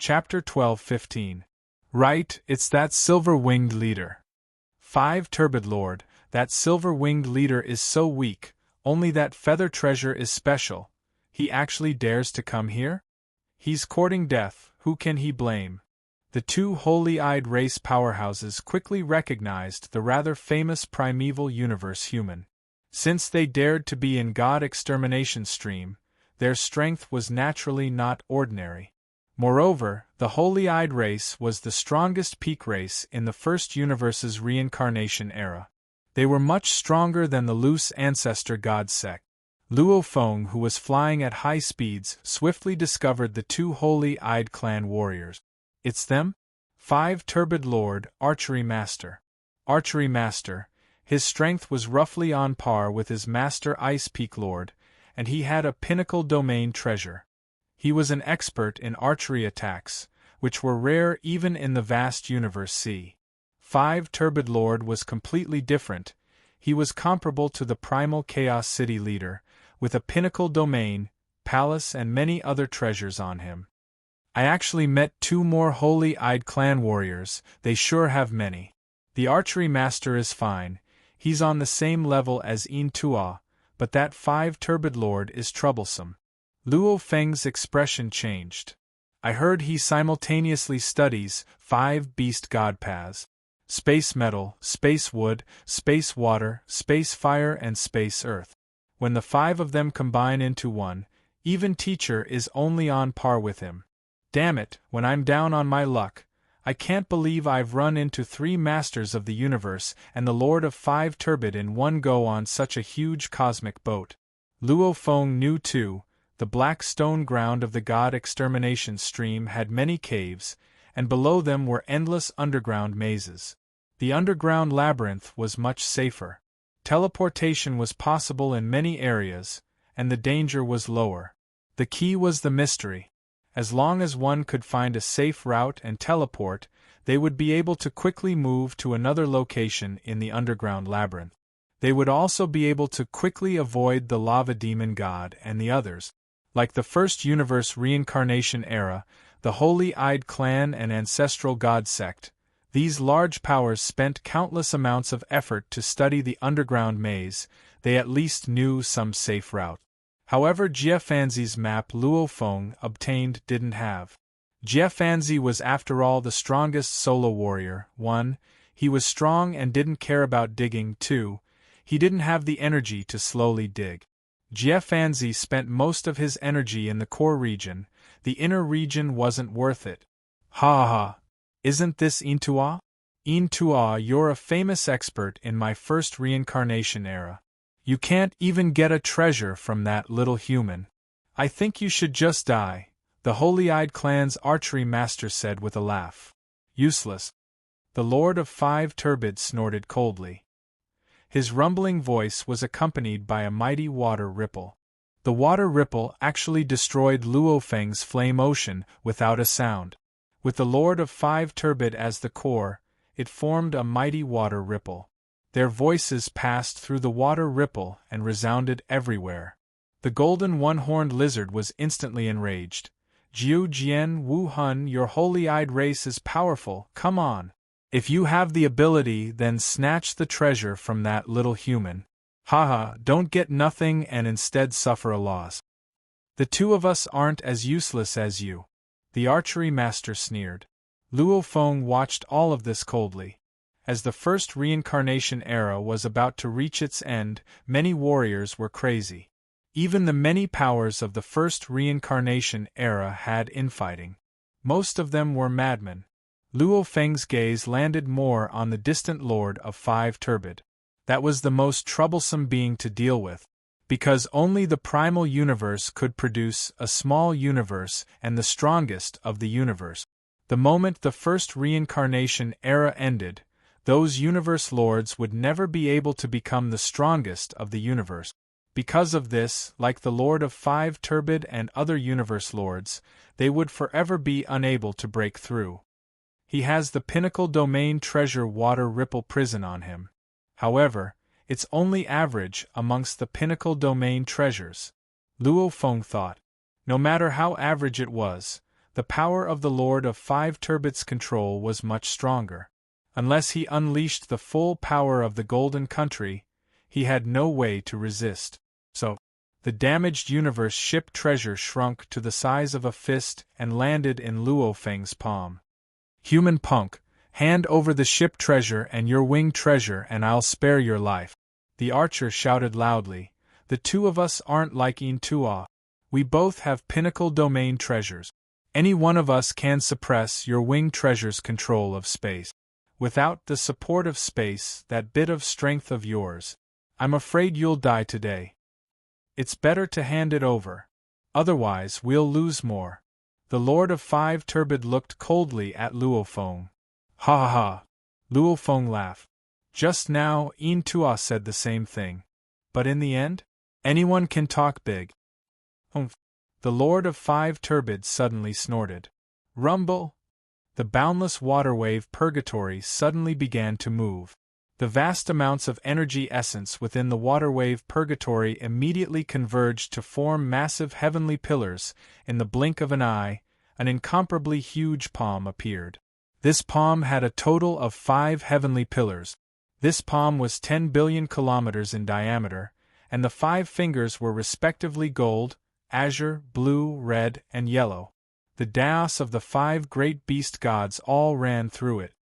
Chapter 12:15. Right, it's that silver-winged leader. 5 Turbid Lord, that silver-winged leader is so weak, only that feather treasure is special. He actually dares to come here? He's courting death, who can he blame? The two holy-eyed race powerhouses quickly recognized the rather famous primeval universe human. Since they dared to be in God extermination stream, their strength was naturally not ordinary. Moreover, the holy-eyed race was the strongest peak race in the first universe's reincarnation era. They were much stronger than the loose ancestor god sect. Luo Feng, who was flying at high speeds, swiftly discovered the two holy-eyed clan warriors. It's them? 5 Turbid Lord, Archery Master. Archery Master. His strength was roughly on par with his master Ice Peak Lord, and he had a pinnacle domain treasure. He was an expert in archery attacks, which were rare even in the vast universe C. 5 Turbid Lord was completely different. He was comparable to the primal Chaos City leader, with a pinnacle domain, palace and many other treasures on him. I actually met 2 more holy-eyed clan warriors, they sure have many. The archery master is fine, he's on the same level as In Tua, but that 5 Turbid Lord is troublesome. Luo Feng's expression changed. I heard he simultaneously studies 5 beast god paths: space metal, space wood, space water, space fire and space earth. When the 5 of them combine into one, even teacher is only on par with him. Damn it, when I'm down on my luck, I can't believe I've run into 3 masters of the universe and the Lord of 5 Turbid in one go on such a huge cosmic boat. Luo Feng knew too, the black stone ground of the god extermination stream had many caves, and below them were endless underground mazes. The underground labyrinth was much safer. Teleportation was possible in many areas, and the danger was lower. The key was the mystery. As long as one could find a safe route and teleport, they would be able to quickly move to another location in the underground labyrinth. They would also be able to quickly avoid the lava demon god and the others. Like the first universe reincarnation era, the holy-eyed clan and ancestral god sect, these large powers spent countless amounts of effort to study the underground maze. They at least knew some safe route. However, Jiefanzi's map Luo Feng obtained didn't have. Jiefanzi was after all the strongest solo warrior. 1. He was strong and didn't care about digging. 2. He didn't have the energy to slowly dig. Jiefanzi spent most of his energy in the core region. The inner region wasn't worth it. Ha ha! Isn't this Intua? Intua, you're a famous expert in my first reincarnation era. You can't even get a treasure from that little human. I think you should just die, the holy-eyed clan's archery master said with a laugh. Useless. The Lord of 5 Turbid snorted coldly. His rumbling voice was accompanied by a mighty water ripple. The water ripple actually destroyed Luo Feng's flame ocean without a sound. With the Lord of 5 Turbid as the core, it formed a mighty water ripple. Their voices passed through the water ripple and resounded everywhere. The golden one-horned lizard was instantly enraged. Jiu Jian Wu Hun, your holy-eyed race is powerful, come on. If you have the ability, then snatch the treasure from that little human. Haha, don't get nothing and instead suffer a loss. The 2 of us aren't as useless as you. The archery master sneered. Luo Feng watched all of this coldly. As the first reincarnation era was about to reach its end, many warriors were crazy. Even the many powers of the first reincarnation era had infighting. Most of them were madmen. Luo Feng's gaze landed more on the distant Lord of 5 Turbid. That was the most troublesome being to deal with, because only the primal universe could produce a small universe and the strongest of the universe. The moment the first reincarnation era ended, those universe lords would never be able to become the strongest of the universe. Because of this, like the Lord of 5 Turbid and other universe lords, they would forever be unable to break through. He has the pinnacle domain treasure water ripple prison on him. However, it's only average amongst the pinnacle domain treasures. Luo Feng thought. No matter how average it was, The power of the Lord of Five Turbid's control was much stronger. Unless he unleashed the full power of the Golden Country, he had no way to resist. So, the damaged universe ship treasure shrunk to the size of a fist and landed in Luo Feng's palm. Human punk, hand over the ship treasure and your wing treasure and I'll spare your life. The archer shouted loudly. The two of us aren't like Yin Tuo. We both have pinnacle domain treasures. Any one of us can suppress your wing treasure's control of space. Without the support of space, that bit of strength of yours, I'm afraid you'll die today. It's better to hand it over. Otherwise we'll lose more. The Lord of Five Turbid looked coldly at Luo Feng. Ha ha ha. Luo Feng laughed. Just now, Yin Tuo said the same thing. But in the end, anyone can talk big. Humph. The Lord of Five Turbid suddenly snorted. Rumble! The boundless water wave purgatory suddenly began to move. The vast amounts of energy essence within the water wave purgatory immediately converged to form massive heavenly pillars. In the blink of an eye, an incomparably huge palm appeared. This palm had a total of 5 heavenly pillars. This palm was 10 billion kilometers in diameter, and the 5 fingers were respectively gold, azure, blue, red, and yellow. The daos of the 5 great beast gods all ran through it.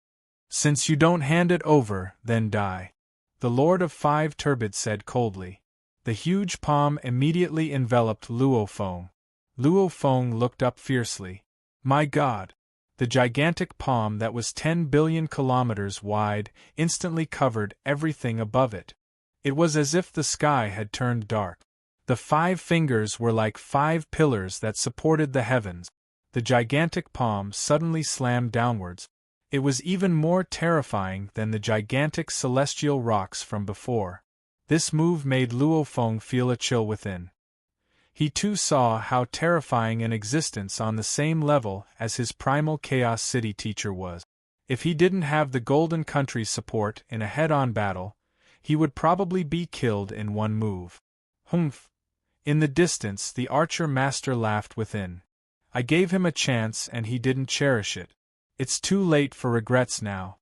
Since you don't hand it over, then die. The Lord of Five Turbid said coldly. The huge palm immediately enveloped Luo Feng. Luo Feng looked up fiercely. My God! The gigantic palm that was 10 billion kilometers wide instantly covered everything above it. It was as if the sky had turned dark. The 5 fingers were like 5 pillars that supported the heavens. The gigantic palm suddenly slammed downwards. It was even more terrifying than the gigantic celestial rocks from before. This move made Luo Feng feel a chill within. He too saw how terrifying an existence on the same level as his primal Chaos City teacher was. If he didn't have the Golden Country's support in a head-on battle, he would probably be killed in one move. Humph! In the distance the archer master laughed within. I gave him a chance and he didn't cherish it. It's too late for regrets now.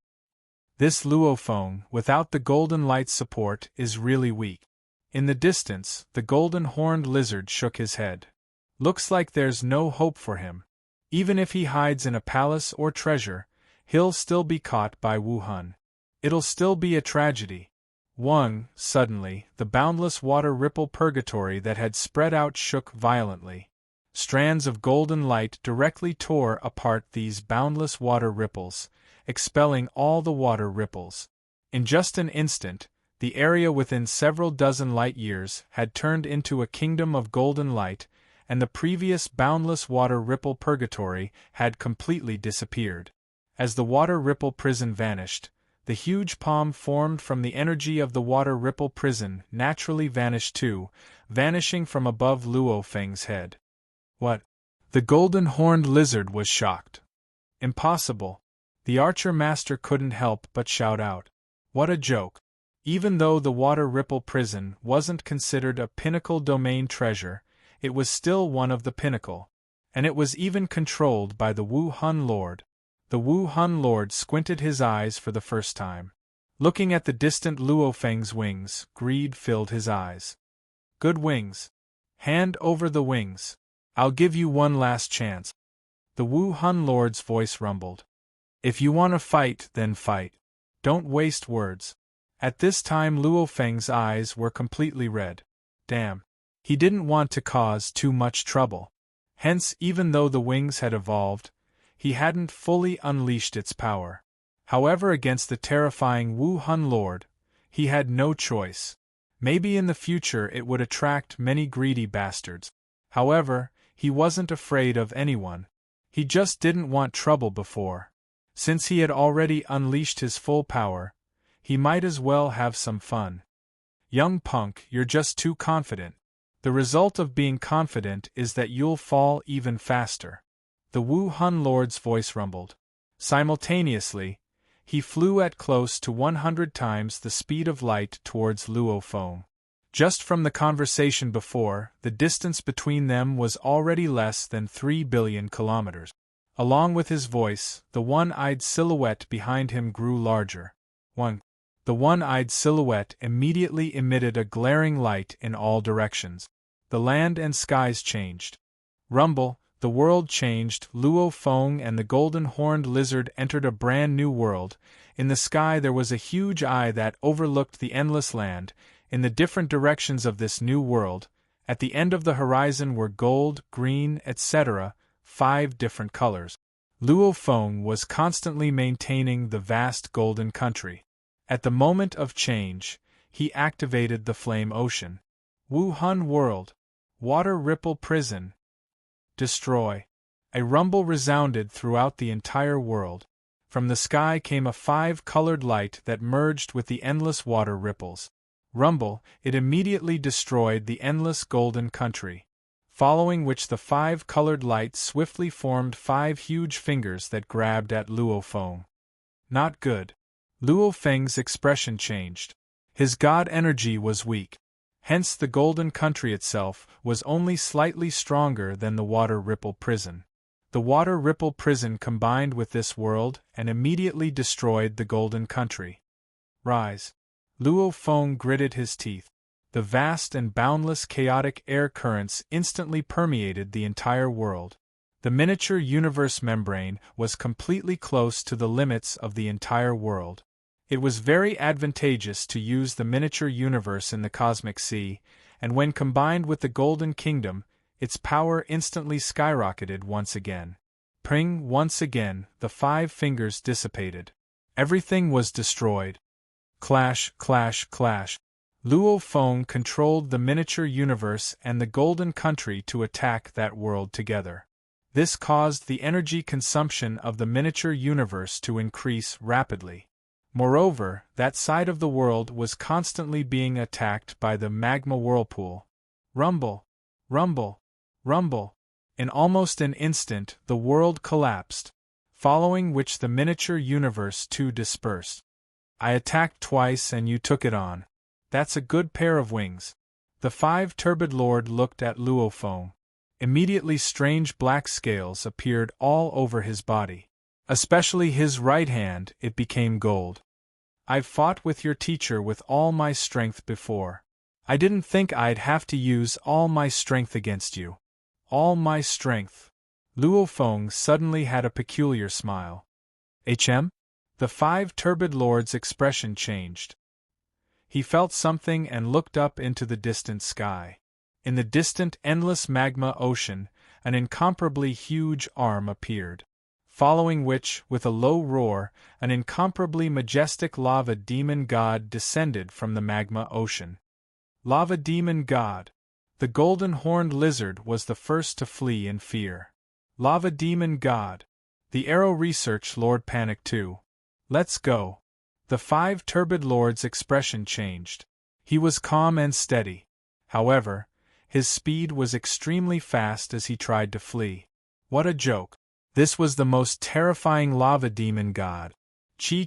This Luo Feng, without the Golden Light's support, is really weak. In the distance, the golden horned lizard shook his head. Looks like there's no hope for him. Even if he hides in a palace or treasure, he'll still be caught by Wu Hun. It'll still be a tragedy. Suddenly, the boundless water ripple purgatory that had spread out shook violently. Strands of golden light directly tore apart these boundless water ripples, expelling all the water ripples. In just an instant, the area within several dozen light years had turned into a kingdom of golden light, and the previous boundless water ripple purgatory had completely disappeared. As the water ripple prison vanished, the huge palm formed from the energy of the water ripple prison naturally vanished too, vanishing from above Luo Feng's head. What? The golden horned lizard was shocked. Impossible. The archer master couldn't help but shout out. What a joke. Even though the water ripple prison wasn't considered a pinnacle domain treasure, it was still one of the pinnacle. And it was even controlled by the Wu Hun Lord. The Wu Hun Lord squinted his eyes for the first time. Looking at the distant Luo Feng's wings, greed filled his eyes. Good wings. Hand over the wings. I'll give you one last chance. The Wu Hun Lord's voice rumbled. If you want to fight, then fight. Don't waste words. At this time Luo Feng's eyes were completely red. Damn. He didn't want to cause too much trouble. Hence, even though the wings had evolved, he hadn't fully unleashed its power. However, against the terrifying Wu Hun Lord, he had no choice. Maybe in the future it would attract many greedy bastards. However, he wasn't afraid of anyone. He just didn't want trouble before. Since he had already unleashed his full power, he might as well have some fun. Young punk, you're just too confident. The result of being confident is that you'll fall even faster. The Wu Hun Lord's voice rumbled. Simultaneously, he flew at close to 100 times the speed of light towards Luo Feng. Just from the conversation before, the distance between them was already less than 3 billion kilometers. Along with his voice, the one-eyed silhouette behind him grew larger. The one-eyed silhouette immediately emitted a glaring light in all directions. The land and skies changed. Rumble, the world changed. Luo Feng and the golden-horned lizard entered a brand new world. In the sky there was a huge eye that overlooked the endless land. In the different directions of this new world, at the end of the horizon were gold, green, etc., 5 different colors. Luo Feng was constantly maintaining the vast golden country. At the moment of change, he activated the flame ocean. Wuhan World. Water Ripple Prison. Destroy. A rumble resounded throughout the entire world. From the sky came a 5-colored light that merged with the endless water ripples. Rumble, it immediately destroyed the endless golden country. Following which the 5-colored light swiftly formed 5 huge fingers that grabbed at Luo Feng. Not good. Luo Feng's expression changed. His god energy was weak. Hence the golden country itself was only slightly stronger than the water ripple prison. The water ripple prison combined with this world and immediately destroyed the golden country. Rise. Luo Feng gritted his teeth. The vast and boundless chaotic air currents instantly permeated the entire world. The miniature universe membrane was completely close to the limits of the entire world. It was very advantageous to use the miniature universe in the cosmic sea, and when combined with the Golden Kingdom, its power instantly skyrocketed once again. Pring, once again, the 5 fingers dissipated. Everything was destroyed. Clash, clash, clash. Luo Feng controlled the miniature universe and the Golden Country to attack that world together. This caused the energy consumption of the miniature universe to increase rapidly. Moreover, that side of the world was constantly being attacked by the magma whirlpool. Rumble, rumble, rumble. In almost an instant, the world collapsed, following which the miniature universe too dispersed. I attacked twice and you took it on. That's a good pair of wings. The 5-turbid lord looked at Luo Feng. Immediately strange black scales appeared all over his body. Especially his right hand, it became gold. I've fought with your teacher with all my strength before. I didn't think I'd have to use all my strength against you. All my strength. Luo Feng suddenly had a peculiar smile. HM? The 5-turbid lord's expression changed. He felt something and looked up into the distant sky. In the distant endless magma ocean, an incomparably huge arm appeared. Following which, with a low roar, an incomparably majestic lava demon god descended from the magma ocean. Lava demon god. The golden-horned lizard was the first to flee in fear. Lava demon god. The Arrow Research Lord panicked too. Let's go. The 5-turbid lord's expression changed. He was calm and steady. However, his speed was extremely fast as he tried to flee. What a joke. This was the most terrifying lava demon god. Chi,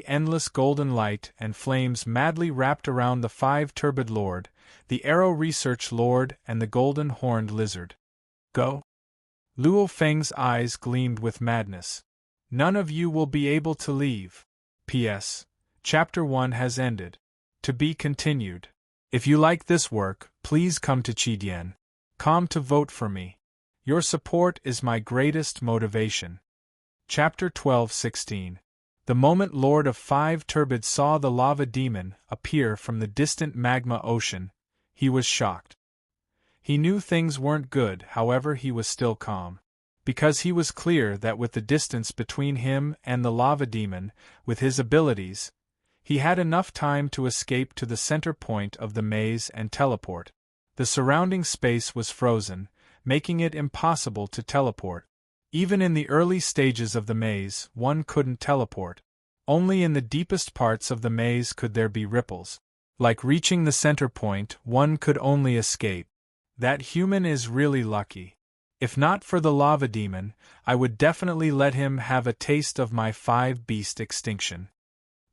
endless golden light and flames madly wrapped around the 5-turbid lord, the Arrow Research Lord and the golden-horned lizard. Go. Luo Feng's eyes gleamed with madness. None of you will be able to leave. P.S. Chapter 1 has ended. To be continued. If you like this work, please come to Chidian.com to vote for me. Your support is my greatest motivation. Chapter 12:16. The moment Lord of 5-Turbid saw the lava demon appear from the distant magma ocean, he was shocked. He knew things weren't good, however he was still calm. Because he was clear that with the distance between him and the lava demon, with his abilities, he had enough time to escape to the center point of the maze and teleport. The surrounding space was frozen, making it impossible to teleport. Even in the early stages of the maze, one couldn't teleport. Only in the deepest parts of the maze could there be ripples. Like reaching the center point, one could only escape. That human is really lucky. If not for the lava demon, I would definitely let him have a taste of my 5-beast extinction.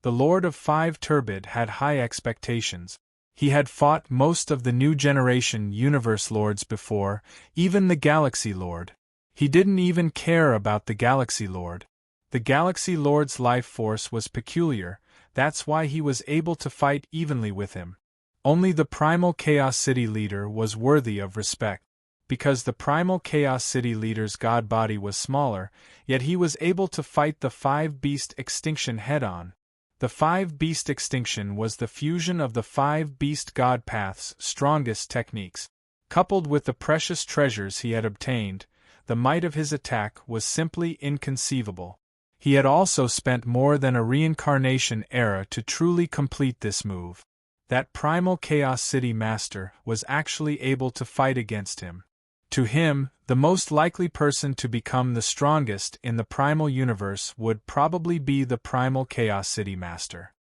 The Lord of 5-Turbid had high expectations. He had fought most of the new generation Universe Lords before, even the Galaxy Lord. He didn't even care about the Galaxy Lord. The Galaxy Lord's life force was peculiar, that's why he was able to fight evenly with him. Only the Primal Chaos City leader was worthy of respect. Because the Primal Chaos City leader's god body was smaller, yet he was able to fight the 5-beast extinction head-on. The 5-beast extinction was the fusion of the 5-beast god path's strongest techniques. Coupled with the precious treasures he had obtained, the might of his attack was simply inconceivable. He had also spent more than a reincarnation era to truly complete this move. That Primal Chaos City Master was actually able to fight against him. To him, the most likely person to become the strongest in the Primal Universe would probably be the Primal Chaos City Master.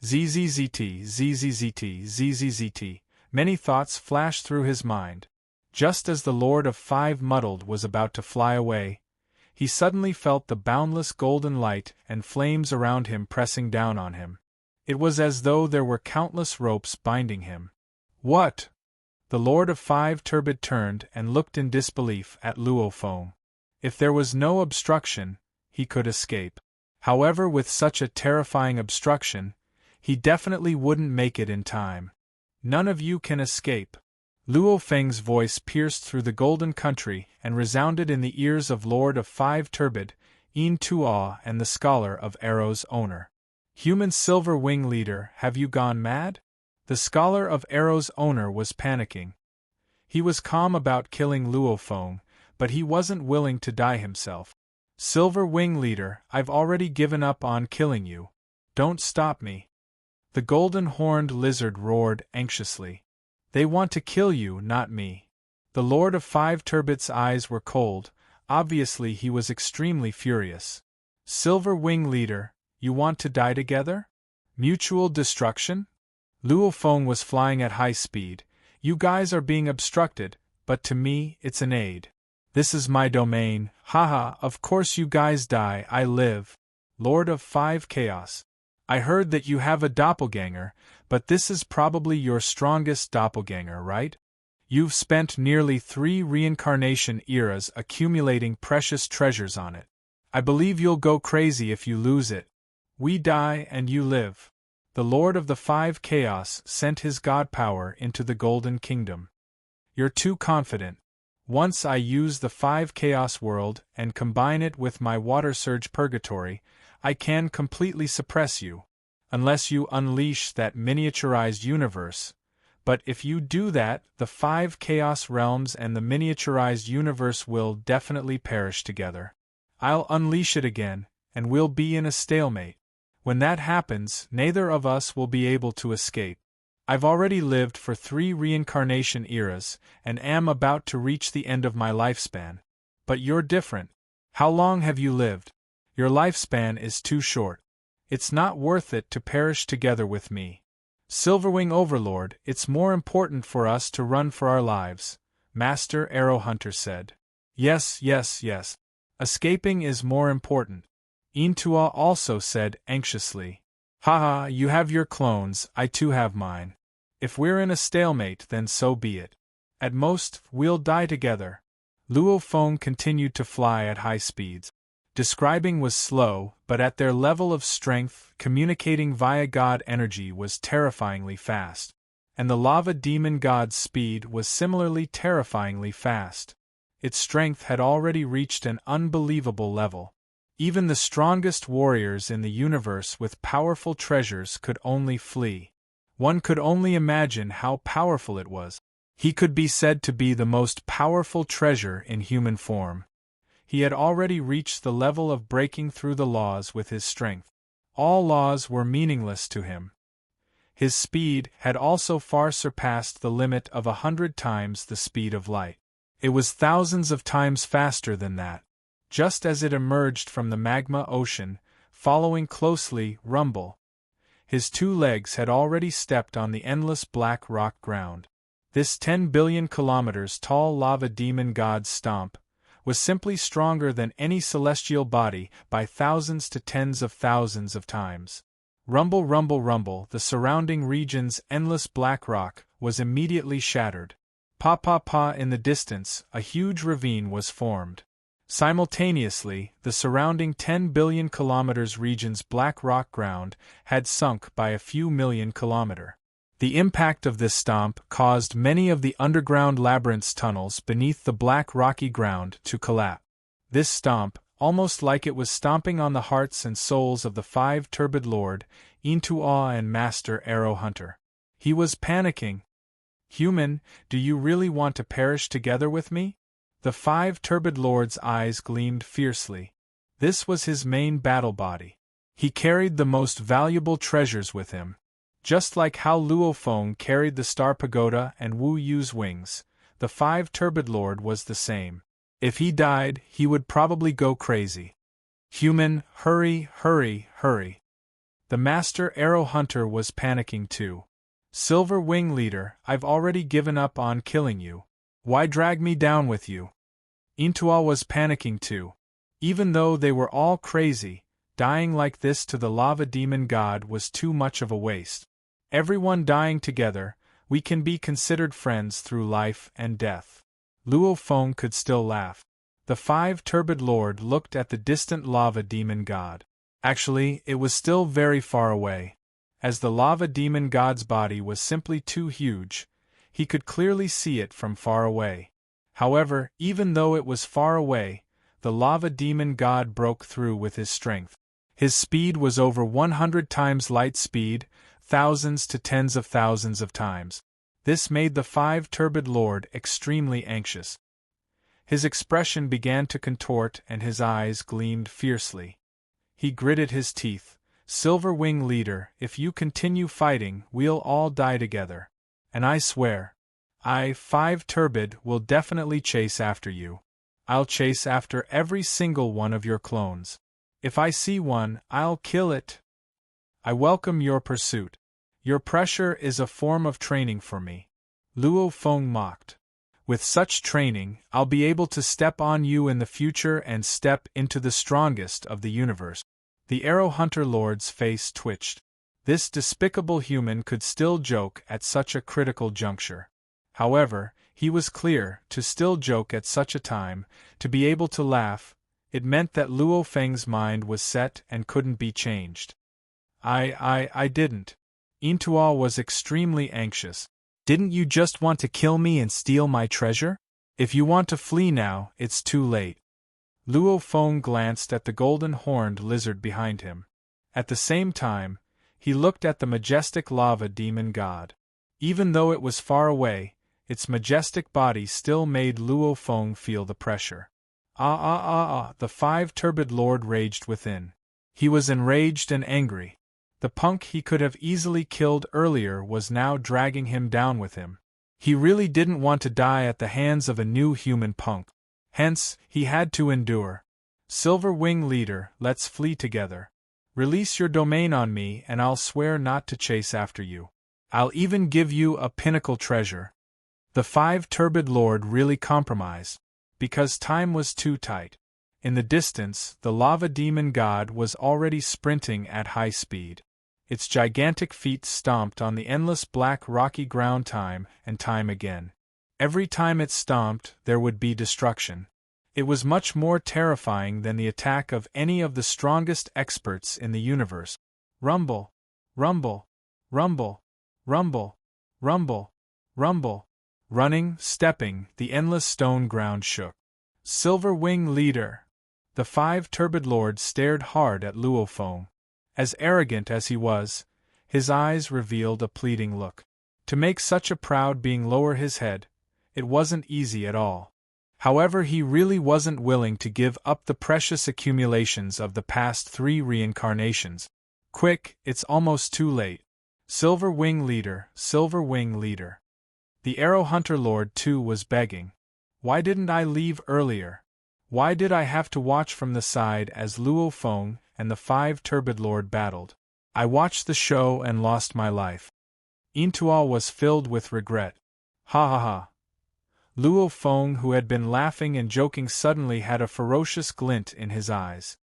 ZZZT, ZZZT, ZZZT, many thoughts flashed through his mind. Just as the Lord of Five Muddled was about to fly away, he suddenly felt the boundless golden light and flames around him pressing down on him. It was as though there were countless ropes binding him. What? The Lord of Five Turbid turned and looked in disbelief at Luo Feng. If there was no obstruction, he could escape. However, with such a terrifying obstruction, he definitely wouldn't make it in time. None of you can escape. Luo Feng's voice pierced through the golden country and resounded in the ears of Lord of Five Turbid, Yin Tuo and the Scholar of Arrow's owner. Human Silver Wing Leader, have you gone mad? The Scholar of Arrow's owner was panicking. He was calm about killing Luo Feng, but he wasn't willing to die himself. Silver Wing Leader, I've already given up on killing you. Don't stop me. The golden-horned lizard roared anxiously. They want to kill you, not me. The Lord of Five Turbid's eyes were cold. Obviously he was extremely furious. Silver Wing Leader, you want to die together? Mutual destruction? Luo Feng was flying at high speed. You guys are being obstructed, but to me, it's an aid. This is my domain, haha, of course you guys die, I live. Lord of Five Chaos. I heard that you have a doppelganger, but this is probably your strongest doppelganger, right? You've spent nearly 3 reincarnation eras accumulating precious treasures on it. I believe you'll go crazy if you lose it. We die and you live. The Lord of the Five Chaos sent his god power into the Golden Kingdom. You're too confident. Once I use the Five Chaos World and combine it with my Water Surge Purgatory, I can completely suppress you. Unless you unleash that miniaturized universe. But if you do that, the 5 Chaos Realms and the miniaturized universe will definitely perish together. I'll unleash it again, and we'll be in a stalemate. When that happens, neither of us will be able to escape. I've already lived for 3 reincarnation eras, and am about to reach the end of my lifespan. But you're different. How long have you lived? Your lifespan is too short. It's not worth it to perish together with me. Silverwing Overlord, it's more important for us to run for our lives, Master Arrow Hunter said. Yes, yes, yes. Escaping is more important. Intua also said anxiously. Haha, you have your clones, I too have mine. If we're in a stalemate, then so be it. At most, we'll die together. Luo Feng continued to fly at high speeds. Describing was slow, but at their level of strength, communicating via god energy was terrifyingly fast. And the lava demon god's speed was similarly terrifyingly fast. Its strength had already reached an unbelievable level. Even the strongest warriors in the universe with powerful treasures could only flee. One could only imagine how powerful it was. He could be said to be the most powerful treasure in human form. He had already reached the level of breaking through the laws with his strength. All laws were meaningless to him. His speed had also far surpassed the limit of 100 times the speed of light. It was thousands of times faster than that. Just as it emerged from the magma ocean, following closely, Rumble. His 2 legs had already stepped on the endless black rock ground. This 10 billion kilometers tall lava demon god's stomp was simply stronger than any celestial body by thousands to tens of thousands of times. Rumble, rumble, rumble, the surrounding region's endless black rock was immediately shattered. Pa pa pa, in the distance, a huge ravine was formed. Simultaneously, the surrounding 10 billion kilometers region's black rock ground had sunk by a few million kilometers. The impact of this stomp caused many of the underground labyrinth's tunnels beneath the black rocky ground to collapse. This stomp, almost like it was stomping on the hearts and souls of the five turbid Lord, Intua and Master Arrow Hunter. He was panicking. Human, do you really want to perish together with me? The five turbid Lord's eyes gleamed fiercely. This was his main battle body. He carried the most valuable treasures with him. Just like how Luo Feng carried the Star Pagoda and Wu Yu's wings, the five turbid Lord was the same. If he died, he would probably go crazy. Human, hurry, hurry, hurry. The Master Arrow Hunter was panicking too. Silver Wing Leader, I've already given up on killing you. Why drag me down with you? Intua was panicking too. Even though they were all crazy, dying like this to the lava demon god was too much of a waste. Everyone dying together, we can be considered friends through life and death. Luo Feng could still laugh. The five turbid Lord looked at the distant lava demon god. Actually, it was still very far away. As the lava demon god's body was simply too huge, he could clearly see it from far away. However, even though it was far away, the lava demon god broke through with his strength. His speed was over 100 times light speed, thousands to tens of thousands of times. This made the five turbid Lord extremely anxious. His expression began to contort and his eyes gleamed fiercely. He gritted his teeth. Silver Wing Leader, if you continue fighting, we'll all die together. And I swear, I, Five Turbid, will definitely chase after you. I'll chase after every single one of your clones. If I see one, I'll kill it. I welcome your pursuit. Your pressure is a form of training for me. Luo Feng mocked. With such training, I'll be able to step on you in the future and step into the strongest of the universe. The Arrow Hunter Lord's face twitched. This despicable human could still joke at such a critical juncture. However, he was clear, to still joke at such a time, to be able to laugh, it meant that Luo Feng's mind was set and couldn't be changed. I didn't. Intua was extremely anxious. Didn't you just want to kill me and steal my treasure? If you want to flee now, it's too late. Luo Feng glanced at the golden-horned lizard behind him. At the same time, he looked at the majestic lava demon god. Even though it was far away, its majestic body still made Luo Feng feel the pressure. The five turbid Lord raged within. He was enraged and angry. The punk he could have easily killed earlier was now dragging him down with him. He really didn't want to die at the hands of a new human punk. Hence, he had to endure. Silver Wing Leader, let's flee together. Release your domain on me and I'll swear not to chase after you. I'll even give you a pinnacle treasure. The five turbid Lord really compromised, because time was too tight. In the distance, the lava demon god was already sprinting at high speed. Its gigantic feet stomped on the endless black rocky ground time and time again. Every time it stomped, there would be destruction. It was much more terrifying than the attack of any of the strongest experts in the universe. Rumble, rumble, rumble, rumble, rumble, rumble. Running, stepping, the endless stone ground shook. Silver Wing Leader. The five turbid Lord stared hard at Luo Feng. As arrogant as he was, his eyes revealed a pleading look. To make such a proud being lower his head, it wasn't easy at all. However, he really wasn't willing to give up the precious accumulations of the past 3 reincarnations. Quick, it's almost too late. Silver Wing Leader, Silver Wing Leader. The Arrow Hunter Lord too was begging. Why didn't I leave earlier? Why did I have to watch from the side as Luo Feng and the five turbid Lord battled? I watched the show and lost my life. Intua was filled with regret. Ha ha ha. Luo Feng, who had been laughing and joking, suddenly had a ferocious glint in his eyes.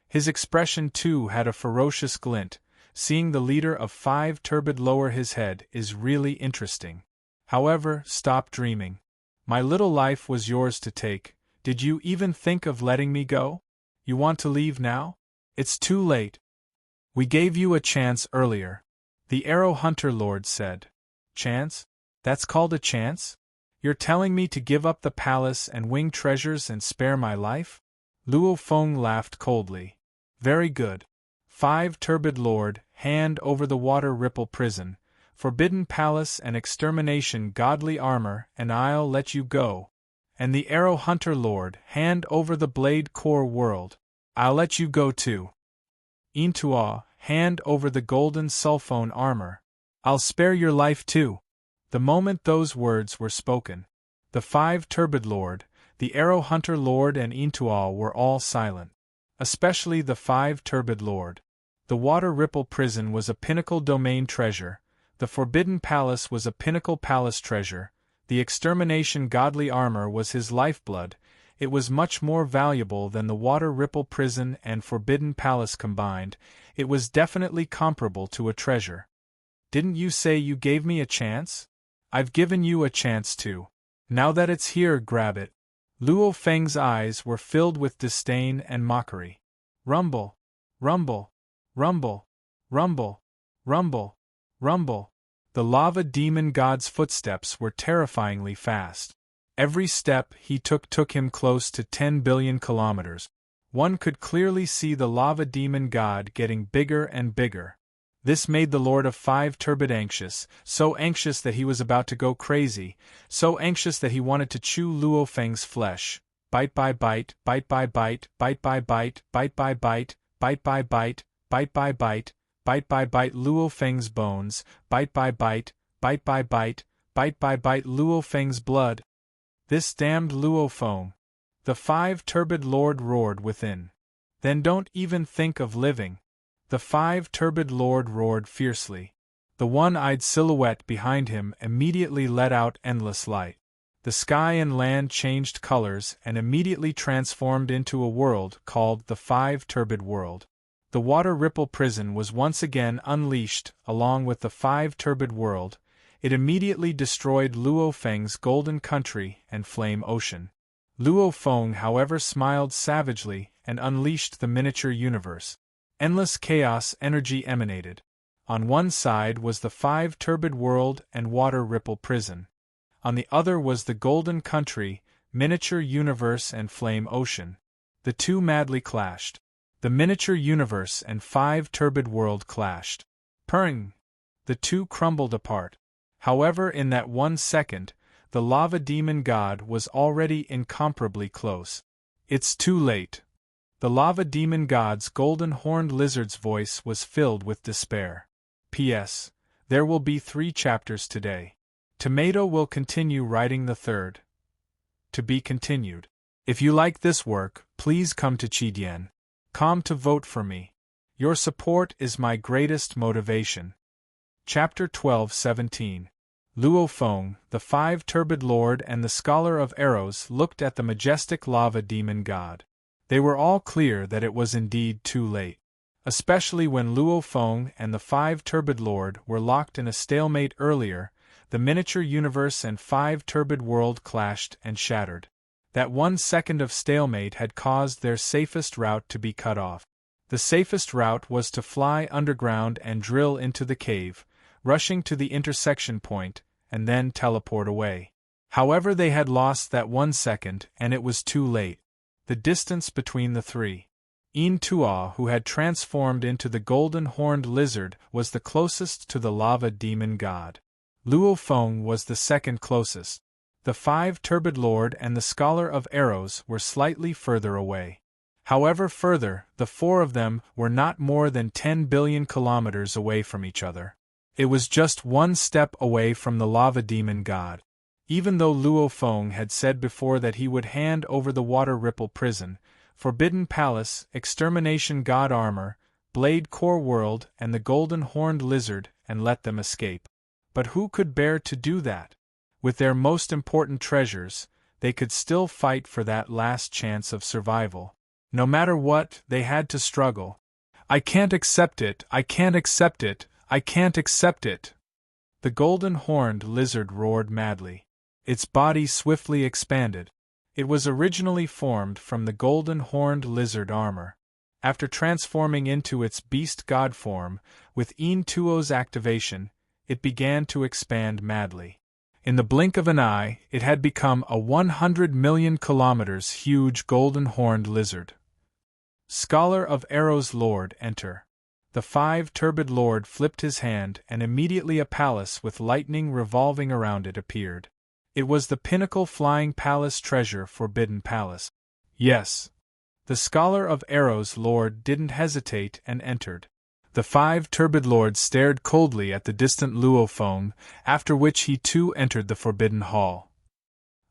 His expression too had a ferocious glint. Seeing the leader of five turbid lower his head is really interesting. However, stop dreaming. My little life was yours to take, Did you even think of letting me go? You want to leave now? It's too late. We gave you a chance earlier. The Arrow Hunter Lord said. Chance? That's called a chance? You're telling me to give up the palace and wing treasures and spare my life? Luo Feng laughed coldly. Very good. 5 Turbid Lord, hand over the water ripple prison, forbidden palace and extermination godly armor, and I'll let you go. And the Arrow Hunter Lord, hand over the blade core world. I'll let you go too. Intua, hand over the golden sulphone armor. I'll spare your life too. The moment those words were spoken, the 5 Turbid Lord, the Arrow Hunter Lord and Intua were all silent. Especially the 5 Turbid Lord. The water ripple prison was a pinnacle domain treasure, the forbidden palace was a pinnacle palace treasure, the extermination godly armor was his lifeblood, it was much more valuable than the water ripple prison and forbidden palace combined, it was definitely comparable to a treasure. Didn't you say you gave me a chance? I've given you a chance too. Now that it's here, grab it. Luo Feng's eyes were filled with disdain and mockery. Rumble, rumble, rumble, rumble, rumble, rumble. The lava demon god's footsteps were terrifyingly fast. Every step he took him close to 10 billion kilometers. One could clearly see the lava demon god getting bigger and bigger. This made the Lord of 5 Turbid anxious, so anxious that he was about to go crazy, so anxious that he wanted to chew Luo Feng's flesh. Bite by bite, bite by bite, bite by bite, bite by bite, bite by bite, bite by bite, bite by bite Luo Feng's bones, bite by bite, bite by bite, bite by bite Luo Feng's blood. This damned Luo Feng. The 5 Turbid Lord roared within. Then don't even think of living. The 5 Turbid Lord roared fiercely. The one-eyed silhouette behind him immediately let out endless light. The sky and land changed colors and immediately transformed into a world called the 5 Turbid World. The water ripple prison was once again unleashed along with the 5 Turbid World. It immediately destroyed Luo Feng's golden country and flame ocean. Luo Feng, however, smiled savagely and unleashed the miniature universe. Endless chaos energy emanated. On one side was the 5 Turbid World and water ripple prison. On the other was the golden country, miniature universe and flame ocean. The two madly clashed. The miniature universe and 5 Turbid World clashed. Purring! The two crumbled apart. However, in that 1 second, the lava demon god was already incomparably close. It's too late. The lava demon god's golden horned lizard's voice was filled with despair. P.S. There will be 3 chapters today. Tomato will continue writing the 3rd. To be continued. If you like this work, please come to Chidien.com to vote for me. Your support is my greatest motivation. Chapter 12-17. Luo Feng, the 5 Turbid Lord and the Scholar of Arrows looked at the majestic lava demon god. They were all clear that it was indeed too late. Especially when Luo Feng and the 5 Turbid Lord were locked in a stalemate earlier, the miniature universe and 5 Turbid World clashed and shattered. That 1 second of stalemate had caused their safest route to be cut off. The safest route was to fly underground and drill into the cave, rushing to the intersection point, and then teleport away. However, they had lost that 1 second, and it was too late. The distance between the 3. Intua, who had transformed into the golden horned lizard, was the closest to the lava demon god. Luo Feng was the second closest. The 5 Turbid Lord and the Scholar of Arrows were slightly further away. However further, the 4 of them were not more than 10 billion kilometers away from each other. It was just 1 step away from the lava demon god. Even though Luo Feng had said before that he would hand over the water ripple prison, forbidden palace, extermination god armor, blade core world and the golden horned lizard and let them escape. But who could bear to do that? With their most important treasures, they could still fight for that last chance of survival. No matter what, they had to struggle. I can't accept it, I can't accept it, I can't accept it. The golden horned lizard roared madly. Its body swiftly expanded. It was originally formed from the golden-horned lizard armor. After transforming into its beast god form, with Tuo's activation, it began to expand madly. In the blink of an eye, it had become a 100 million kilometers huge golden-horned lizard. Scholar of Arrows Lord, enter. The five-turbid lord flipped his hand, and immediately a palace with lightning revolving around it appeared. It was the pinnacle flying palace treasure Forbidden Palace. Yes. The Scholar of Arrows Lord didn't hesitate and entered. The five-turbid lord stared coldly at the distant Luo Feng, after which he too entered the Forbidden Hall.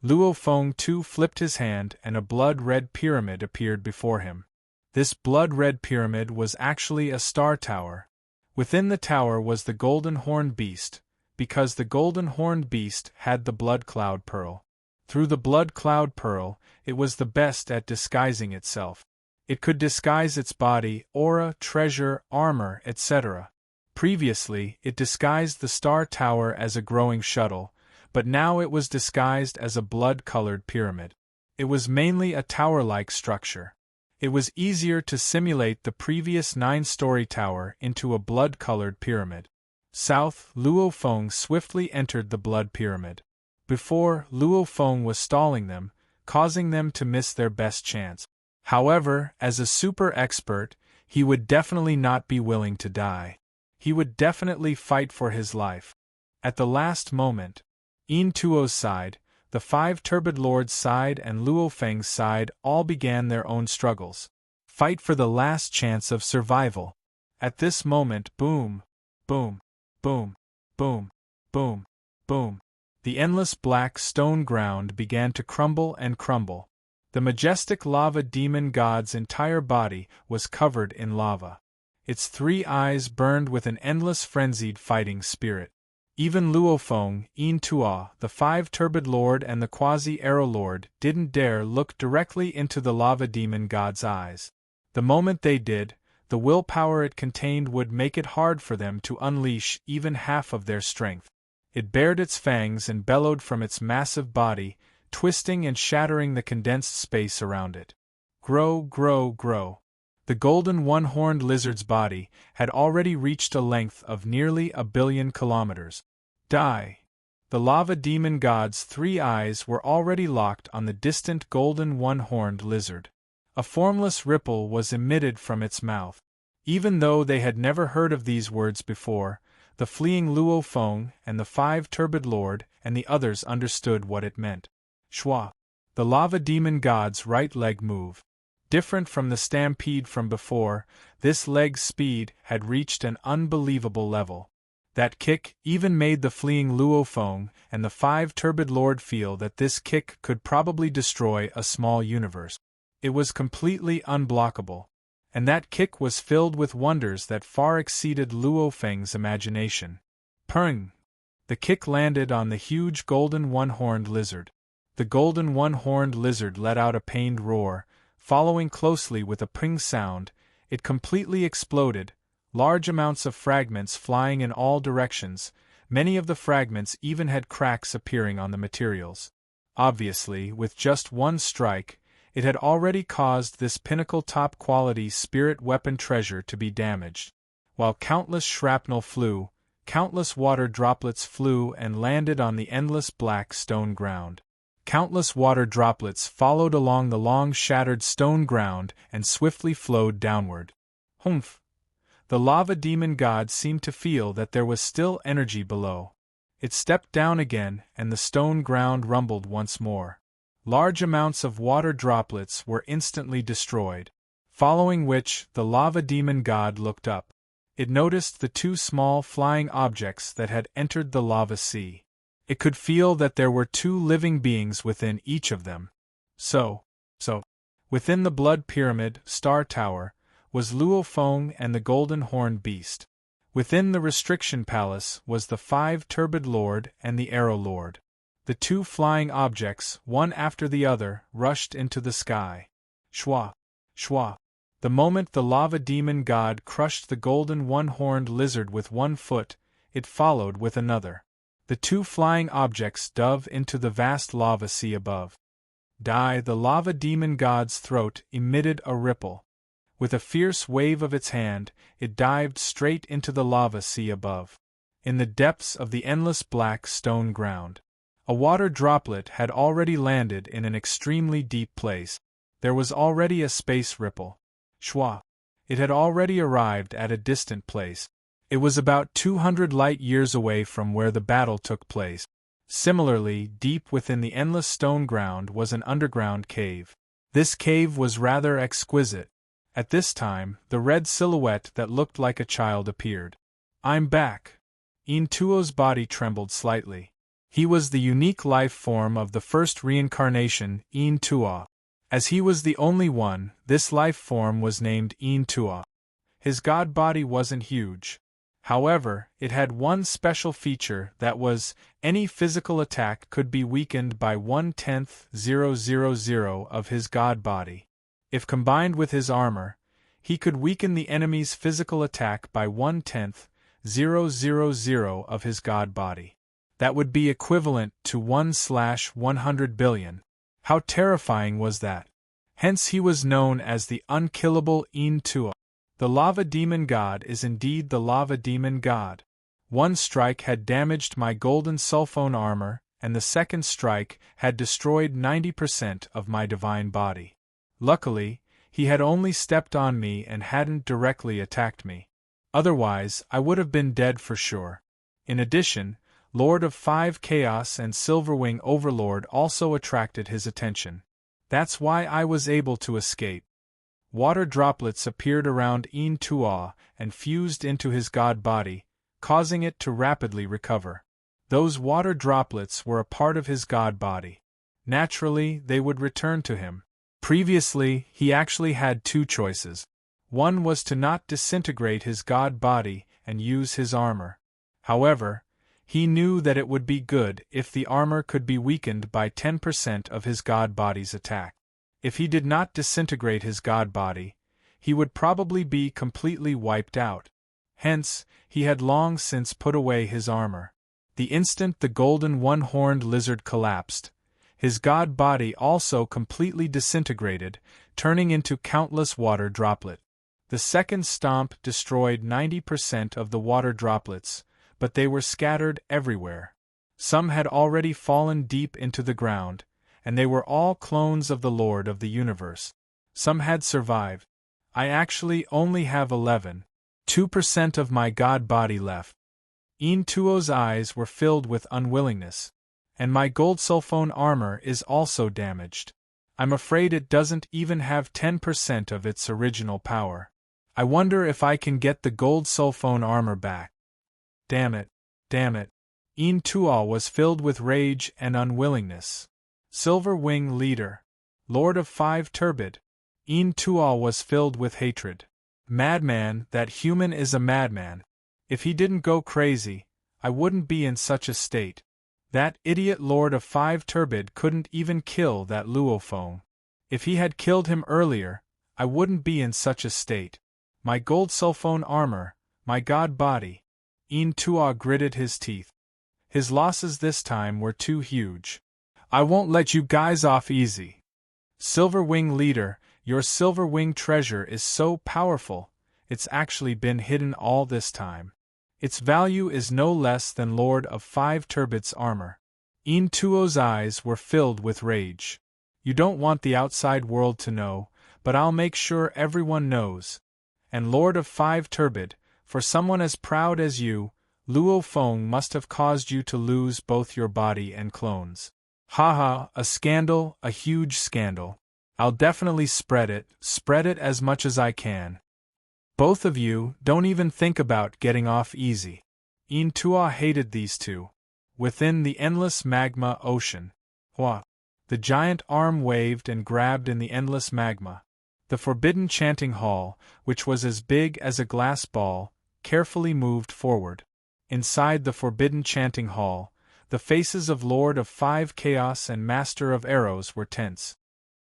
Luo Feng too flipped his hand and a blood-red pyramid appeared before him. This blood-red pyramid was actually a star tower. Within the tower was the golden-horned beast, because the golden-horned beast had the blood cloud pearl. Through the blood cloud pearl, it was the best at disguising itself. It could disguise its body, aura, treasure, armor, etc. Previously, it disguised the star tower as a growing shuttle, but now it was disguised as a blood-colored pyramid. It was mainly a tower-like structure. It was easier to simulate the previous 9-story tower into a blood-colored pyramid. South, Luo Feng swiftly entered the blood pyramid. Before, Luo Feng was stalling them, causing them to miss their best chance. However, as a super expert, he would definitely not be willing to die. He would definitely fight for his life. At the last moment, Tuo's side, the five-turbid lord's side and Luo Feng's side all began their own struggles. Fight for the last chance of survival. At this moment, boom, boom, boom, boom, boom, boom. The endless black stone ground began to crumble and crumble. The majestic lava demon god's entire body was covered in lava. Its 3 eyes burned with an endless frenzied fighting spirit. Even Luo Feng, Tuo, the five-turbid lord and the quasi-arrow lord didn't dare look directly into the lava demon god's eyes. The moment they did, the willpower it contained would make it hard for them to unleash even half of their strength. It bared its fangs and bellowed from its massive body, twisting and shattering the condensed space around it. Grow, grow, grow. The golden one-horned lizard's body had already reached a length of nearly 1 billion kilometers. Die. The lava demon god's 3 eyes were already locked on the distant golden one-horned lizard. A formless ripple was emitted from its mouth. Even though they had never heard of these words before, the fleeing Luo Feng and the five-turbid lord and the others understood what it meant. Shwa. The lava demon god's right leg moved. Different from the stampede from before, this leg's speed had reached an unbelievable level. That kick even made the fleeing Luo Feng and the five-turbid lord feel that this kick could probably destroy a small universe. It was completely unblockable, and that kick was filled with wonders that far exceeded Luo Feng's imagination. Pung! The kick landed on the huge golden one-horned lizard. The golden one-horned lizard let out a pained roar. Following closely with a ping sound, it completely exploded, large amounts of fragments flying in all directions. Many of the fragments even had cracks appearing on the materials. Obviously, with just one strike, it had already caused this pinnacle top-quality spirit weapon treasure to be damaged. While countless shrapnel flew, countless water droplets flew and landed on the endless black stone ground. Countless water droplets followed along the long shattered stone ground and swiftly flowed downward. Humph! The lava demon god seemed to feel that there was still energy below. It stepped down again and the stone ground rumbled once more. Large amounts of water droplets were instantly destroyed. Following which, the lava demon god looked up. It noticed the 2 small flying objects that had entered the lava sea. It could feel that there were 2 living beings within each of them. So, within the blood pyramid, star tower, was Luo Feng and the golden horned beast. Within the restriction palace was the five-turbid lord and the arrow lord. The 2 flying objects, one after the other, rushed into the sky. Shwa! Shwa! The moment the lava demon god crushed the golden one-horned lizard with 1 foot, it followed with another. The 2 flying objects dove into the vast lava sea above. The lava demon god's throat emitted a ripple. With a fierce wave of its hand, it dived straight into the lava sea above. In the depths of the endless black stone ground, a water droplet had already landed in an extremely deep place. There was already a space ripple. Schwa! It had already arrived at a distant place. It was about 200 light-years away from where the battle took place. Similarly, deep within the endless stone ground was an underground cave. This cave was rather exquisite. At this time, the red silhouette that looked like a child appeared. "I'm back." Tuo's body trembled slightly. He was the unique life form of the first reincarnation, Tuo. As he was the only one, this life form was named Tuo. His god body wasn't huge. However, it had one special feature, that was, any physical attack could be weakened by 1/10,000 of his god body. If combined with his armor, he could weaken the enemy's physical attack by 1/10,000 of his god body. That would be equivalent to 1/100 billion. How terrifying was that? Hence he was known as the unkillable Tuo. The lava demon god is indeed the lava demon god. One strike had damaged my golden sulfone armor, and the second strike had destroyed 90% of my divine body. Luckily, he had only stepped on me and hadn't directly attacked me. Otherwise, I would have been dead for sure. In addition, Lord of 5 Chaos and Silverwing Overlord also attracted his attention. That's why I was able to escape. Water droplets appeared around Tuo and fused into his god body, causing it to rapidly recover. Those water droplets were a part of his god body. Naturally, they would return to him. Previously, he actually had two choices. One was to not disintegrate his god body and use his armor. However, he knew that it would be good if the armor could be weakened by 10% of his god body's attack. If he did not disintegrate his god body, he would probably be completely wiped out. Hence, he had long since put away his armor. The instant the golden one-horned lizard collapsed, his god body also completely disintegrated, turning into countless water droplets. The second stomp destroyed 90% of the water droplets, but they were scattered everywhere. Some had already fallen deep into the ground, and they were all clones of the Lord of the Universe. Some had survived. I actually only have 2% of my god body left. Tuo's eyes were filled with unwillingness. And my gold sulfone armor is also damaged. I'm afraid it doesn't even have 10% of its original power. I wonder if I can get the gold sulfone armor back. Damn it. Tuo was filled with rage and unwillingness. Silver Wing Leader, Lord of 5 Turbid. Tuo was filled with hatred. Madman, that human is a madman. If he didn't go crazy, I wouldn't be in such a state. That idiot Lord of 5 Turbid couldn't even kill that Luophone. If he had killed him earlier, I wouldn't be in such a state. My gold sulfone armor, my god body. Tuo gritted his teeth. His losses this time were too huge. I won't let you guys off easy. Silver Wing Leader, your Silver Wing treasure is so powerful, it's actually been hidden all this time. Its value is no less than Lord of 5 Turbid's armor. Tuo's eyes were filled with rage. You don't want the outside world to know, but I'll make sure everyone knows. And Lord of 5 Turbid, for someone as proud as you, Luo Feng must have caused you to lose both your body and clones. Haha, a scandal, a huge scandal. I'll definitely spread it as much as I can. Both of you, don't even think about getting off easy. Tuo hated these two. Within the endless magma ocean. Hua! The giant arm waved and grabbed in the endless magma. The forbidden chanting hall, which was as big as a glass ball, carefully moved forward. Inside the forbidden chanting hall, the faces of Lord of 5 Chaos and Master of Arrows were tense.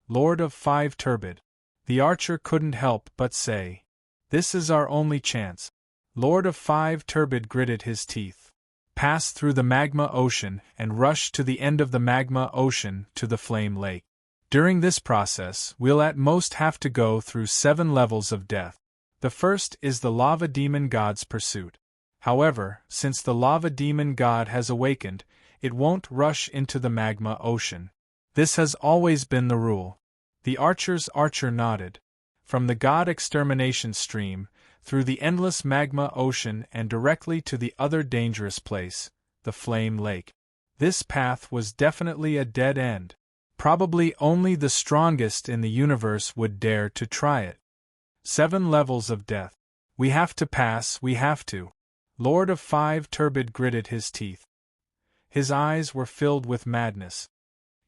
Lord of 5 Turbid. The archer couldn't help but say, "This is our only chance." Lord of 5 Turbid gritted his teeth. Passed through the magma ocean and rushed to the end of the magma ocean to the flame lake. During this process, we'll at most have to go through 7 levels of death. The first is the lava demon god's pursuit. However, since the lava demon god has awakened, it won't rush into the magma ocean. This has always been the rule. The archer's archer nodded. From the god extermination stream, through the endless magma ocean and directly to the other dangerous place, the flame lake. This path was definitely a dead end. Probably only the strongest in the universe would dare to try it. 7 levels of death. We have to pass, we have to. Lord of Five Turbid gritted his teeth. His eyes were filled with madness.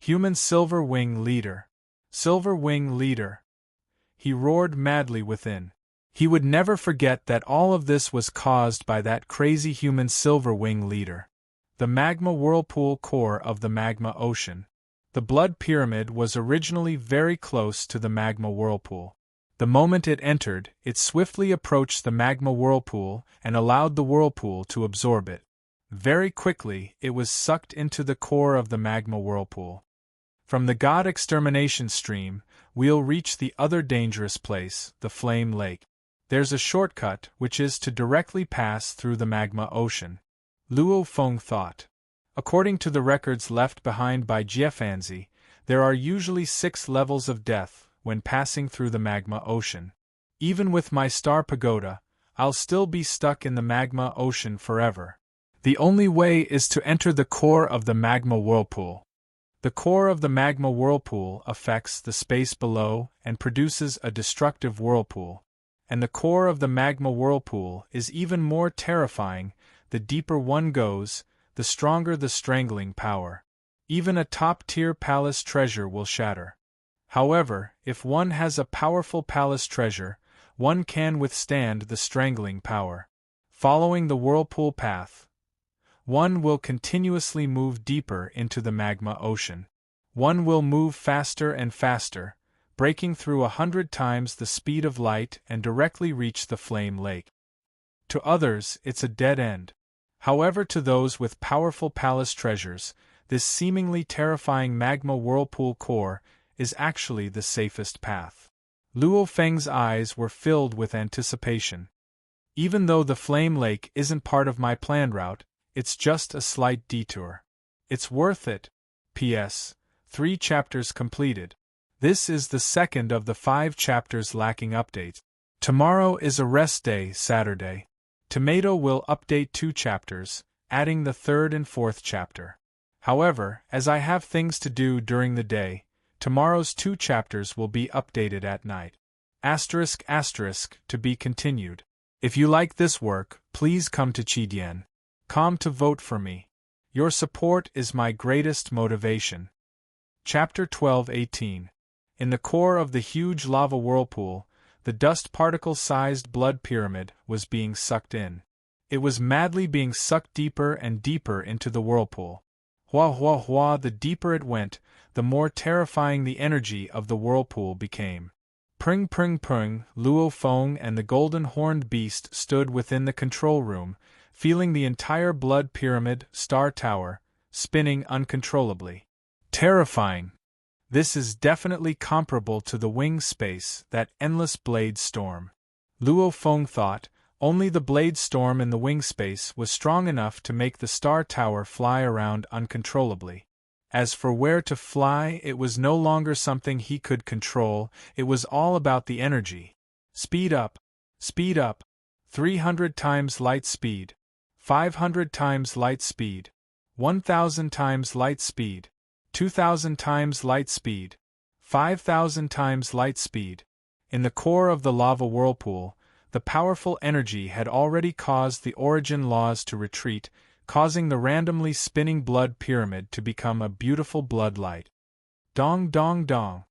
Human Silver Wing Leader. Silver Wing Leader. He roared madly within. He would never forget that all of this was caused by that crazy human Silver Wing Leader. The magma whirlpool core of the magma ocean. The blood pyramid was originally very close to the magma whirlpool. The moment it entered, it swiftly approached the magma whirlpool and allowed the whirlpool to absorb it. Very quickly, it was sucked into the core of the magma whirlpool. From the god extermination stream, we'll reach the other dangerous place, the flame lake. There's a shortcut, which is to directly pass through the magma ocean. Luo Feng thought. According to the records left behind by Jiefanzi, there are usually 6 levels of death when passing through the magma ocean. Even with my star pagoda, I'll still be stuck in the magma ocean forever. The only way is to enter the core of the magma whirlpool. The core of the magma whirlpool affects the space below and produces a destructive whirlpool. And the core of the magma whirlpool is even more terrifying. The deeper one goes, the stronger the strangling power. Even a top-tier palace treasure will shatter. However, if one has a powerful palace treasure, one can withstand the strangling power. Following the whirlpool path, one will continuously move deeper into the magma ocean. One will move faster and faster, breaking through 100 times the speed of light and directly reach the flame lake. To others, it's a dead end. However, to those with powerful palace treasures, this seemingly terrifying magma whirlpool core is actually the safest path. Luo Feng's eyes were filled with anticipation. Even though the flame lake isn't part of my planned route, it's just a slight detour. It's worth it. P.S. 3 chapters completed. This is the second of the 5 chapters lacking updates. Tomorrow is a rest day, Saturday. Tomato will update 2 chapters, adding the 3rd and 4th chapter. However, as I have things to do during the day, tomorrow's 2 chapters will be updated at night. *** to be continued. If you like this work, please come to Chidian.com to vote for me. Your support is my greatest motivation. Chapter 12:18. In the core of the huge lava whirlpool, the dust particle-sized blood pyramid was being sucked in. It was madly being sucked deeper and deeper into the whirlpool. Hua hua hua, the deeper it went, the more terrifying the energy of the whirlpool became. Pring pring pring, Luo Feng and the golden-horned beast stood within the control room, feeling the entire blood pyramid, star tower, spinning uncontrollably. Terrifying! This is definitely comparable to the wing space, that endless blade storm. Luo Feng thought, only the blade storm in the wing space was strong enough to make the star tower fly around uncontrollably. As for where to fly, it was no longer something he could control, it was all about the energy. Speed up! Speed up! 300 times light speed. 500 times light speed. 1,000 times light speed. 2,000 times light speed. 5,000 times light speed. In the core of the lava whirlpool, the powerful energy had already caused the origin laws to retreat, causing the randomly spinning blood pyramid to become a beautiful blood light. Dong dong dong.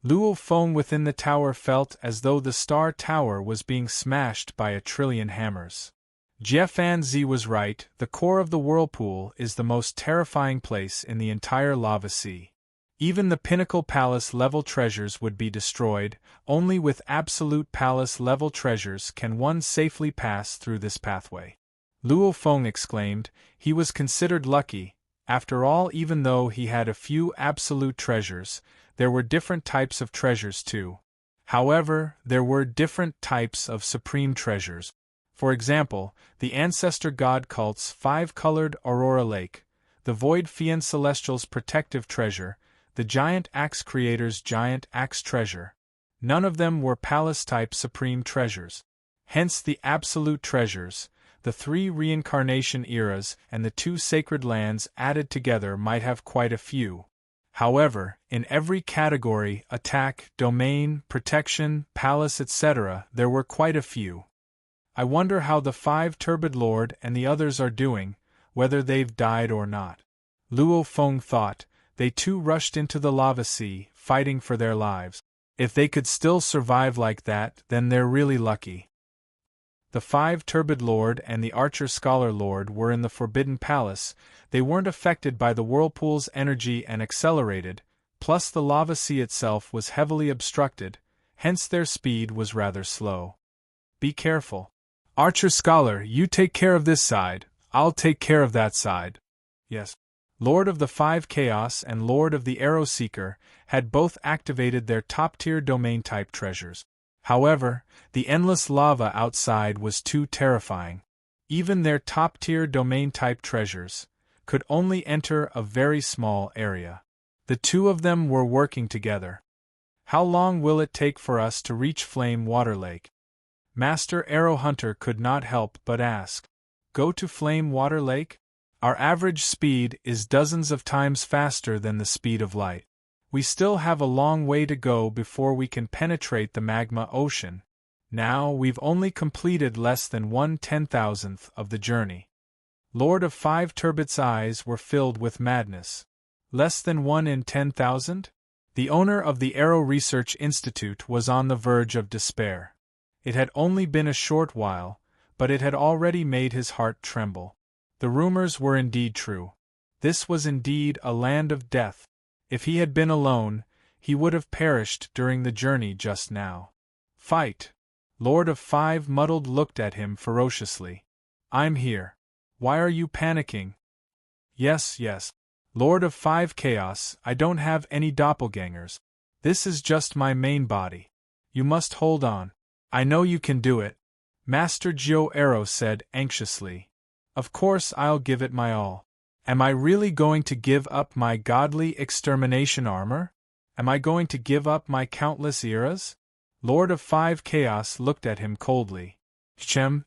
Luo Feng within the tower felt as though the star tower was being smashed by 1,000,000,000,000 hammers. Jiefanzi was right, the core of the whirlpool is the most terrifying place in the entire lava sea. Even the pinnacle palace-level treasures would be destroyed, only with absolute palace-level treasures can one safely pass through this pathway. Luo Feng exclaimed, he was considered lucky. After all, even though he had a few absolute treasures, There were different types of treasures too. However, there were different types of supreme treasures. For example, the ancestor god cult's five-colored Aurora Lake, the Void Fiend Celestial's protective treasure, the giant axe creator's giant axe treasure. None of them were palace-type supreme treasures. Hence the absolute treasures, the three reincarnation eras and the two sacred lands added together might have quite a few. However, in every category, attack, domain, protection, palace, etc., there were quite a few. I wonder how the five Turbid Lord and the others are doing, whether they've died or not. Luo Feng thought. They too rushed into the lava sea, fighting for their lives. If they could still survive like that, then they're really lucky. The five Turbid Lord and the Archer Scholar Lord were in the Forbidden Palace. They weren't affected by the whirlpool's energy and accelerated, plus the lava sea itself was heavily obstructed, hence their speed was rather slow. Be careful. Archer Scholar, you take care of this side, I'll take care of that side. Yes. Lord of the Five Chaos and Lord of the Arrow Seeker had both activated their top-tier domain-type treasures. However, the endless lava outside was too terrifying. Even their top-tier domain-type treasures could only enter a very small area. The two of them were working together. How long will it take for us to reach Flame Water Lake? Master Arrow Hunter could not help but ask. Go to Flame Water Lake? Our average speed is dozens of times faster than the speed of light. We still have a long way to go before we can penetrate the magma ocean. Now we've only completed less than 1/10,000th of the journey. Lord of Five Turbid's eyes were filled with madness. Less than 1 in 10,000? The owner of the Arrow Research Institute was on the verge of despair. It had only been a short while, but it had already made his heart tremble. The rumors were indeed true. This was indeed a land of death. If he had been alone, he would have perished during the journey just now. Fight! Lord of Five Muddled looked at him ferociously. I'm here. Why are you panicking? Yes. Lord of Five Chaos, I don't have any doppelgangers. This is just my main body. You must hold on. I know you can do it. Master Geo Arrow said anxiously. Of course I'll give it my all. Am I really going to give up my godly extermination armor? Am I going to give up my countless eras? Lord of Five Chaos looked at him coldly. HM.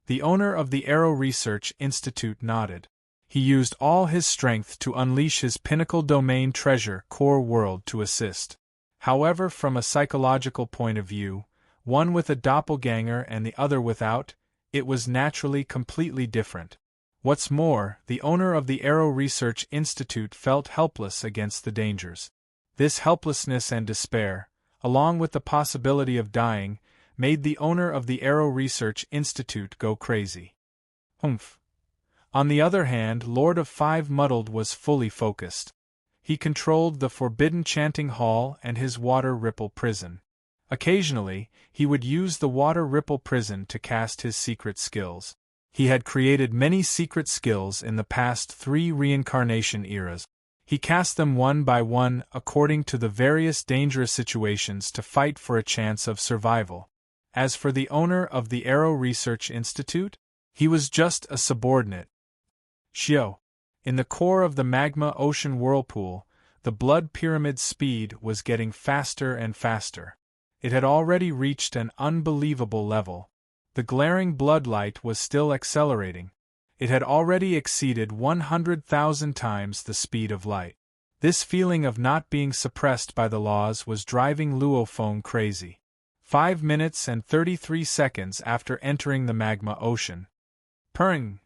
The owner of the Arrow Research Institute nodded. He used all his strength to unleash his pinnacle domain treasure core world to assist. However, from a psychological point of view, one with a doppelganger and the other without, it was naturally completely different. What's more, the owner of the Arrow Research Institute felt helpless against the dangers. This helplessness and despair, along with the possibility of dying, made the owner of the Arrow Research Institute go crazy. Humph. On the other hand, Lord of Five Muddled was fully focused. He controlled the Forbidden Chanting Hall and his Water Ripple Prison. Occasionally, he would use the Water Ripple Prison to cast his secret skills. He had created many secret skills in the past 3 reincarnation eras. He cast them one by one according to the various dangerous situations to fight for a chance of survival. As for the owner of the Arrow Research Institute, he was just a subordinate. Xiao. In the core of the magma ocean whirlpool, the blood pyramid's speed was getting faster and faster. It had already reached an unbelievable level. The glaring blood light was still accelerating. It had already exceeded 100,000 times the speed of light. This feeling of not being suppressed by the laws was driving Luo Feng crazy. 5 minutes and 33 seconds after entering the magma ocean. Purring!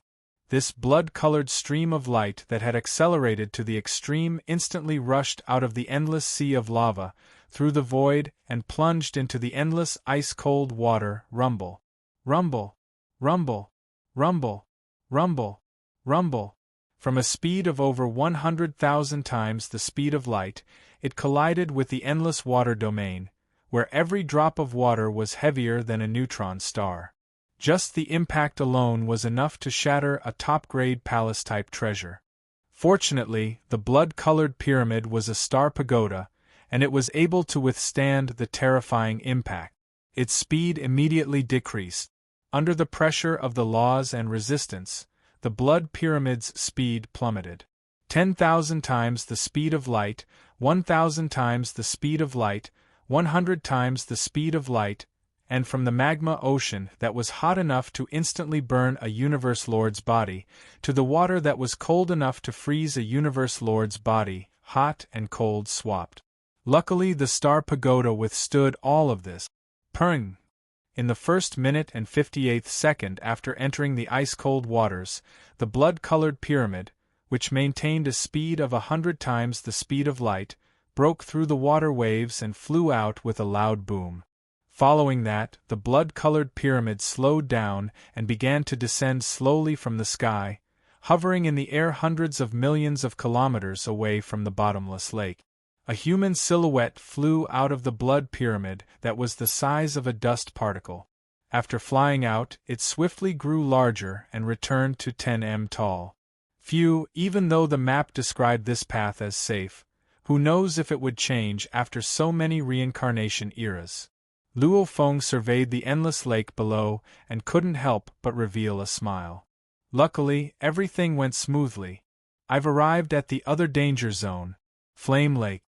This blood-colored stream of light that had accelerated to the extreme instantly rushed out of the endless sea of lava, through the void, and plunged into the endless ice-cold water. Rumble. Rumble. Rumble. Rumble. Rumble. Rumble. From a speed of over 100,000 times the speed of light, it collided with the endless water domain, where every drop of water was heavier than a neutron star. Just the impact alone was enough to shatter a top-grade palace-type treasure. Fortunately, the blood-colored pyramid was a star pagoda, and it was able to withstand the terrifying impact. Its speed immediately decreased. Under the pressure of the laws and resistance, the blood pyramid's speed plummeted. 10,000 times the speed of light, 1,000 times the speed of light, 100 times the speed of light, and from the magma ocean that was hot enough to instantly burn a Universe Lord's body, to the water that was cold enough to freeze a Universe Lord's body, hot and cold swapped. Luckily, the Star Pagoda withstood all of this. Purring! In the first minute and 58th second after entering the ice-cold waters, the blood-colored pyramid, which maintained a speed of 100 times the speed of light, broke through the water waves and flew out with a loud boom. Following that, the blood-colored pyramid slowed down and began to descend slowly from the sky, hovering in the air hundreds of millions of kilometers away from the bottomless lake. A human silhouette flew out of the blood pyramid that was the size of a dust particle. After flying out, it swiftly grew larger and returned to 10 m tall. Phew, even though the map described this path as safe, who knows if it would change after so many reincarnation eras. Luo Feng surveyed the endless lake below and couldn't help but reveal a smile. Luckily, everything went smoothly. I've arrived at the other danger zone, Flame Lake.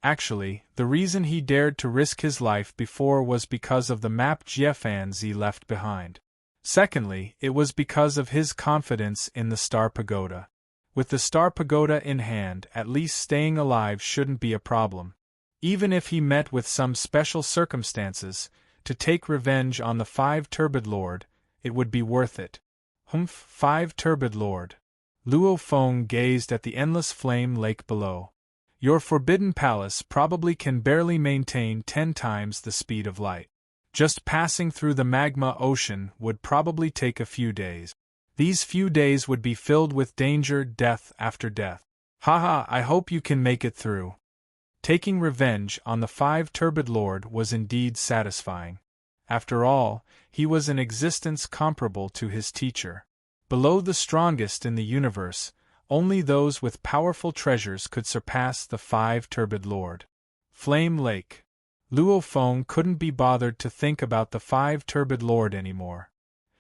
Actually, the reason he dared to risk his life before was because of the map Jiafanzi left behind. Secondly, it was because of his confidence in the Star Pagoda. With the Star Pagoda in hand, at least staying alive shouldn't be a problem. Even if he met with some special circumstances, to take revenge on the 5-Turbid Lord, it would be worth it. Humph, 5-Turbid Lord. Luo Feng gazed at the endless flame lake below. Your forbidden palace probably can barely maintain 10 times the speed of light. Just passing through the magma ocean would probably take a few days. These few days would be filled with danger, death after death. Haha, I hope you can make it through. Taking revenge on the 5-Turbid Lord was indeed satisfying. After all, he was an existence comparable to his teacher. Below the strongest in the universe, only those with powerful treasures could surpass the 5-Turbid Lord. Flame Lake. Luo Feng couldn't be bothered to think about the 5-Turbid Lord anymore.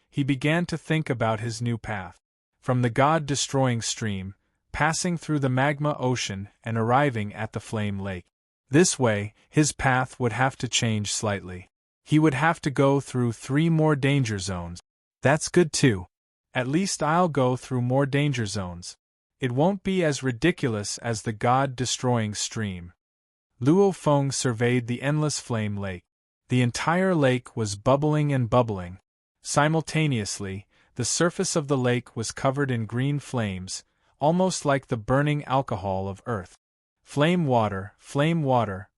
He began to think about his new path. From the god-destroying stream, passing through the magma ocean and arriving at the Flame Lake. This way, his path would have to change slightly. He would have to go through 3 more danger zones. That's good too. At least I'll go through more danger zones. It won't be as ridiculous as the god-destroying stream. Luo Feng surveyed the endless Flame Lake. The entire lake was bubbling and bubbling. Simultaneously, the surface of the lake was covered in green flames, almost like the burning alcohol of Earth. Flame water, flame water.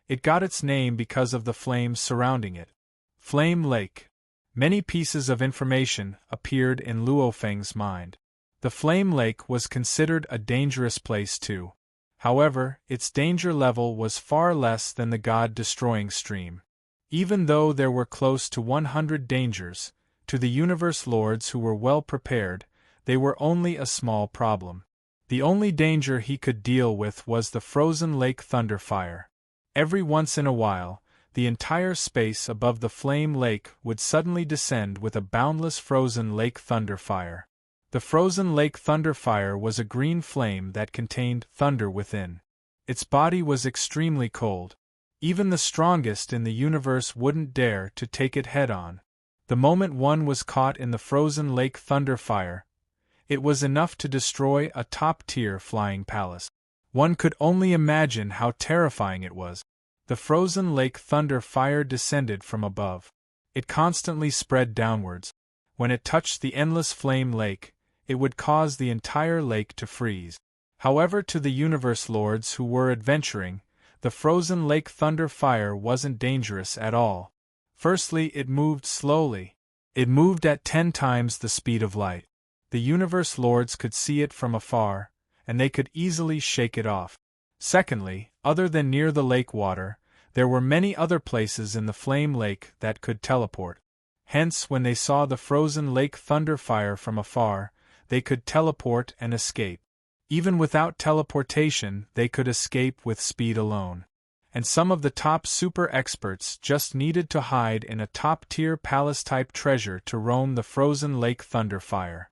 It got its name because of the flames surrounding it. Flame Lake. Many pieces of information appeared in Luo Feng's mind. The Flame Lake was considered a dangerous place too. However, its danger level was far less than the god-destroying stream. Even though there were close to 100 dangers, to the Universe Lords who were well prepared, they were only a small problem. The only danger he could deal with was the frozen lake thunder fire. Every once in a while, the entire space above the Flame Lake would suddenly descend with a boundless frozen lake thunder fire. The frozen lake thunder fire was a green flame that contained thunder within. Its body was extremely cold. Even the strongest in the universe wouldn't dare to take it head-on. The moment one was caught in the frozen lake thunder fire, it was enough to destroy a top-tier flying palace. One could only imagine how terrifying it was. The frozen lake thunder fire descended from above. It constantly spread downwards. When it touched the endless Flame Lake, it would cause the entire lake to freeze. However, to the Universe Lords who were adventuring, the frozen lake thunder fire wasn't dangerous at all. Firstly, it moved slowly. It moved at 10 times the speed of light. The Universe Lords could see it from afar, and they could easily shake it off. Secondly, other than near the lake water, there were many other places in the Flame Lake that could teleport. Hence, when they saw the frozen lake thunder fire from afar, they could teleport and escape. Even without teleportation, they could escape with speed alone. and some of the top super experts just needed to hide in a top-tier palace-type treasure to roam the frozen Lake Thunderfire.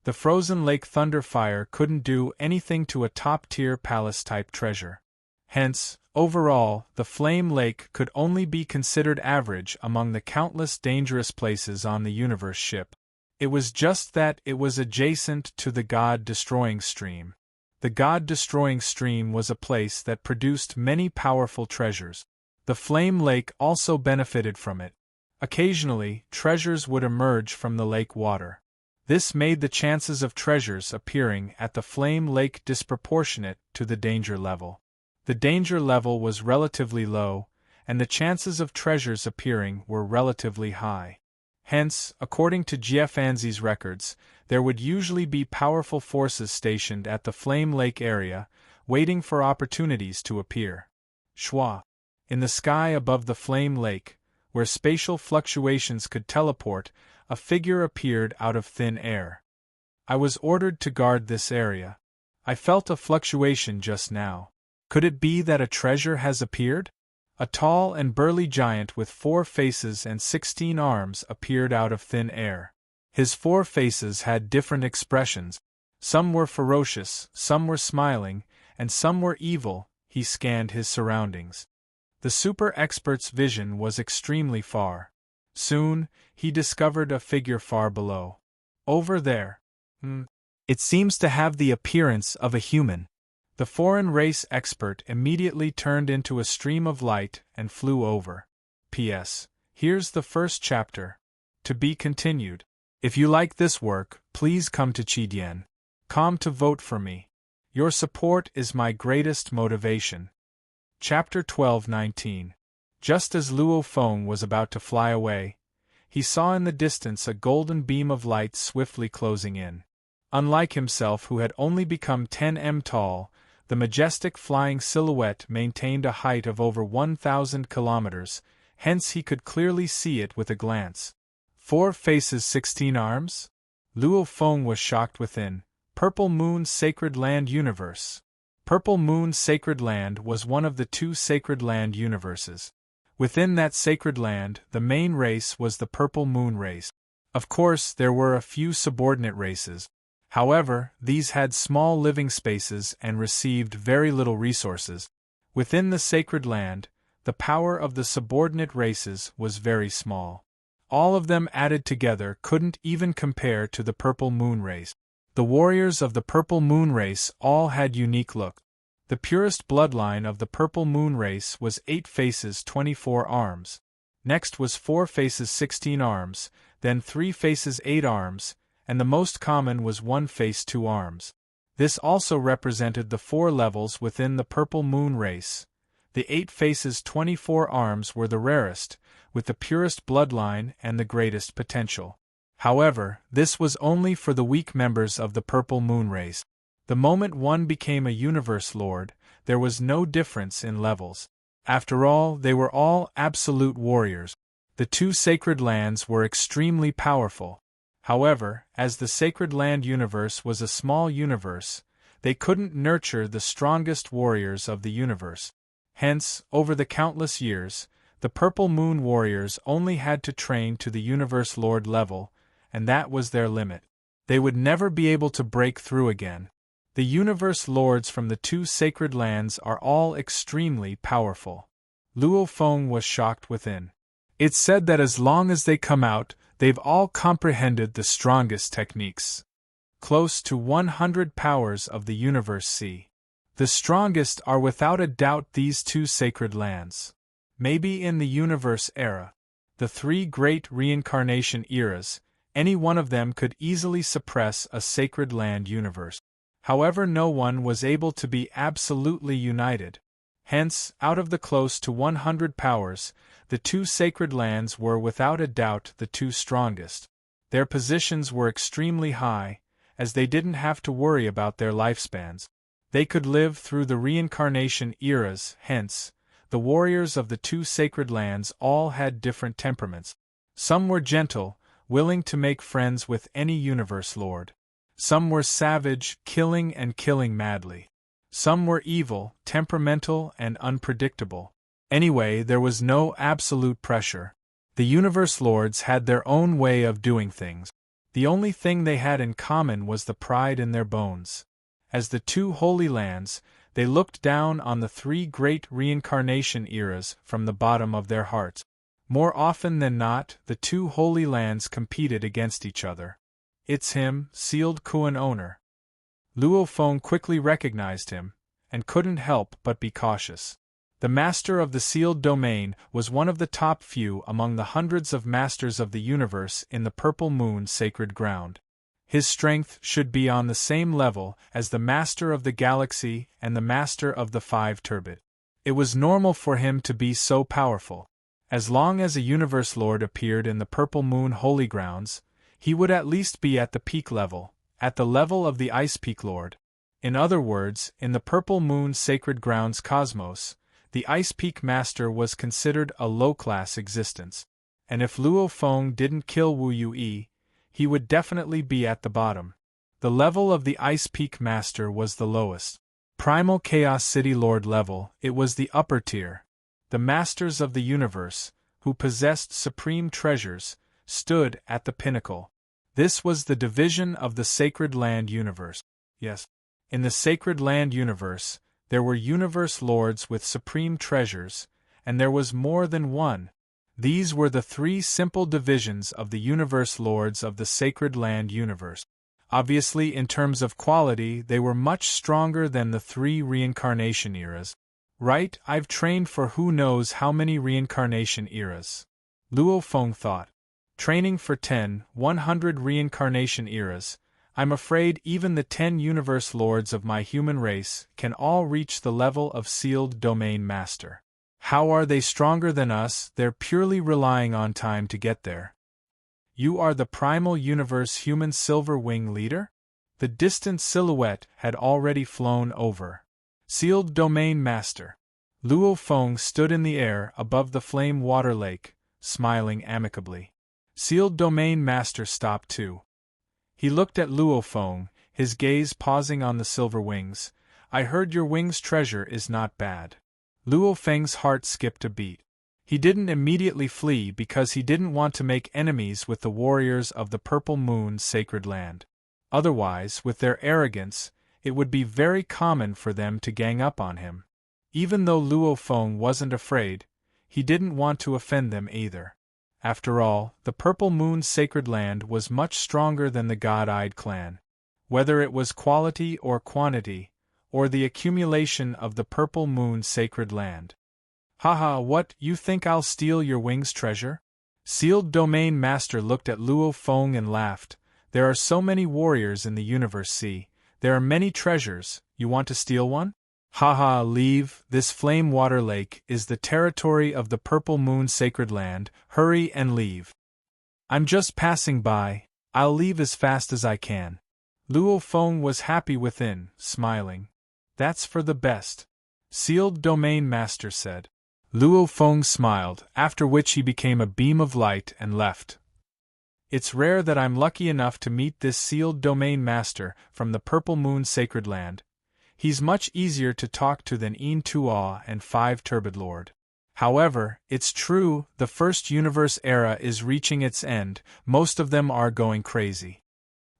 The frozen Lake Thunderfire couldn't do anything to a top-tier palace-type treasure. Hence, overall, the Flame Lake could only be considered average among the countless dangerous places on the universe ship. It was just that it was adjacent to the God-destroying stream. The God-destroying stream was a place that produced many powerful treasures. The Flame Lake also benefited from it. Occasionally, treasures would emerge from the lake water. This made the chances of treasures appearing at the Flame Lake disproportionate to the danger level. The danger level was relatively low, and the chances of treasures appearing were relatively high. Hence, according to Jiafanzi's records, there would usually be powerful forces stationed at the Flame Lake area, waiting for opportunities to appear. Schwa. In the sky above the Flame Lake, where spatial fluctuations could teleport, a figure appeared out of thin air. I was ordered to guard this area. I felt a fluctuation just now. Could it be that a treasure has appeared? A tall and burly giant with 4 faces and 16 arms appeared out of thin air. His 4 faces had different expressions. Some were ferocious, some were smiling, and some were evil. He scanned his surroundings. The super expert's vision was extremely far. Soon, he discovered a figure far below. Over there. It seems to have the appearance of a human. The foreign race expert immediately turned into a stream of light and flew over. P.S. Here's the first chapter. To be continued. If you like this work, please come to Chidien.com to vote for me. Your support is my greatest motivation. Chapter 12:19. Just as Luo Feng was about to fly away, he saw in the distance a golden beam of light swiftly closing in. Unlike himself, who had only become 10 m tall, the majestic flying silhouette maintained a height of over 1,000 kilometers, hence he could clearly see it with a glance. 4 faces, 16 arms? Luo Feng was shocked within. Purple Moon Sacred Land Universe. Purple Moon Sacred Land was one of the 2 Sacred Land universes. Within that sacred land, the main race was the Purple Moon race. Of course, there were a few subordinate races. However, these had small living spaces and received very little resources. Within the sacred land, the power of the subordinate races was very small. All of them added together couldn't even compare to the Purple Moon race. The warriors of the Purple Moon race all had unique looks. The purest bloodline of the Purple Moon race was 8 faces, 24 arms. Next was 4 faces, 16 arms, then 3 faces, 8 arms, and the most common was 1 face, 2 arms. This also represented the 4 levels within the Purple Moon race. The 8 faces, 24 arms were the rarest, with the purest bloodline and the greatest potential. However, this was only for the weak members of the Purple Moon race. The moment one became a Universe Lord, there was no difference in levels. After all, they were all absolute warriors. The 2 sacred lands were extremely powerful. However, as the Sacred Land universe was a small universe, they couldn't nurture the strongest warriors of the universe. Hence, over the countless years, the Purple Moon warriors only had to train to the Universe Lord level, and that was their limit. They would never be able to break through again. The Universe Lords from the 2 sacred lands are all extremely powerful. Luo Feng was shocked within. It's said that as long as they come out, they've all comprehended the strongest techniques. Close to 100 powers of the universe see. The strongest are without a doubt these 2 sacred lands. Maybe in the universe era, the 3 great reincarnation eras, any one of them could easily suppress a sacred land universe. However, no one was able to be absolutely united. Hence, out of the close to 100 powers, the 2 sacred lands were without a doubt the 2 strongest. Their positions were extremely high, as they didn't have to worry about their lifespans. They could live through the reincarnation eras, hence, the warriors of the 2 sacred lands all had different temperaments. Some were gentle, willing to make friends with any Universe Lord. Some were savage, killing madly. Some were evil, temperamental and unpredictable. Anyway, there was no absolute pressure. The Universe Lords had their own way of doing things. The only thing they had in common was the pride in their bones. As the two Holy Lands, they looked down on the three great reincarnation eras from the bottom of their hearts. More often than not, the two Holy Lands competed against each other. "It's him," sealed Kuan owner. Luo Feng quickly recognized him, and couldn't help but be cautious. The master of the sealed domain was one of the top few among the hundreds of masters of the universe in the Purple Moon sacred ground. His strength should be on the same level as the master of the galaxy and the master of the five turbid. It was normal for him to be so powerful. As long as a Universe Lord appeared in the Purple Moon holy grounds, he would at least be at the peak level, at the level of the Ice Peak Lord. In other words, in the Purple Moon sacred grounds cosmos, the Ice Peak Master was considered a low-class existence. And if Luo Feng didn't kill Wu Yue, he would definitely be at the bottom. The level of the Ice Peak Master was the lowest. Primal Chaos City Lord level, it was the upper tier. The Masters of the Universe, who possessed supreme treasures, stood at the pinnacle. This was the division of the Sacred Land Universe. Yes. In the Sacred Land Universe, there were Universe Lords with supreme treasures, and there was more than one. These were the three simple divisions of the Universe Lords of the Sacred Land Universe. Obviously, in terms of quality, they were much stronger than the three reincarnation eras. Right, I've trained for who knows how many reincarnation eras. Luo Feng thought. Training for 10, 100 reincarnation eras. I'm afraid even the 10 Universe Lords of my human race can all reach the level of Sealed Domain Master. How are they stronger than us? They're purely relying on time to get there. You are the Primal Universe Human Silver Wing Leader? The distant silhouette had already flown over. Sealed Domain Master. Luo Feng stood in the air above the flame water lake, smiling amicably. Sealed Domain Master stopped too. He looked at Luo Feng, his gaze pausing on the silver wings. I heard your wings treasure is not bad. Luo Feng's heart skipped a beat. He didn't immediately flee because he didn't want to make enemies with the warriors of the Purple Moon sacred land. Otherwise, with their arrogance, it would be very common for them to gang up on him. Even though Luo Feng wasn't afraid, he didn't want to offend them either. After all, the Purple Moon sacred land was much stronger than the God-Eyed clan. Whether it was quality or quantity, or the accumulation of the Purple Moon sacred land. Haha, what, you think I'll steal your wings treasure? Sealed Domain Master looked at Luo Feng and laughed. There are so many warriors in the universe, see. There are many treasures, you want to steal one? Haha, leave, this flame water lake is the territory of the Purple Moon sacred land, hurry and leave. I'm just passing by, I'll leave as fast as I can. Luo Feng was happy within, smiling. That's for the best. Sealed Domain Master said. Luo Feng smiled, after which he became a beam of light and left. It's rare that I'm lucky enough to meet this Sealed Domain Master from the Purple Moon sacred land. He's much easier to talk to than Een Tuaw and Five Turbid Lord. However, it's true, the first universe era is reaching its end, most of them are going crazy.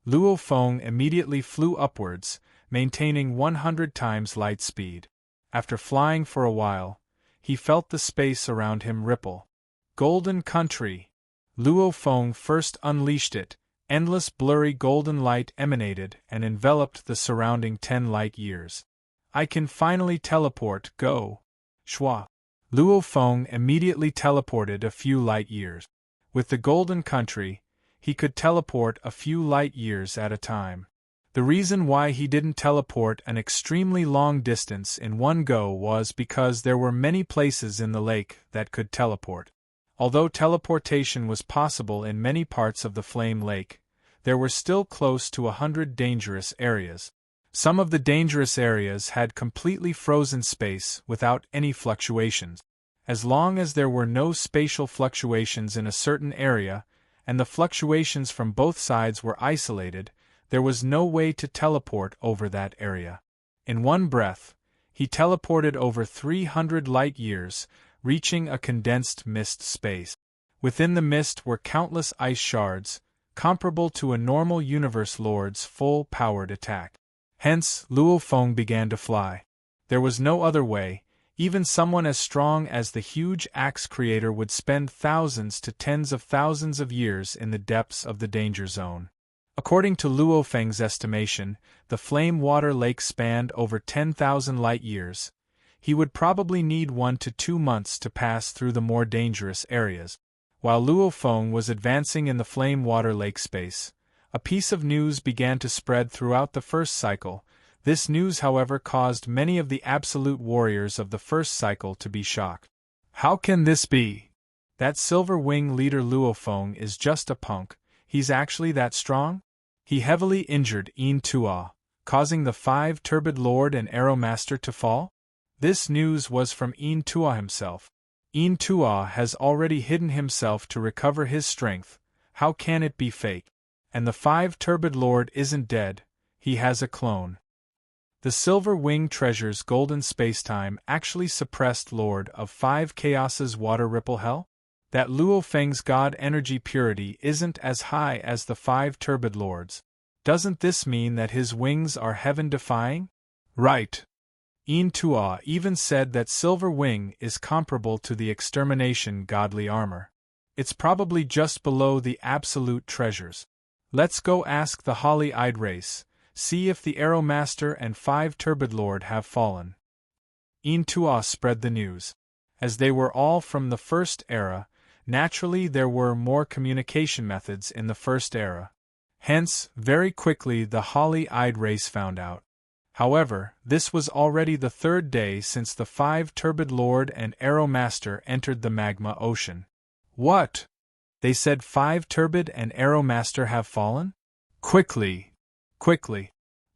Luo Feng immediately flew upwards, maintaining 100 times light speed. After flying for a while, he felt the space around him ripple. Golden Country. Luo Feng first unleashed it. Endless blurry golden light emanated and enveloped the surrounding 10 light years. I can finally teleport, go. Shwa. Luo Feng immediately teleported a few light years. With the Golden Country, he could teleport a few light years at a time. The reason why he didn't teleport an extremely long distance in one go was because there were many places in the lake that could teleport. Although teleportation was possible in many parts of the Flame Lake, there were still close to 100 dangerous areas. Some of the dangerous areas had completely frozen space without any fluctuations. As long as there were no spatial fluctuations in a certain area, and the fluctuations from both sides were isolated, there was no way to teleport over that area. In one breath, he teleported over 300 light years, reaching a condensed mist space. Within the mist were countless ice shards, comparable to a normal universe lord's full-powered attack. Hence, Luo Feng began to fly. There was no other way. Even someone as strong as the huge axe creator would spend thousands to tens of thousands of years in the depths of the danger zone. According to Luo Feng's estimation, the flame water lake spanned over 10,000 light-years. He would probably need 1 to 2 months to pass through the more dangerous areas. While Luo Feng was advancing in the flame water lake space, a piece of news began to spread throughout the first cycle. This news, however, caused many of the absolute warriors of the first cycle to be shocked. How can this be? That Silver Wing leader Luo Feng is just a punk. He's actually that strong? He heavily injured Yin Tua, causing the 5 Turbid Lord and Arrow Master to fall? This news was from Yin Tua himself. Yin Tua has already hidden himself to recover his strength. How can it be fake? And the 5 Turbid Lord isn't dead, he has a clone. The Silver Wing Treasure's golden spacetime actually suppressed Lord of 5 Chaos's water ripple hell? That Luo Feng's god energy purity isn't as high as the 5 Turbid Lords. Doesn't this mean that his wings are heaven-defying? Right. Yin Tua even said that Silver Wing is comparable to the extermination godly armor. It's probably just below the absolute treasures. Let's go ask the holly-eyed race. See if the Arrow Master and 5 Turbid Lord have fallen. Yin Tua spread the news. As they were all from the first era, naturally there were more communication methods in the first era. Hence, very quickly the holly-eyed race found out. However, this was already the 3rd day since the 5 Turbid Lord and Arrow Master entered the magma ocean. What? They said 5 Turbid and Arrow Master have fallen? Quickly!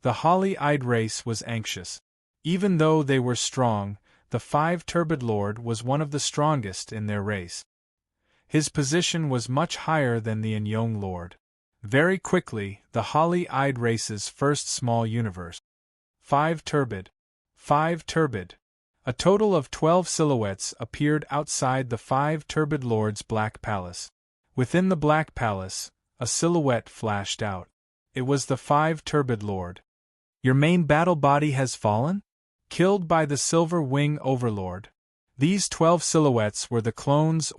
The holly-eyed race was anxious. Even though they were strong, the 5 Turbid Lord was one of the strongest in their race. His position was much higher than the Enyong Lord. Very quickly, the holly-eyed race's first small universe. 5 Turbid. A total of 12 silhouettes appeared outside the 5 Turbid Lord's Black Palace. Within the Black Palace, a silhouette flashed out. It was the 5 Turbid Lord. Your main battle body has fallen? Killed by the Silver Wing Overlord. These 12 silhouettes were the clones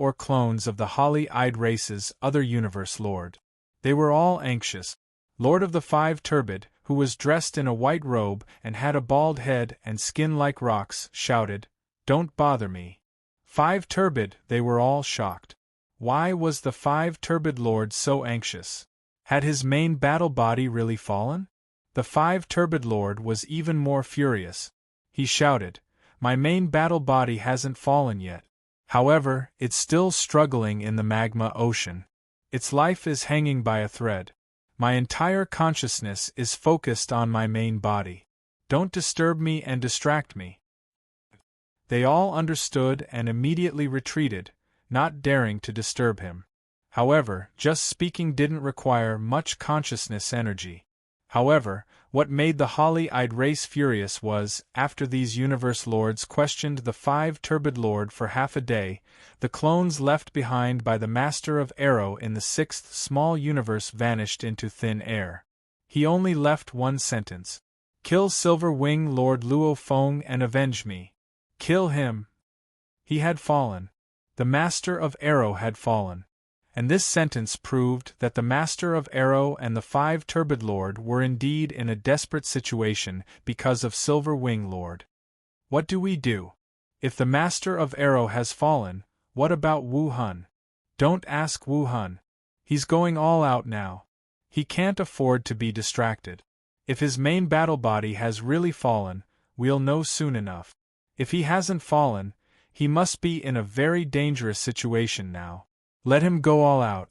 of the holly-eyed race's other universe lord. They were all anxious. Lord of the 5 Turbid, who was dressed in a white robe and had a bald head and skin like rocks, shouted, "Don't bother me." 5 Turbid, they were all shocked. Why was the 5 Turbid Lord so anxious? Had his main battle body really fallen? The 5 Turbid Lord was even more furious. He shouted, "My main battle body hasn't fallen yet. However, it's still struggling in the magma ocean. Its life is hanging by a thread. My entire consciousness is focused on my main body. Don't disturb me and distract me." They all understood and immediately retreated, not daring to disturb him. However, just speaking didn't require much consciousness energy. However, what made the holly-eyed race furious was, after these universe lords questioned the 5 Turbid Lord for half a day, the clones left behind by the Master of Arrow in the 6th small universe vanished into thin air. He only left one sentence. "Kill Silver Wing Lord Luo Feng and avenge me." Kill him. He had fallen. The Master of Arrow had fallen. And this sentence proved that the Master of Arrow and the 5 Turbid Lord were indeed in a desperate situation because of Silver Wing Lord. What do we do? If the Master of Arrow has fallen, what about Wu Hun? Don't ask Wu Hun. He's going all out now. He can't afford to be distracted. If his main battle body has really fallen, we'll know soon enough. If he hasn't fallen, he must be in a very dangerous situation now. Let him go all out.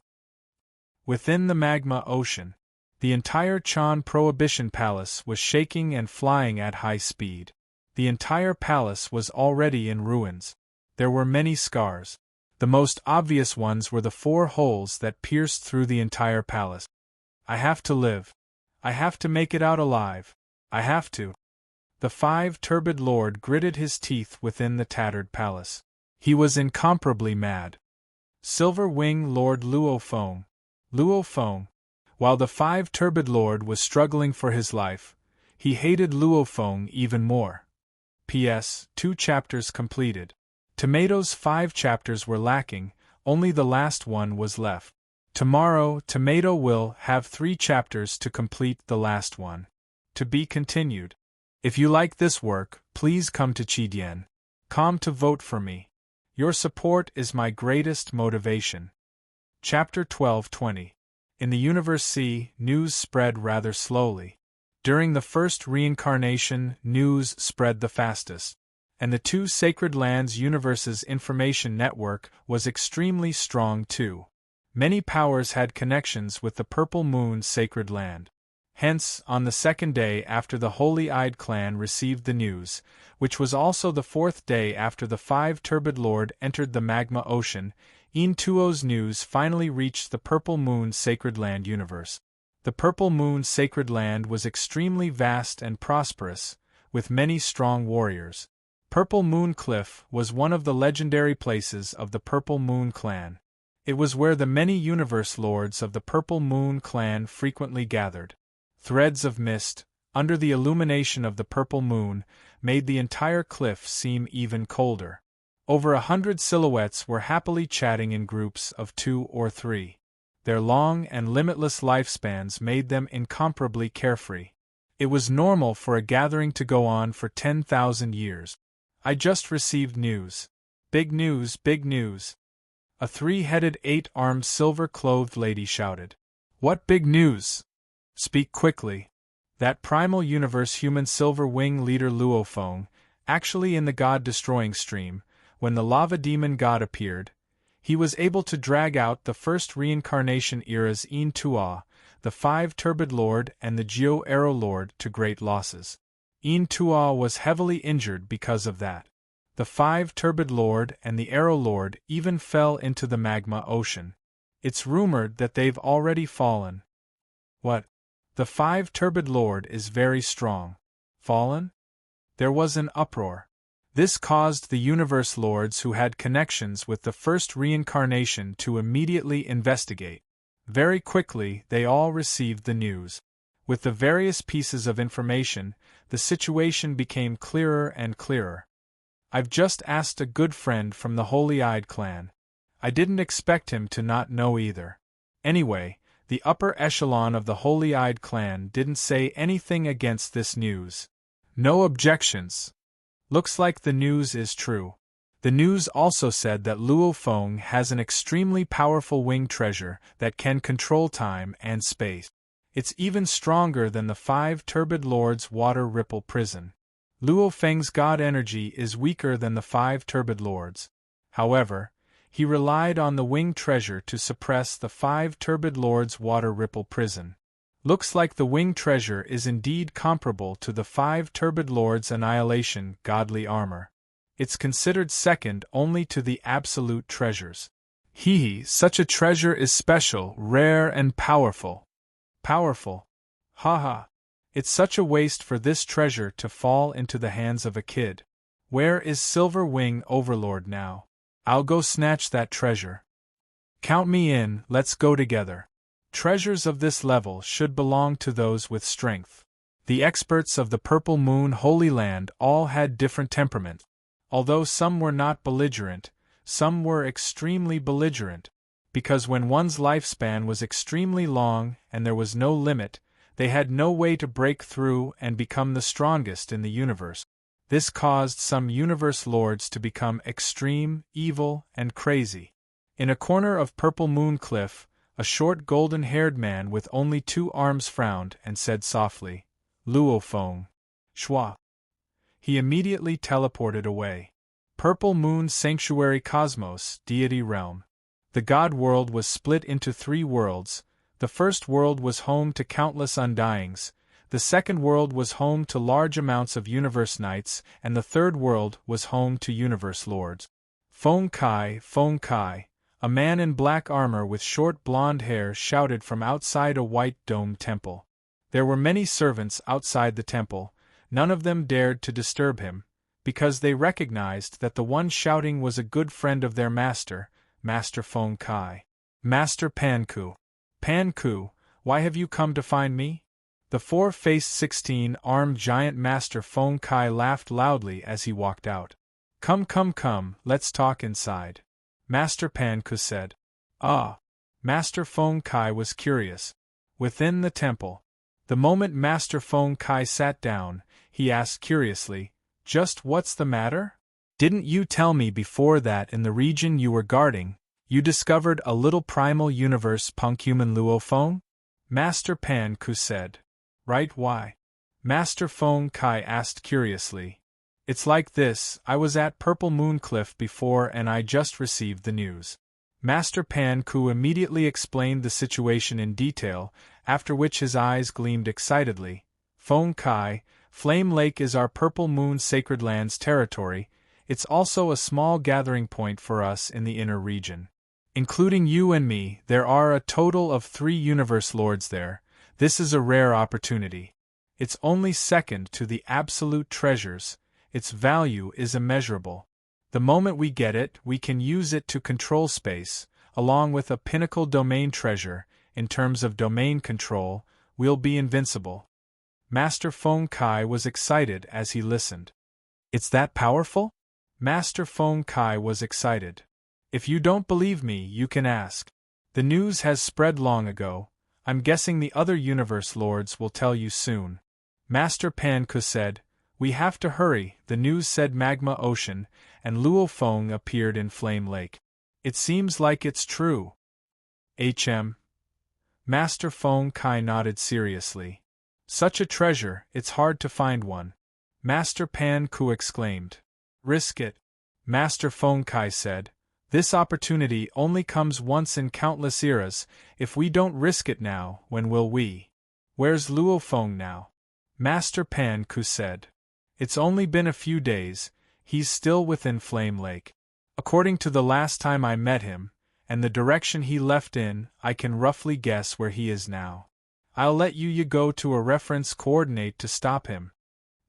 Within the magma ocean, the entire Chan Prohibition Palace was shaking and flying at high speed. The entire palace was already in ruins. There were many scars. The most obvious ones were the 4 holes that pierced through the entire palace. I have to live. I have to make it out alive. I have to. The 5 Turbid Lord gritted his teeth within the tattered palace. He was incomparably mad. Silver Wing Lord Luo Feng. Luo Feng. While the five-turbid lord was struggling for his life, he hated Luo Feng even more. P.S. 2 chapters completed. Tomato's 5 chapters were lacking, only the last one was left. Tomorrow, Tomato will have 3 chapters to complete the last one. To be continued. If you like this work, please come to Chidian.com to vote for me. Your support is my greatest motivation. Chapter 12:20. In the Universe C, news spread rather slowly. During the first reincarnation, news spread the fastest. And the 2 Sacred Lands Universe's information network was extremely strong too. Many powers had connections with the Purple Moon Sacred Land. Hence, on the 2nd day after the Holy-Eyed clan received the news, which was also the 4th day after the five-turbid lord entered the magma ocean, Tuo's news finally reached the Purple Moon Sacred Land universe. The Purple Moon Sacred Land was extremely vast and prosperous, with many strong warriors. Purple Moon Cliff was one of the legendary places of the Purple Moon clan. It was where the many universe lords of the Purple Moon clan frequently gathered. Threads of mist, under the illumination of the purple moon, made the entire cliff seem even colder. Over 100 silhouettes were happily chatting in groups of 2 or 3. Their long and limitless lifespans made them incomparably carefree. It was normal for a gathering to go on for 10,000 years. I just received news. Big news, big news. A 3-headed, 8-armed, silver-clothed lady shouted. What big news? Speak quickly. That primal universe human silver wing leader Luo Feng, actually in the god-destroying stream, when the lava demon god appeared, he was able to drag out the first reincarnation era's Tua, the five-turbid lord and the Geo Arrow lord to great losses. Tua was heavily injured because of that. The five-turbid lord and the Arrow lord even fell into the magma ocean. It's rumored that they've already fallen. What? The five-turbid lord is very strong. Fallen? There was an uproar. This caused the universe lords who had connections with the first reincarnation to immediately investigate. Very quickly, they all received the news. With the various pieces of information, the situation became clearer and clearer. I've just asked a good friend from the Holy-Eyed clan. I didn't expect him to not know either. Anyway, the upper echelon of the Holy-Eyed clan didn't say anything against this news. No objections. Looks like the news is true. The news also said that Luo Feng has an extremely powerful wing treasure that can control time and space. It's even stronger than the five-turbid lord's water ripple prison. Luo Feng's god energy is weaker than the five-turbid lord's. However, he relied on the wing treasure to suppress the five-turbid lord's water ripple prison. Looks like the wing treasure is indeed comparable to the five-turbid lord's annihilation godly armor. It's considered second only to the absolute treasures. Such a treasure is special, rare and powerful. Powerful. Haha. It's such a waste for this treasure to fall into the hands of a kid. Where is Silver Wing Overlord now? I'll go snatch that treasure. Count me in, let's go together. Treasures of this level should belong to those with strength. The experts of the Purple Moon Holy Land all had different temperaments. Although some were not belligerent, some were extremely belligerent. Because when one's lifespan was extremely long and there was no limit, they had no way to break through and become the strongest in the universe. This caused some universe lords to become extreme, evil, and crazy. In a corner of Purple Moon Cliff, a short golden-haired man with only 2 arms frowned and said softly, Luo Feng. Shua. He immediately teleported away. Purple Moon Sanctuary Cosmos, Deity Realm. The God world was split into 3 worlds. The first world was home to countless undyings, the second world was home to large amounts of universe knights, and the third world was home to universe lords. Feng Kai, a man in black armor with short blonde hair shouted from outside a white domed temple. There were many servants outside the temple, none of them dared to disturb him, because they recognized that the one shouting was a good friend of their master, Master Feng Kai. Master Panku. Panku, why have you come to find me? The four-faced 16-armed giant Master Feng Kai laughed loudly as he walked out. Come, let's talk inside. Master Panku said. Ah. Master Feng Kai was curious. Within the temple. The moment Master Feng Kai sat down, he asked curiously, just what's the matter? Didn't you tell me before that in the region you were guarding, you discovered a little primal universe Penghuman Luo Feng? Master Panku said. Right, why? Master Feng Kai asked curiously. It's like this, I was at Purple Moon Cliff before and I just received the news. Master Panku immediately explained the situation in detail, after which his eyes gleamed excitedly. Feng Kai, Flame Lake is our Purple Moon Sacred Lands territory. It's also a small gathering point for us in the inner region. Including you and me, there are a total of 3 Universe Lords there. This is a rare opportunity. It's only second to the absolute treasures. Its value is immeasurable. The moment we get it, we can use it to control space, along with a pinnacle domain treasure. In terms of domain control, we'll be invincible. Master Feng Kai was excited as he listened. It's that powerful? Master Feng Kai was excited. If you don't believe me, you can ask. The news has spread long ago. I'm guessing the other Universe Lords will tell you soon. Master Panku said, we have to hurry. The news said Magma Ocean, and Luo Feng appeared in Flame Lake. It seems like it's true. Master Feng Kai nodded seriously. Such a treasure, it's hard to find one. Master Panku exclaimed. Risk it. Master Feng Kai said. This opportunity only comes once in countless eras. If we don't risk it now, when will we? Where's Luo Feng now? Master Panku said. It's only been a few days. He's still within Flame Lake. According to the last time I met him, and the direction he left in, I can roughly guess where he is now. I'll let you go to a reference coordinate to stop him.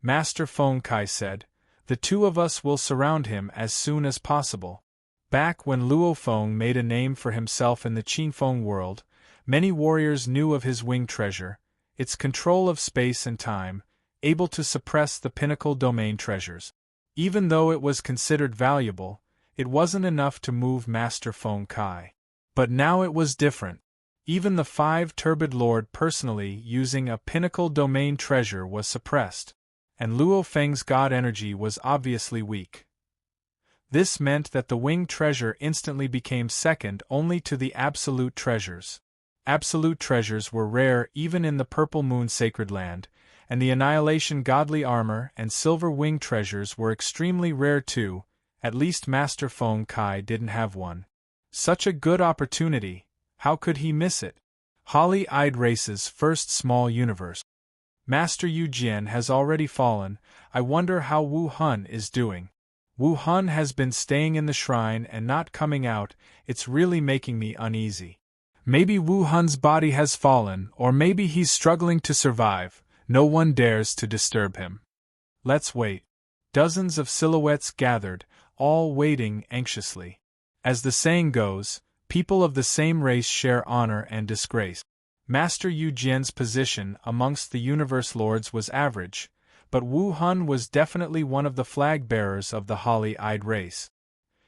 Master Feng Kai said. The 2 of us will surround him as soon as possible. Back when Luo Feng made a name for himself in the Qinfeng world, many warriors knew of his winged treasure, its control of space and time, able to suppress the pinnacle domain treasures. Even though it was considered valuable, it wasn't enough to move Master Feng Kai. But now it was different. Even the 5-Turbid Lord personally using a pinnacle domain treasure was suppressed, and Luo Feng's god energy was obviously weak. This meant that the winged treasure instantly became second only to the absolute treasures. Absolute treasures were rare even in the Purple Moon Sacred Land, and the Annihilation Godly Armor and Silver Wing treasures were extremely rare too. At least Master Feng Kai didn't have one. Such a good opportunity, how could he miss it? Holly-Eyed Race's first small universe. Master Yu Jian has already fallen. I wonder how Wu Hun is doing. Wu Hun has been staying in the shrine and not coming out. It's really making me uneasy. Maybe Wu Hun's body has fallen, or maybe he's struggling to survive. No one dares to disturb him. Let's wait. Dozens of silhouettes gathered, all waiting anxiously. As the saying goes, people of the same race share honor and disgrace. Master Yu Jian's position amongst the Universe Lords was average, but Wu Hun was definitely one of the flag-bearers of the Holly-Eyed Race.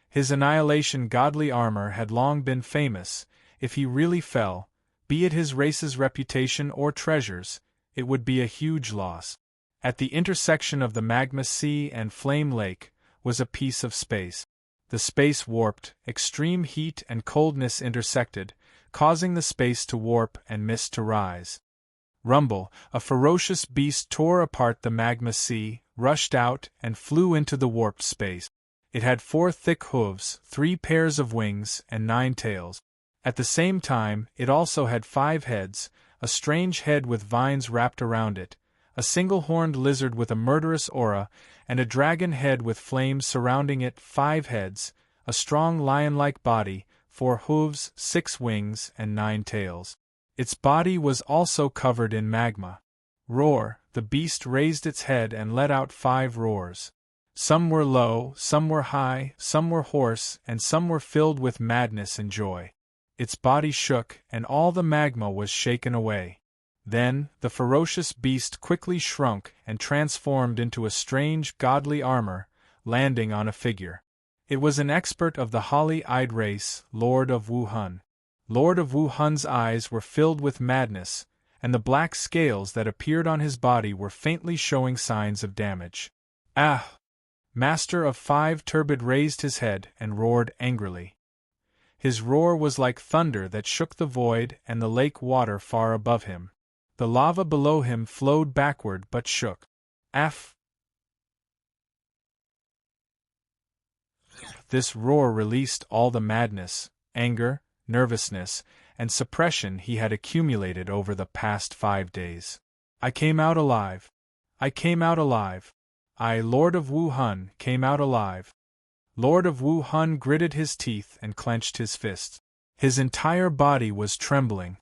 His Annihilation Godly Armor had long been famous. If he really fell, be it his race's reputation or treasures, it would be a huge loss. At the intersection of the Magma Sea and Flame Lake was a piece of space. The space warped, extreme heat and coldness intersected, causing the space to warp and mist to rise. Rumble, a ferocious beast tore apart the Magma Sea, rushed out, and flew into the warped space. It had 4 thick hooves, 3 pairs of wings, and 9 tails. At the same time, it also had 5 heads, a strange head with vines wrapped around it, a single-horned lizard with a murderous aura, and a dragon head with flames surrounding it. 5 heads, a strong lion-like body, 4 hooves, 6 wings, and 9 tails. Its body was also covered in magma. Roar, the beast raised its head and let out 5 roars. Some were low, some were high, some were hoarse, and some were filled with madness and joy. Its body shook, and all the magma was shaken away. Then, the ferocious beast quickly shrunk and transformed into a strange, godly armor, landing on a figure. It was an expert of the holly-eyed race, Lord of Wu-Hun. Lord of Wu-Hun's eyes were filled with madness, and the black scales that appeared on his body were faintly showing signs of damage. Ah! Master of Five Turbid raised his head and roared angrily. His roar was like thunder that shook the void and the lake water far above him. The lava below him flowed backward but shook. Af! This roar released all the madness, anger, nervousness, and suppression he had accumulated over the past 5 days. I came out alive. I came out alive. I, Lord of Wu-Hun, came out alive. Lord of Wu-Hun gritted his teeth and clenched his fists. His entire body was trembling.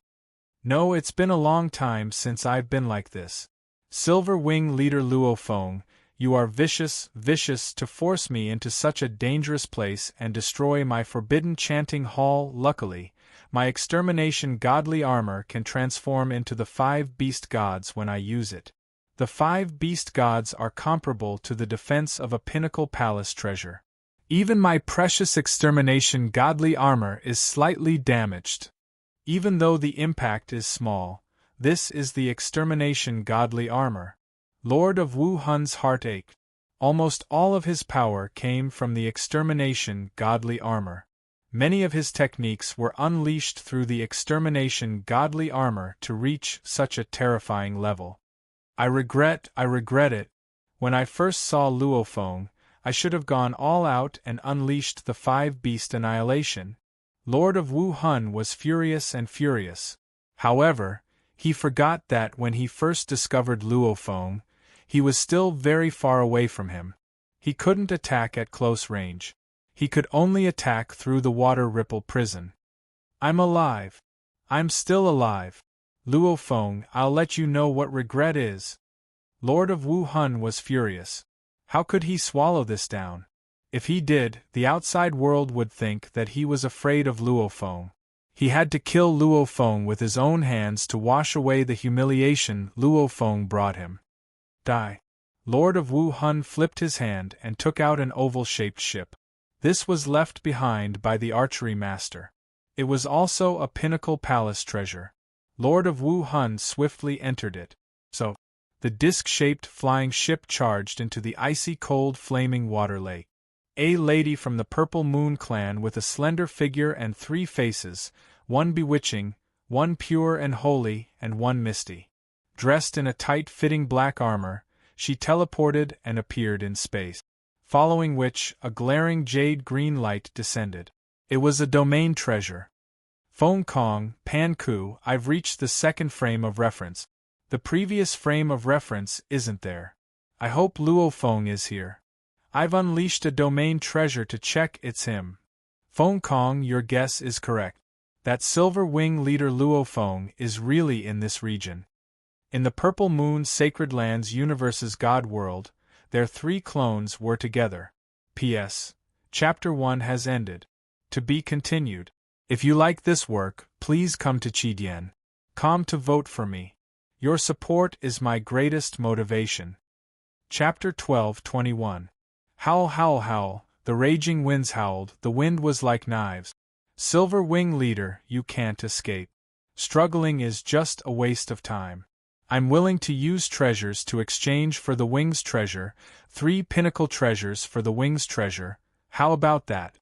No, it's been a long time since I've been like this. Silver Wing Leader Luo Feng, you are vicious, vicious to force me into such a dangerous place and destroy my forbidden chanting hall. Luckily, my extermination godly armor can transform into the 5 beast gods when I use it. The 5 beast gods are comparable to the defense of a pinnacle palace treasure. Even my precious extermination godly armor is slightly damaged. Even though the impact is small, this is the extermination godly armor. Lord of Wu-Hun's heart ached. Almost all of his power came from the extermination godly armor. Many of his techniques were unleashed through the extermination godly armor to reach such a terrifying level. I regret it. When I first saw Luo Feng, I should have gone all out and unleashed the 5 beast annihilation. Lord of Wu-Hun was furious and furious. However, he forgot that when he first discovered Luo Feng, he was still very far away from him. He couldn't attack at close range. He could only attack through the water ripple prison. I'm alive. I'm still alive. Luo Feng, I'll let you know what regret is. Lord of Wu-Hun was furious. How could he swallow this down? If he did, the outside world would think that he was afraid of Luo Feng. He had to kill Luo Feng with his own hands to wash away the humiliation Luo Feng brought him. Die. Lord of Wu-Hun flipped his hand and took out an oval-shaped ship. This was left behind by the archery master. It was also a pinnacle palace treasure. Lord of Wu-Hun swiftly entered it. So, the disc-shaped flying ship charged into the icy cold flaming water lake. A lady from the Purple Moon clan with a slender figure and 3 faces, one bewitching, one pure and holy, and one misty. Dressed in a tight-fitting black armor, she teleported and appeared in space, following which a glaring jade-green light descended. It was a domain treasure. Feng Kong, Pan Ku, I've reached the 2nd frame of reference. The previous frame of reference isn't there. I hope Luo Feng is here. I've unleashed a domain treasure to check it's him. Feng Kong, your guess is correct. That Silver Wing Leader Luo Feng is really in this region. In the Purple Moon Sacred Lands Universe's God World, their 3 clones were together. P.S. Chapter 1 has ended. To be continued. If you like this work, please come to Qidien.com to vote for me. Your support is my greatest motivation. Chapter 12:21. Howl, howl, howl, the raging winds howled, the wind was like knives. Silver Wing Leader, you can't escape. Struggling is just a waste of time. I'm willing to use treasures to exchange for the Wings treasure, 3 pinnacle treasures for the Wings treasure. How about that?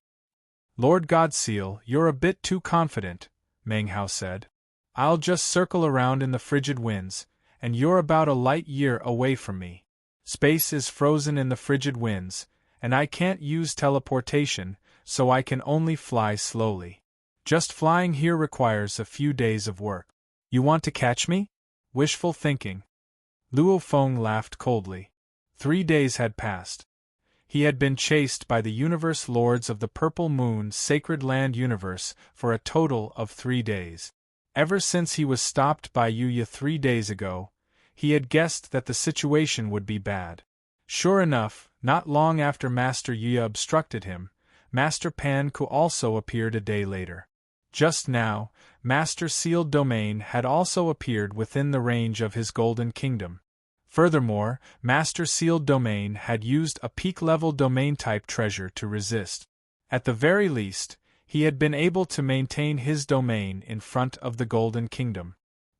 Lord Godseal, you're a bit too confident, Meng Hao said. I'll just circle around in the frigid winds, and you're about a light year away from me. Space is frozen in the frigid winds, and I can't use teleportation, so I can only fly slowly. Just flying here requires a few days of work. You want to catch me? Wishful thinking. Luo Feng laughed coldly. 3 days had passed. He had been chased by the Universe Lords of the Purple Moon Sacred Land Universe for a total of 3 days. Ever since he was stopped by Yuya 3 days ago, he had guessed that the situation would be bad. Sure enough, Not long after Master Yi obstructed him, Master Pan Ku also appeared a day later. Just now, Master Sealed Domain had also appeared within the range of his Golden Kingdom. Furthermore, Master Sealed Domain had used a peak-level domain-type treasure to resist. At the very least, he had been able to maintain his domain in front of the Golden Kingdom.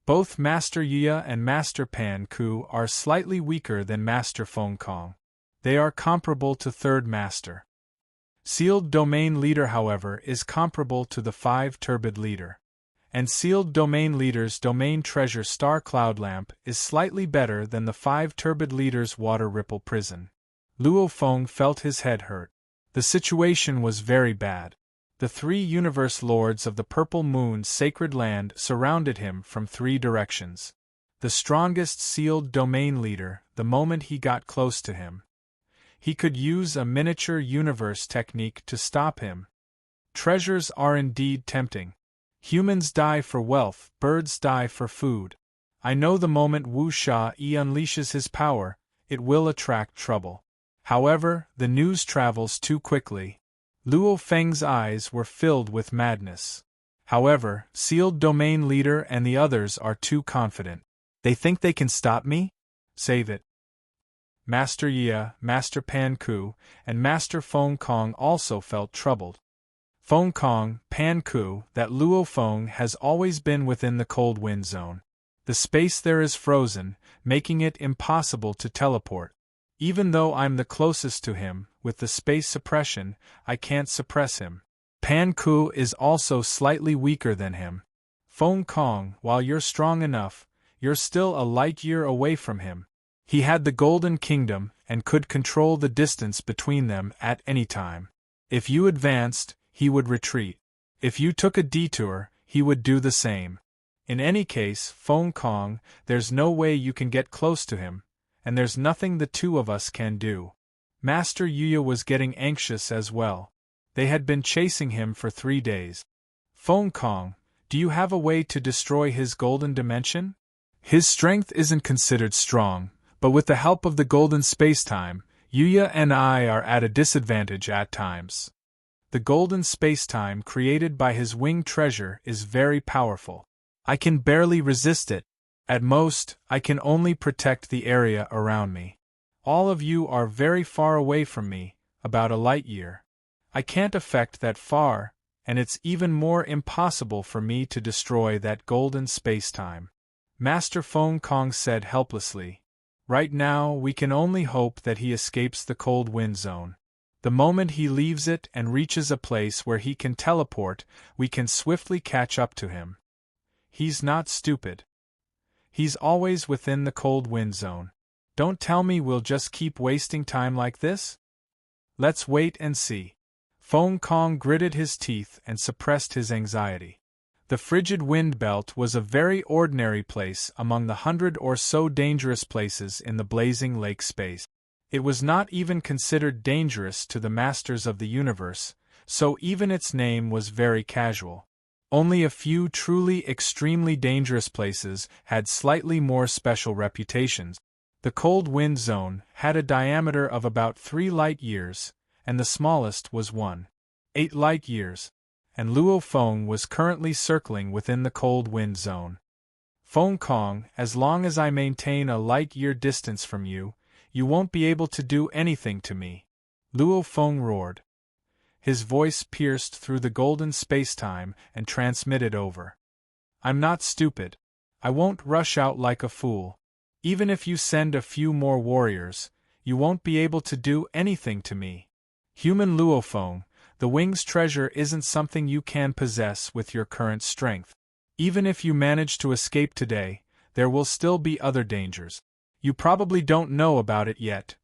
Both Master Yi and Master Pan Ku are slightly weaker than Master Feng Kong. They are comparable to Third Master. Sealed Domain Leader, however, is comparable to the 5 Turbid Leader. And Sealed Domain Leader's Domain Treasure Star Cloud Lamp is slightly better than the 5 Turbid Leader's Water Ripple Prison. Luo Feng felt his head hurt. The situation was very bad. The 3 Universe Lords of the Purple Moon's Sacred Land surrounded him from 3 directions. The strongest Sealed Domain Leader, the moment he got close to him, he could use a miniature universe technique to stop him. Treasures are indeed tempting. Humans die for wealth, birds die for food. I know the moment Wu Sha-yi unleashes his power, it will attract trouble. However, the news travels too quickly. Luo Feng's eyes were filled with madness. However, Sealed Domain Leader and the others are too confident. They think they can stop me? Save it. Master Yi, Master Pan Ku, and Master Feng Kong also felt troubled. Feng Kong, Pan Ku, that Luo Feng has always been within the cold wind zone. The space there is frozen, making it impossible to teleport. Even though I'm the closest to him, with the space suppression, I can't suppress him. Pan Ku is also slightly weaker than him. Feng Kong, while you're strong enough, you're still a light year away from him. He had the Golden Kingdom and could control the distance between them at any time. If you advanced, he would retreat. If you took a detour, he would do the same. In any case, Feng Kong, there's no way you can get close to him, and there's nothing the 2 of us can do. Master Yi was getting anxious as well. They had been chasing him for 3 days. Feng Kong, do you have a way to destroy his golden dimension? His strength isn't considered strong, but with the help of the golden spacetime, Yuya and I are at a disadvantage at times. The golden spacetime created by his winged treasure is very powerful. I can barely resist it. At most, I can only protect the area around me. All of you are very far away from me, about a light year. I can't affect that far, and it's even more impossible for me to destroy that golden spacetime. Master Feng Kong said helplessly. Right now, we can only hope that he escapes the cold wind zone. The moment he leaves it and reaches a place where he can teleport, we can swiftly catch up to him. He's not stupid. He's always within the cold wind zone. Don't tell me we'll just keep wasting time like this? Let's wait and see. Feng Kong gritted his teeth and suppressed his anxiety. The frigid wind belt was a very ordinary place among the 100 or so dangerous places in the blazing lake space. It was not even considered dangerous to the masters of the universe, so even its name was very casual. Only a few truly extremely dangerous places had slightly more special reputations. The cold wind zone had a diameter of about 3 light years, and the smallest was 1.8 light years. And Luo Feng was currently circling within the cold wind zone. Feng Kong, as long as I maintain a light-year distance from you, you won't be able to do anything to me. Luo Feng roared. His voice pierced through the golden spacetime and transmitted over. I'm not stupid. I won't rush out like a fool. Even if you send a few more warriors, you won't be able to do anything to me. Human Luo Feng, the wing's treasure isn't something you can possess with your current strength. Even if you manage to escape today, there will still be other dangers. You probably don't know about it yet.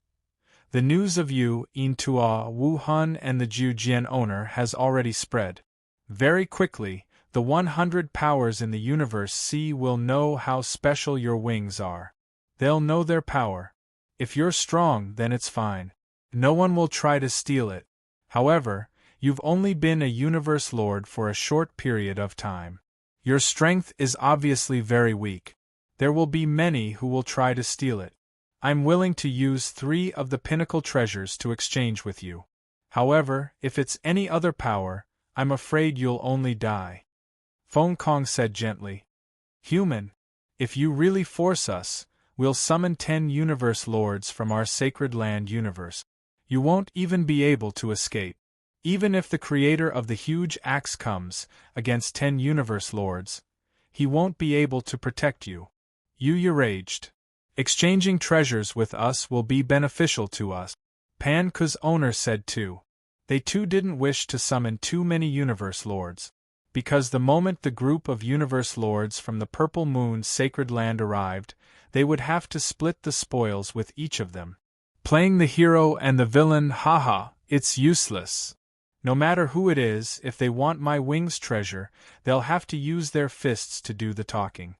The news of you, In Tua, Wu Hun and the Ju Jian owner has already spread. Very quickly, the 100 powers in the universe C will know how special your wings are. They'll know their power. If you're strong, then it's fine. No one will try to steal it. However, you've only been a universe lord for a short period of time. Your strength is obviously very weak. There will be many who will try to steal it. I'm willing to use 3 of the pinnacle treasures to exchange with you. However, if it's any other power, I'm afraid you'll only die. Feng Kong said gently. Human, if you really force us, we'll summon 10 universe lords from our sacred land universe. You won't even be able to escape. Even if the creator of the huge axe comes against 10 universe lords, he won't be able to protect you. Yu raged. Exchanging treasures with us will be beneficial to us, Pan Ku's owner said too. They too didn't wish to summon too many universe lords, because the moment the group of universe lords from the Purple Moon's sacred land arrived, they would have to split the spoils with each of them. Playing the hero and the villain, haha, it's useless. No matter who it is, if they want my wings treasure, they'll have to use their fists to do the talking.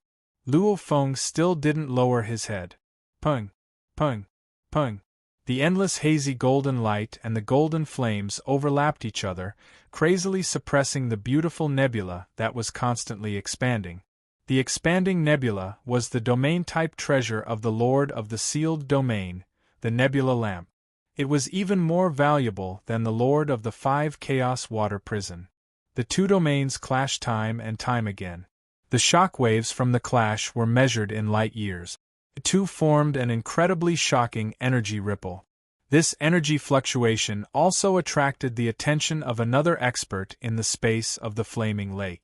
Luo Feng still didn't lower his head. Pung, pung, pung. The endless hazy golden light and the golden flames overlapped each other, crazily suppressing the beautiful nebula that was constantly expanding. The expanding nebula was the domain-type treasure of the Lord of the Sealed Domain, the Nebula Lamp. It was even more valuable than the Lord of the 5 Chaos Water Prison. The two domains clashed time and time again. The shock waves from the clash were measured in light years. The two formed an incredibly shocking energy ripple. This energy fluctuation also attracted the attention of another expert in the space of the Flaming Lake.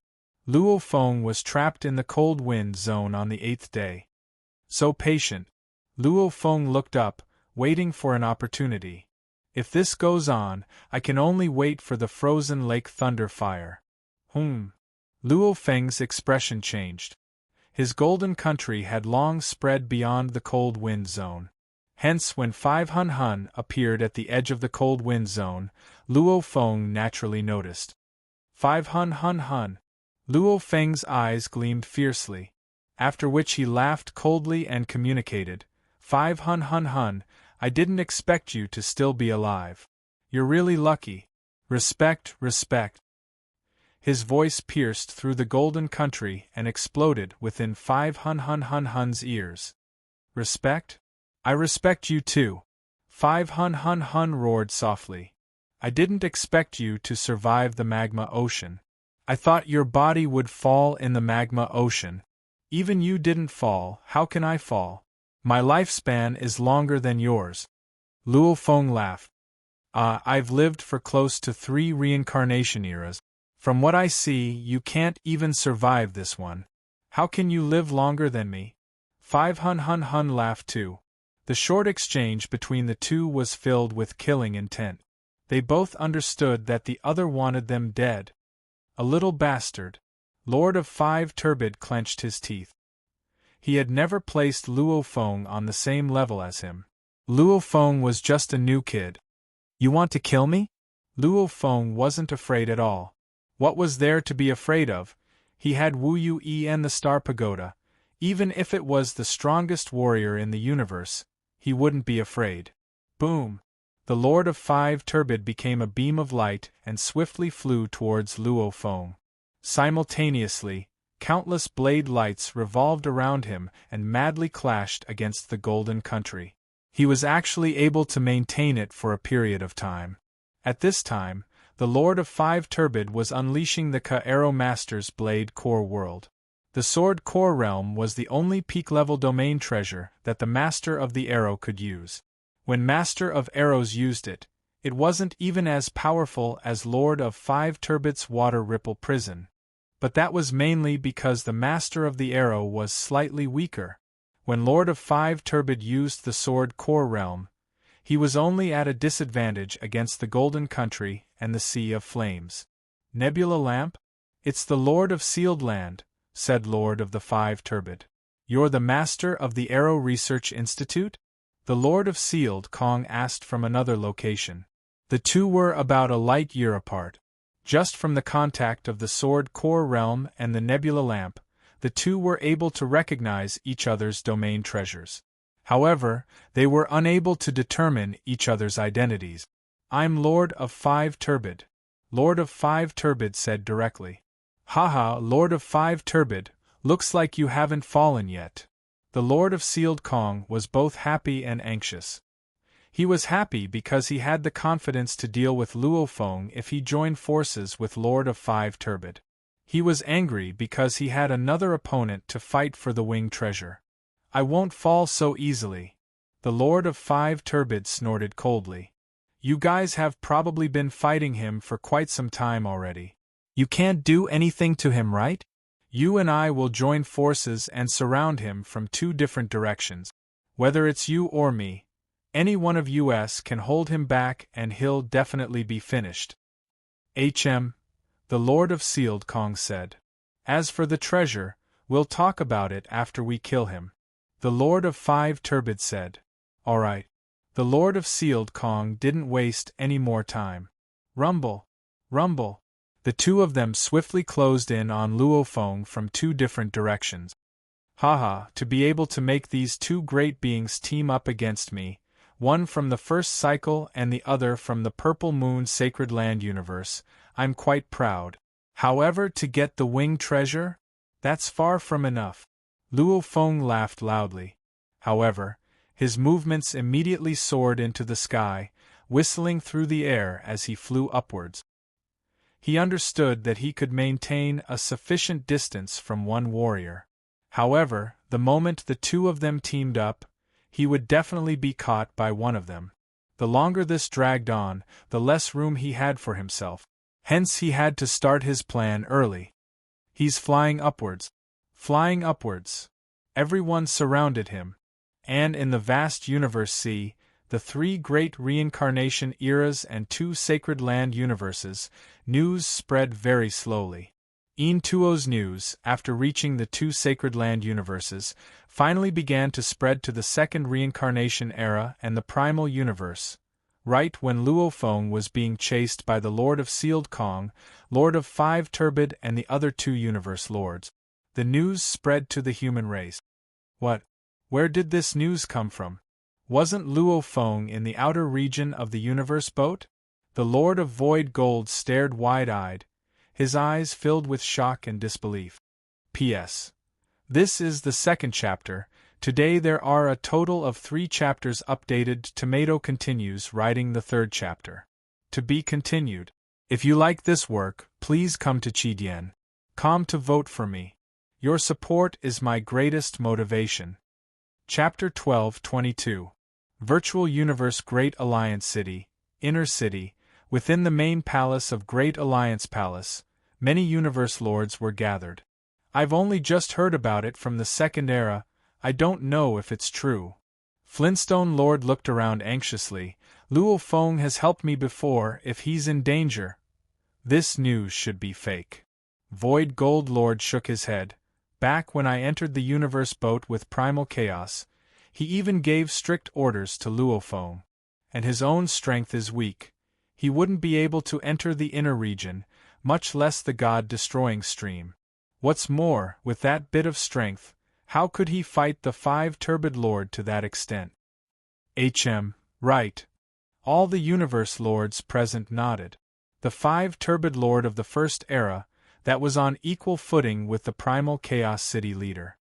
Luo Feng was trapped in the cold wind zone on the 8th day. So patient. Luo Feng looked up, waiting for an opportunity. If this goes on, I can only wait for the frozen lake thunder fire. Luo Feng's expression changed. His golden country had long spread beyond the cold wind zone. Hence when 5 Hun Hun appeared at the edge of the cold wind zone, Luo Feng naturally noticed. 5 Hun Hun Hun. Luo Feng's eyes gleamed fiercely, after which he laughed coldly and communicated, 5 Hun Hun Hun, I didn't expect you to still be alive. You're really lucky. Respect, respect. His voice pierced through the golden country and exploded within 5 Hun Hun Hun Hun's ears. Respect? I respect you too. 5 Hun Hun Hun roared softly. I didn't expect you to survive the magma ocean. I thought your body would fall in the magma ocean. Even you didn't fall, how can I fall? My lifespan is longer than yours. Luo Feng laughed. I've lived for close to 3 reincarnation eras. From what I see, you can't even survive this one. How can you live longer than me? 5 Hun Hun Hun laughed too. The short exchange between the two was filled with killing intent. They both understood that the other wanted them dead. A little bastard. Lord of 5 Turbid clenched his teeth. He had never placed Luo Feng on the same level as him. Luo Feng was just a new kid. You want to kill me? Luo Feng wasn't afraid at all. What was there to be afraid of? He had Wu Yue and the Star Pagoda. Even if it was the strongest warrior in the universe, he wouldn't be afraid. Boom! The Lord of 5 Turbid became a beam of light and swiftly flew towards Luo Feng. Simultaneously, countless blade lights revolved around him and madly clashed against the golden country. He was actually able to maintain it for a period of time. At this time, the Lord of 5 Turbid was unleashing the Ka-Arrow Master's Blade Core World. The Sword Core Realm was the only peak-level domain treasure that the Master of the Arrow could use. When Master of Arrows used it, it wasn't even as powerful as Lord of 5 Turbid's Water Ripple Prison. But that was mainly because the Master of the Arrow was slightly weaker. When Lord of 5 Turbid used the Sword Core Realm, he was only at a disadvantage against the Golden Country and the Sea of Flames. Nebula Lamp? It's the Lord of Sealed Land, said Lord of the 5 Turbid. You're the Master of the Arrow Research Institute? The Lord of Sealed Kong asked from another location. The two were about a light year apart. Just from the contact of the Sword Core Realm and the Nebula Lamp, the two were able to recognize each other's domain treasures. However, they were unable to determine each other's identities. I'm Lord of 5 Turbid. Lord of 5 Turbid said directly. Haha, Lord of 5 Turbid, looks like you haven't fallen yet. The Lord of Sealed Kong was both happy and anxious. He was happy because he had the confidence to deal with Luo Feng if he joined forces with Lord of Five Turbid. He was angry because he had another opponent to fight for the winged treasure. I won't fall so easily. The Lord of Five Turbid snorted coldly. You guys have probably been fighting him for quite some time already. You can't do anything to him, right? You and I will join forces and surround him from two different directions. Whether it's you or me, any one of us can hold him back and he'll definitely be finished. The Lord of Sealed Kong said. As for the treasure, we'll talk about it after we kill him. The Lord of Five Turbid said. All right. The Lord of Sealed Kong didn't waste any more time. Rumble! Rumble! The two of them swiftly closed in on Luo Feng from two different directions. Haha, to be able to make these two great beings team up against me, one from the first cycle and the other from the Purple Moon Sacred Land universe, I'm quite proud. However, to get the winged treasure? That's far from enough. Luo Feng laughed loudly. However, his movements immediately soared into the sky, whistling through the air as he flew upwards. He understood that he could maintain a sufficient distance from one warrior. However, the moment the two of them teamed up, he would definitely be caught by one of them. The longer this dragged on, the less room he had for himself. Hence he had to start his plan early. He's flying upwards. Flying upwards. Everyone surrounded him. And in the vast universe sea, the three great reincarnation eras and two sacred land universes, news spread very slowly. Tuo's news, after reaching the two sacred land universes, finally began to spread to the second reincarnation era and the primal universe, right when Luo Feng was being chased by the Lord of Sealed Kong, Lord of Five Turbid and the other two universe lords. The news spread to the human race. What? Where did this news come from? Wasn't Luo Feng in the outer region of the universe boat? The Lord of Void Gold stared wide-eyed, his eyes filled with shock and disbelief. P.S. This is the second chapter. Today there are a total of 3 chapters updated. Tomato continues writing the third chapter. To be continued. If you like this work, please come to Chidian.com to vote for me. Your support is my greatest motivation. Chapter 12:22. Virtual Universe Great Alliance City, Inner City. Within the main palace of Great Alliance Palace, many universe lords were gathered. I've only just heard about it from the second era, I don't know if it's true. Flintstone Lord looked around anxiously. Luo Feng has helped me before. If he's in danger, this news should be fake. Void Gold Lord shook his head. Back when I entered the universe boat with Primal Chaos, he even gave strict orders to Luo Feng. And his own strength is weak. He wouldn't be able to enter the inner region, much less the God-destroying stream. What's more, with that bit of strength, how could he fight the Five Turbid Lord to that extent? Right. All the universe lords present nodded. The Five Turbid Lord of the First Era, that was on equal footing with the Primal Chaos City leader.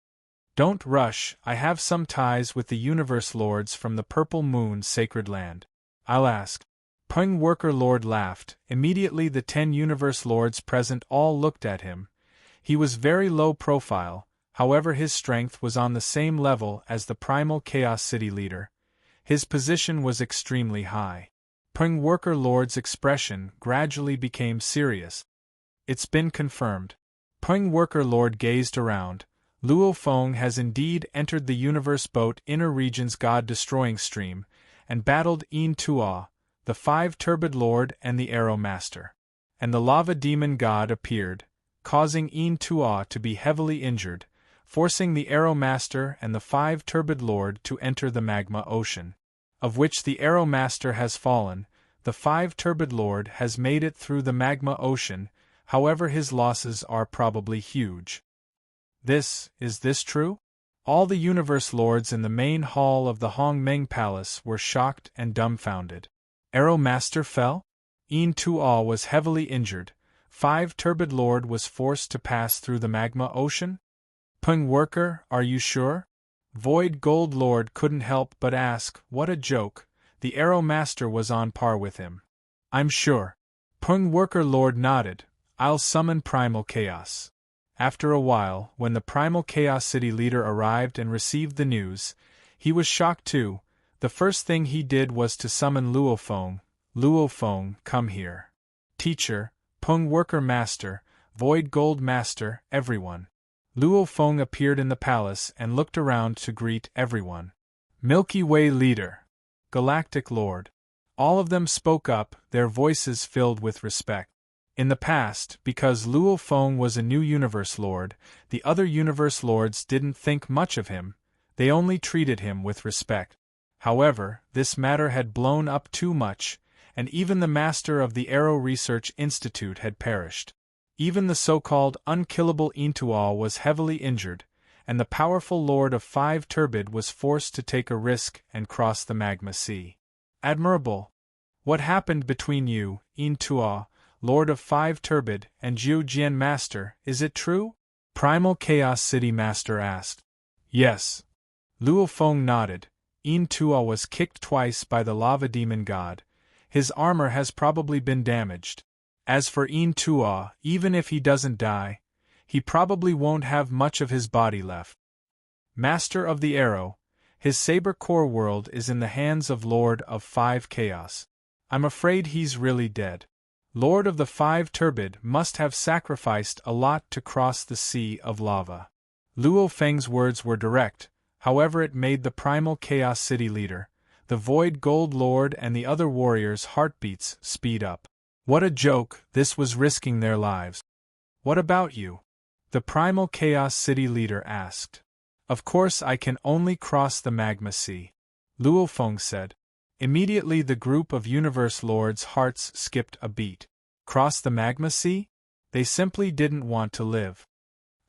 Don't rush, I have some ties with the universe lords from the Purple Moon Sacred Land. I'll ask. Peng Worker Lord laughed. Immediately the 10 universe lords present all looked at him. He was very low profile, however his strength was on the same level as the Primal Chaos City leader. His position was extremely high. Peng Worker Lord's expression gradually became serious. It's been confirmed. Peng Worker Lord gazed around. Luo Feng has indeed entered the universe boat Inner Region's God-destroying stream, and battled Tuo, the Five Turbid Lord and the Arrow Master. And the Lava Demon God appeared, causing Tuo to be heavily injured, forcing the Arrow Master and the Five Turbid Lord to enter the Magma Ocean, of which the Arrow Master has fallen. The Five Turbid Lord has made it through the Magma Ocean, however his losses are probably huge. Is this true? All the universe lords in the main hall of the Hong Meng Palace were shocked and dumbfounded. Arrow Master fell? Tuo was heavily injured. Five Turbid Lord was forced to pass through the Magma Ocean? Peng Worker, are you sure? Void Gold Lord couldn't help but ask, what a joke, the Arrow Master was on par with him. I'm sure. Pung Worker Lord nodded, I'll summon Primal Chaos. After a while, when the Primal Chaos City leader arrived and received the news, he was shocked too. The first thing he did was to summon Luo Feng. Luo Feng, come here. Teacher, Pung Worker Master, Void Gold Master, everyone. Luo Feng appeared in the palace and looked around to greet everyone. Milky Way Leader. Galactic Lord. All of them spoke up, their voices filled with respect. In the past, because Luo Feng was a new Universe Lord, the other Universe Lords didn't think much of him, they only treated him with respect. However, this matter had blown up too much, and even the master of the Arrow Research Institute had perished. Even the so-called unkillable Intual was heavily injured, and the powerful Lord of Five Turbid was forced to take a risk and cross the Magma Sea. Admirable! What happened between you, Intual, Lord of Five Turbid, and Jiu Jian Master, is it true? Primal Chaos City Master asked. Yes. Luo Feng nodded. Intual was kicked twice by the Lava Demon God. His armor has probably been damaged. As for Intual, even if he doesn't die, he probably won't have much of his body left. Master of the Arrow, his saber core world is in the hands of Lord of Five Chaos. I'm afraid he's really dead. Lord of the Five Turbid must have sacrificed a lot to cross the sea of lava. Luo Feng's words were direct, however it made the Primal Chaos City leader, the Void Gold Lord and the other warriors' heartbeats speed up. What a joke, this was risking their lives. What about you? The Primal Chaos City leader asked. Of course I can only cross the Magma Sea. Luo Feng said. Immediately the group of Universe Lords' hearts skipped a beat. Cross the Magma Sea? They simply didn't want to live.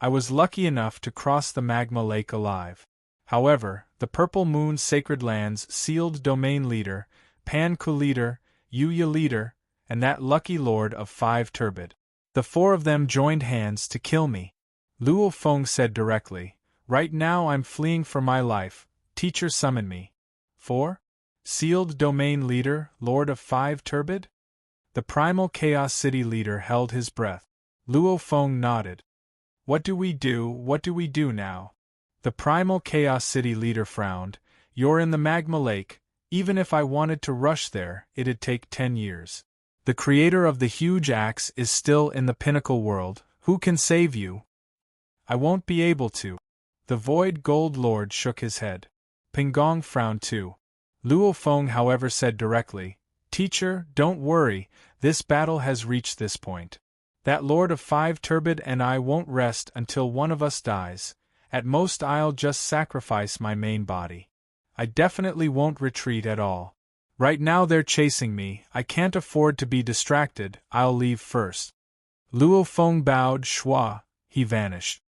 I was lucky enough to cross the Magma Lake alive. However, the Purple Moon Sacred Lands Sealed Domain Leader, Pan Ku Leader, Yuya Leader, and that lucky Lord of Five Turbid. The four of them joined hands to kill me. Luo Feng said directly, right now I'm fleeing for my life, teacher summon me. 4. Sealed Domain Leader, Lord of Five Turbid? The Primal Chaos City leader held his breath. Luo Feng nodded. What do we do now? The Primal Chaos City leader frowned. You're in the Magma Lake, even if I wanted to rush there, it'd take 10 years. The creator of the huge axe is still in the Pinnacle World, who can save you? I won't be able to. The Void Gold Lord shook his head. Pingong frowned too. Luo Feng however said directly, Teacher, don't worry, this battle has reached this point. That Lord of Five Turbid and I won't rest until one of us dies. At most I'll just sacrifice my main body. I definitely won't retreat at all. Right now they're chasing me, I can't afford to be distracted, I'll leave first. Luo Feng bowed schwa, he vanished.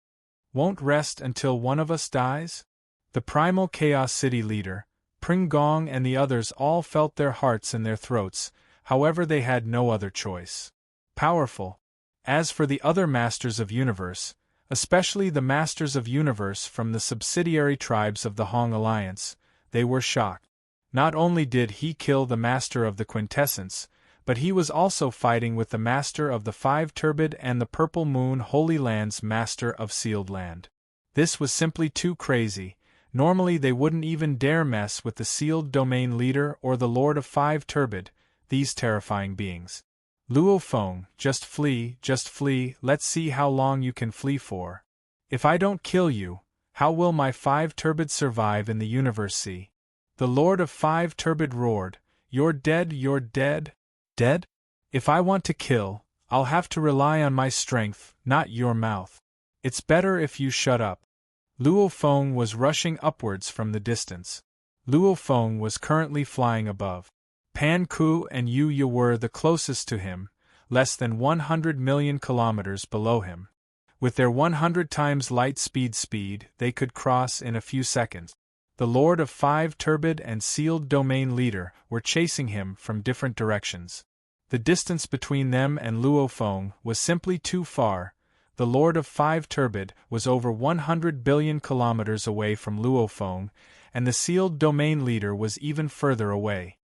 Won't rest until one of us dies? The Primal Chaos City leader, Pring Gong and the others all felt their hearts in their throats, however they had no other choice. Powerful. As for the other Masters of Universe, especially the Masters of Universe from the subsidiary tribes of the Hong Alliance, they were shocked. Not only did he kill the Master of the Quintessence, but he was also fighting with the Master of the Five Turbid and the Purple Moon Holy Land's Master of Sealed Land. This was simply too crazy. Normally they wouldn't even dare mess with the Sealed Domain Leader or the Lord of Five Turbid, these terrifying beings. Luo Feng, just flee, let's see how long you can flee for. If I don't kill you, how will my Five Turbid survive in the Universe Sea? The Lord of Five Turbid roared, You're dead? Dead? If I want to kill, I'll have to rely on my strength, not your mouth. It's better if you shut up. Luo Feng was rushing upwards from the distance. Luo Feng was currently flying above. Pan Ku and Yu Ye were the closest to him, less than 100 million kilometers below him. With their 100 times light speed, they could cross in a few seconds. The Lord of Five Turbid and Sealed Domain Leader were chasing him from different directions. The distance between them and Luo Feng was simply too far, the Lord of Five Turbid, was over 100 billion kilometers away from Luofeng, and the sealed domain leader was even further away.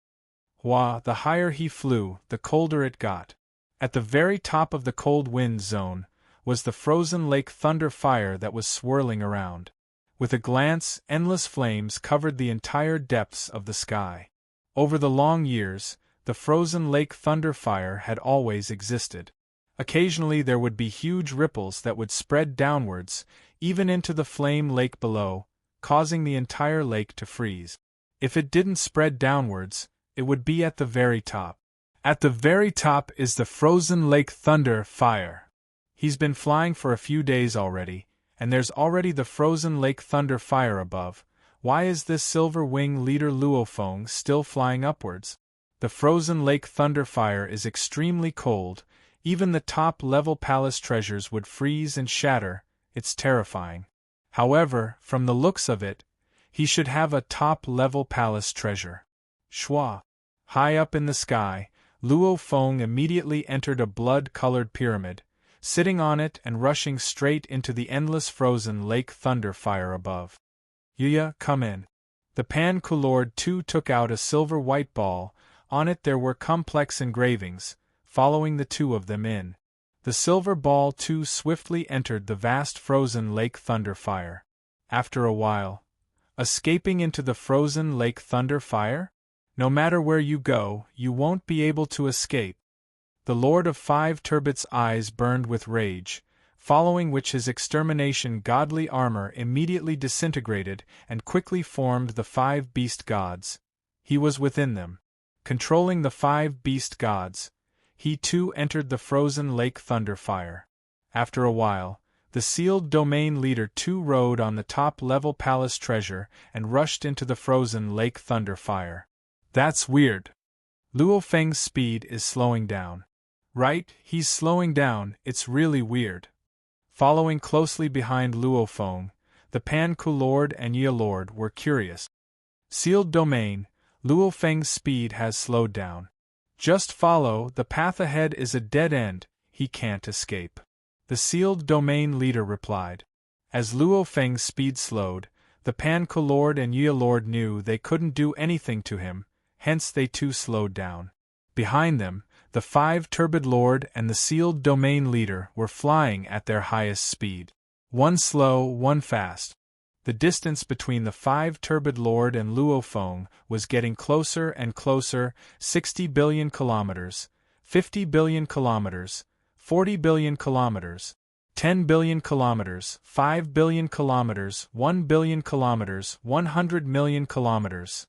The higher he flew, the colder it got. At the very top of the cold wind zone was the frozen lake thunder fire that was swirling around. With a glance, endless flames covered the entire depths of the sky. Over the long years, the frozen lake thunder fire had always existed. Occasionally there would be huge ripples that would spread downwards, even into the flame lake below, causing the entire lake to freeze. If it didn't spread downwards, it would be at the very top. At the very top is the frozen lake thunder fire. He's been flying for a few days already, and there's already the frozen lake thunder fire above. Why is this silver wing leader Luofeng still flying upwards? The frozen lake thunder fire is extremely cold. Even the top-level palace treasures would freeze and shatter. It's terrifying. However, from the looks of it, he should have a top-level palace treasure. Schwa. High up in the sky, Luofeng immediately entered a blood-colored pyramid, sitting on it and rushing straight into the endless frozen lake thunder fire above. Yuya, come in. The pan-coulord too took out a silver-white ball. On it there were complex engravings, following the two of them in. The silver ball too swiftly entered the vast frozen lake thunder fire. After a while, escaping into the frozen lake thunder fire? No matter where you go, you won't be able to escape. The Lord of Five Turbid's eyes burned with rage, following which his extermination godly armor immediately disintegrated and quickly formed the five beast gods. He was within them. Controlling the five beast gods, he too entered the frozen lake thunder fire. After a while, the sealed domain leader too rode on the top-level palace treasure and rushed into the frozen lake thunder fire. That's weird. Luofeng's speed is slowing down. Right, he's slowing down, it's really weird. Following closely behind Luofeng, the pan-coulord and Yalord were curious. Sealed domain, Luofeng's speed has slowed down. Just follow, the path ahead is a dead end, he can't escape. The sealed domain leader replied. As Luofeng's speed slowed, the pan-coulord and Yalord knew they couldn't do anything to him, hence they too slowed down. Behind them, the five turbid lord and the sealed domain leader were flying at their highest speed. One slow, one fast. The distance between the five turbid lord and Luofeng was getting closer and closer. 60 billion kilometers, 50 billion kilometers, 40 billion kilometers, 10 billion kilometers, 5 billion kilometers, 1 billion kilometers, 100 million kilometers.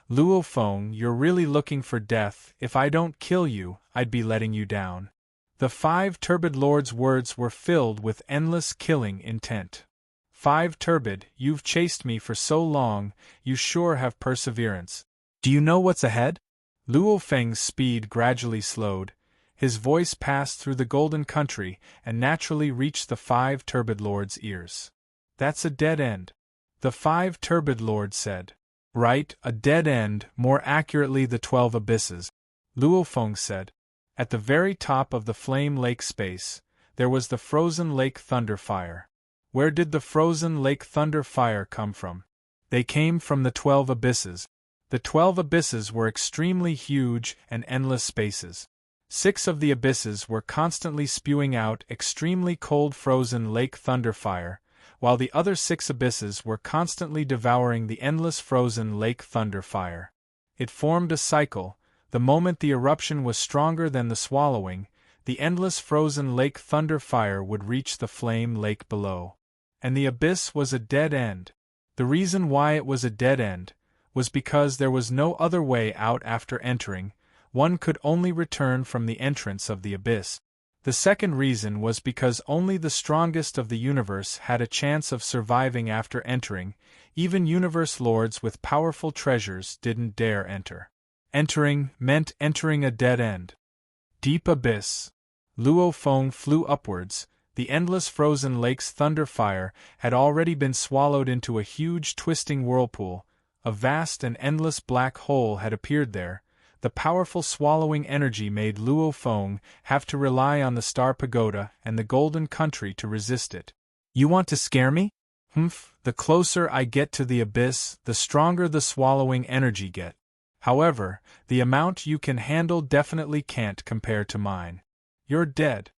Luofeng, you're really looking for death. If I don't kill you, I'd be letting you down. The five turbid lord's words were filled with endless killing intent. Five turbid, you've chased me for so long, you sure have perseverance. Do you know what's ahead? Luofeng's speed gradually slowed. His voice passed through the golden country and naturally reached the five turbid lord's ears. That's a dead end. The five turbid lord said. Right, a dead end, more accurately the 12 abysses. Luofeng said. At the very top of the flame lake space, there was the frozen lake thunder fire. Where did the frozen lake thunder fire come from? They came from the 12 abysses. The 12 abysses were extremely huge and endless spaces. 6 of the abysses were constantly spewing out extremely cold frozen lake thunder fire, while the other 6 abysses were constantly devouring the endless frozen lake thunder fire. It formed a cycle. The moment the eruption was stronger than the swallowing, the endless frozen lake thunder fire would reach the flame lake below. And the abyss was a dead end. The reason why it was a dead end was because there was no other way out after entering. One could only return from the entrance of the abyss. The second reason was because only the strongest of the universe had a chance of surviving after entering. Even universe lords with powerful treasures didn't dare enter. Entering meant entering a dead end. Deep abyss. Luofeng flew upwards. The endless frozen lake's thunder fire had already been swallowed into a huge twisting whirlpool. A vast and endless black hole had appeared there. the powerful swallowing energy made Luo Feng have to rely on the Star Pagoda and the Golden Country to resist it. You want to scare me? Humph, the closer I get to the abyss, the stronger the swallowing energy get. However, the amount you can handle definitely can't compare to mine. You're dead.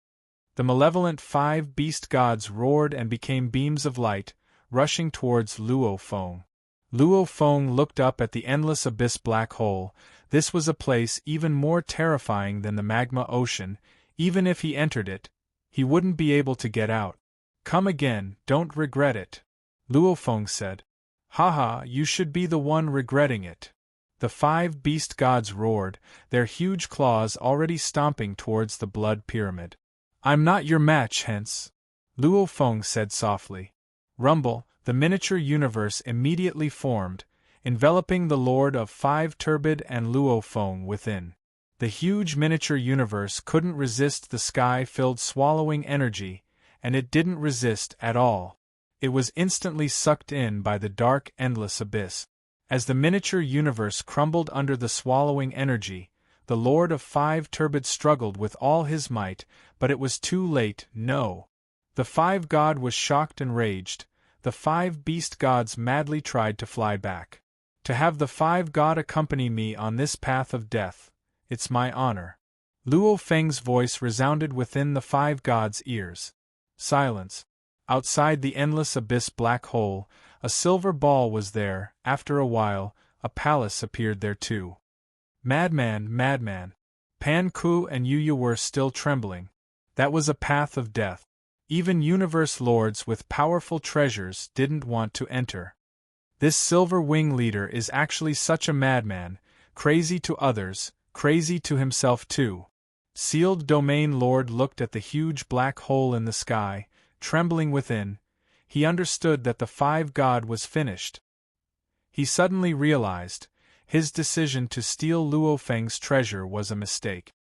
The malevolent 5 beast gods roared and became beams of light, rushing towards Luo Feng. Luo Feng looked up at the endless abyss black hole. This was a place even more terrifying than the magma ocean. Even if he entered it, he wouldn't be able to get out. Come again, don't regret it, Luo Feng said. Haha, you should be the one regretting it. The 5 beast gods roared, their huge claws already stomping towards the blood pyramid. I'm not your match, hence, Luo Feng said softly. Rumble, the miniature universe immediately formed, enveloping the Lord of 5 Turbid and Luo Feng within. The huge miniature universe couldn't resist the sky-filled swallowing energy, and it didn't resist at all. It was instantly sucked in by the dark, endless abyss. As the miniature universe crumbled under the swallowing energy, the Lord of 5 Turbid struggled with all his might, but it was too late. No. The 5 god was shocked and raged. The 5 beast gods madly tried to fly back. To have the 5 god accompany me on this path of death, it's my honor. Luo Feng's voice resounded within the 5 gods' ears. Silence. Outside the endless abyss black hole, a silver ball was there. After a while, a palace appeared there too. Madman, madman. Pan Ku and Yu were still trembling. That was a path of death. Even universe lords with powerful treasures didn't want to enter. This silver wing leader is actually such a madman, crazy to others, crazy to himself too. Sealed Domain Lord looked at the huge black hole in the sky, trembling within. He understood that the 5 god was finished. He suddenly realized, his decision to steal Luo Feng's treasure was a mistake.